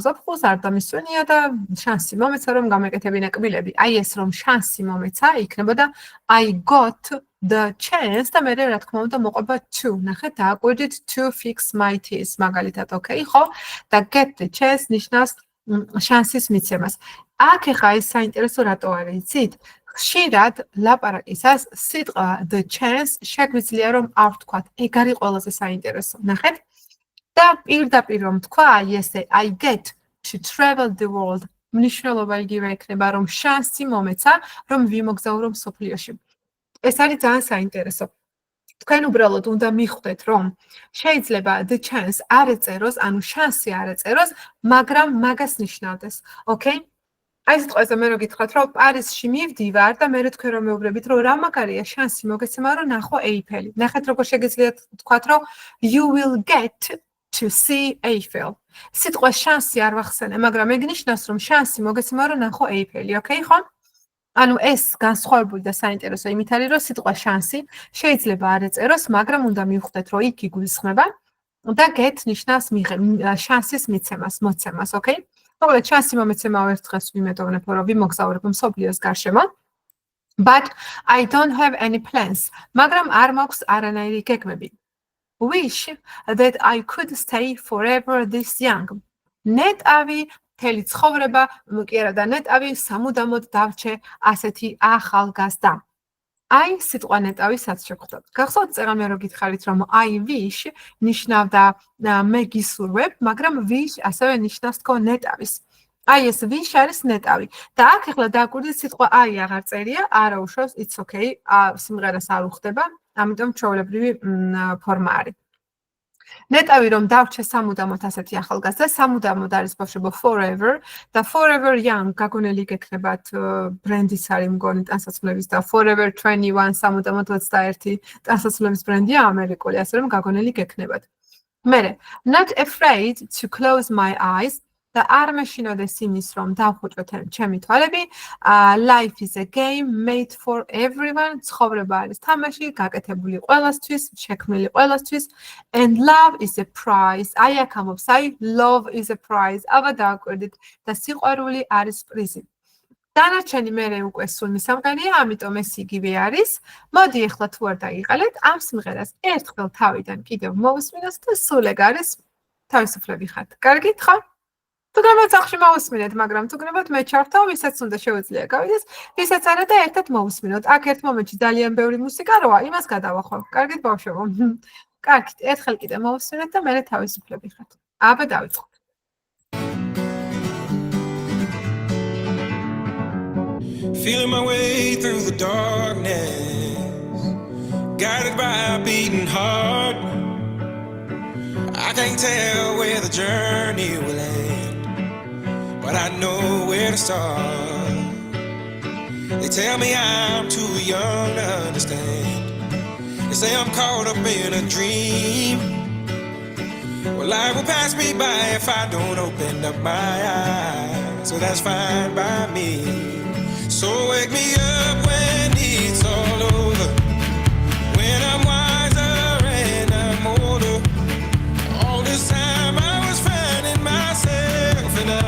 ზაფხულს არ დამისვენია და შანსი მომეცა, რომ გამეკეთებინა კბილები. აი ეს რომ შანსი მომეცა, იქნებოდა I got the chance და მე რა თქმა უნდა მოყვება to. ნახეთ, დააკვირდით to fix my teeth, მაგალითად, ოკეი, ხო? და get the chance ნიშნავს შანსის მიცემას. აქ ახლა ეს საინტერესო რატო არის, იცით? ხშირად ლაპარაკისას სიტყვა the chance შეგვიძლია რომ არ ვთქვათ. ეგ არის ყველაზე საინტერესო. ნახეთ? და პირდაპირ რომ თქვა, აი ესე I get to travel the world. მნიშვნელობა იგივე იქნება, რომ შანსი მომეცა, რომ ვიმოგზაურო მსოფლიოში. ეს არის ძალიან საინტერესო. თქვენ უბრალოდ უნდა მიხვდეთ, რომ შეიძლება the chance არ ეწეროს, ანუ შანსი არ ეწეროს, მაგრამ მაგას ნიშნავდეს. ოკეი? აი ეს თქვენ მე რო გითხრათ, რომ პარიზში მივდივარ და მე თქვენ რომ მეუბნებით, რომ რა მაგარია შანსი მოგეცემა, რომ ნახო Eiffel-ი. ნახეთ როგორ შეგიძლიათ თქვათ, რომ you will get to see Eiffel. სიტყვა შანსი არ ვახსენე, მაგრამ ეგ ნიშნავს, რომ შანსი მოგეცემა, რომ ნახო Eiffel-ი, ოკეი ხო? ანუ ეს განსხვავებული და საინტერესო იმით არის, რომ სიტყვა შანსი შეიძლება არ ეწეროს, მაგრამ უნდა მივხვდეთ, რომ იქ იგულისხმება და get ნიშნავს შანსის მიცემას, მოცემას, ოკეი? მოკლედ შანსი მომეცემაო ერთ დღეს ვიმედოვნებ, რომ ვიმოგზაურებ მსოფლიოს გარშემო. But I don't have any plans. მაგრამ არ მაქვს არანაირი გეგმები. Wish that I could stay forever this young. ნეტავი მთელი ცხოვრება, კი არა და ნეტავი სამუდამოდ დავრჩე ასეთი ახალგაზრდა. აი სიტყვა ნეტავისაც შეგხვდათ. გახსოვთ წეგამე რო გითხარით, რომ I wish ნიშნავდა მე გისურვებ, მაგრამ wish ასევე ნიშნავს თქო ნეტავის. აი ეს wish არის ნეტავი. და აქ ახლა დააკვირდით სიტყვა I აღარ წერია, არა უშავს, it's okay, სიმღერას არ უხდება, ამიტომ ჩვეულებრივი ფორმა არის. ნეტავი რომ დავრჩე სამუდამოდ ასეთი ახალგაზრდა, სამუდამოდ არის ბავშვებო forever და forever young გაგონელი გექნებათ ბრენდის არის მგონი ტანსაცმლების და forever 21 სამუდამოდ 21 ტანსაცმლების ბრენდია ამერიკული, ასე რომ გაგონელი გექნებათ. მერე, not afraid to close my eyes და არ მეშინოდეს იმის რომ დავხუჭოთ ჩემი თვალები. Life is a game made for everyone. ცხოვრება არის თამაში, გაკეთებული ყველასთვის, შექმნილი ყველასთვის. And love is a prize. აი აქ ამობს, აი love is a prize. აბა დააკვირდით და სიყვარული არის პრიზი. დანარჩენი მერე უკვე სულ მისამყარია, ამიტომ ეს იგივე არის. მოდი ახლა თუ არ დაიყალეთ, ამ სიმღერას ერთხელ თავიდან კიდევ მოვუსმინოთ და სულ ეგ არის თავისუფლები ხართ. კარგით ხო? თუ გნებათ სახში მოვუსმინეთ, მაგრამ თუ გნებათ მე ჩავთავ, ვისაც უნდა შეუძლია გავიდეს, ვისაც არა და ერთად მოვუსმინოთ. აქ ერთ მომენტში ძალიან ბევრი მუსიკა როა, იმას გადავახო. კარგით ბავშვებო. კარგით, ერთხელ კიდე მოვუსმინეთ და მერე თავისუფლები ხართ. აბა დავიწყოთ. Feeling my way through the darkness, guided by a beating heart. I can't tell where the journey will end, but I know where to start. They tell me I'm too young to understand. They say I'm caught up in a dream. Well, life will pass me by if I don't open up my eyes, so that's fine by me. So wake me up when it's all over, when I'm wiser and I'm older. All this time I was finding myself and I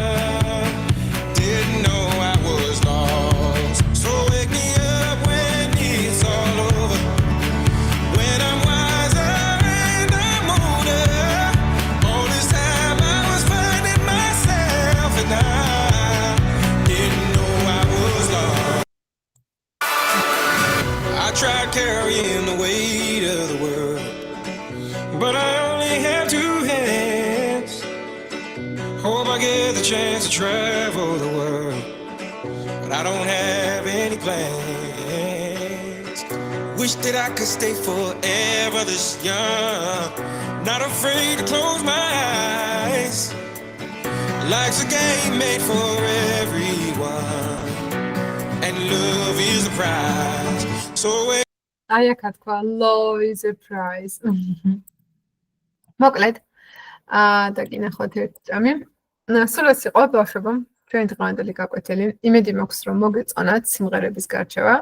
didn't know I was lost. So wake me up when it's all over, when I'm wiser and I'm older. All this time I was finding myself and I didn't know I was lost. I tried carrying the weight of the world, but I only have two hands. Hope I get the chance to travel the world, but I don't have any plans. Wish that I could stay forever this young, not afraid to close my eyes. Life's a game made for everyone, and love is the prize. So აი აქ თქვა love is a prize. მოკლედ დაგინახოთ ერთი ჭამი. სულ ეს იყო ბავშვებო, ჩვენი დღევანდელი გაკვეთილი. იმედი მაქვს, რომ მოგეწონათ სიმღერების გარჩევა.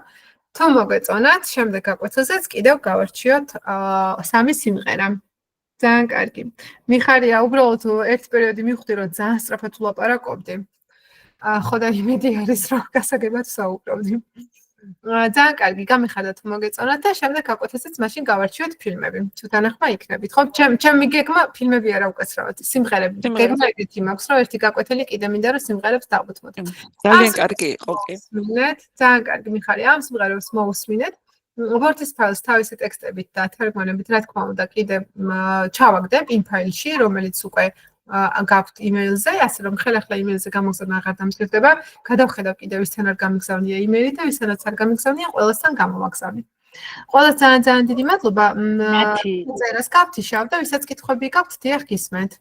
თუ მოგეწონათ, შემდეგ გაკვეთილზეც კიდევ გავარჩიოთ 3 სიმღერა. ძალიან კარგი. მიხარია, უბრალოდ ერთ პერიოდი მივხვდი, რომ ძალიან სწრაფად ვლაპარაკობდი. ხო და იმედი არის, რომ გასაგებად ვსაუბრობდი. ძალიან კარგი, გამიხარდა თუ მოგეწონათ და შემდეგ გაკვეთილზეც მაშინ გავარჩიოთ ფილმები. თუ თანახმა იქნებით, ხო? ჩემი გეგმა ფილმები არა უკაცრავად, სიმღერები. გეგმა ეგეთი მაქვს, რომ ერთი გაკვეთილი კიდე მინდა რომ სიმღერებს დავუთმოთ. ძალიან კარგი იყო კი. ძალიან კარგი მიხარია, ამ სიმღერებს მოусმინეთ. Word files თავისი ტექსტებით და თარგმანებით, რა თქმა უნდა, კიდე ჩავაგდებ იმ ფაილში, რომელიც უკვე გაქვთ იმეილზე, ასე რომ ხელახლა იმეილზე გამოგზავნა აღარ დამსხირდება, გადავხედავ კიდევ ვისთან არ გამიგზავნია იმეილი და ვისთანაც არ გამიგზავნია, ყველასთან გამოვაგზავნე. ყველას ძალიან დიდი მადლობა. წერას გაქვთ იშავ და ვისაც კითხვები გაქვთ, დიახ გისმენთ.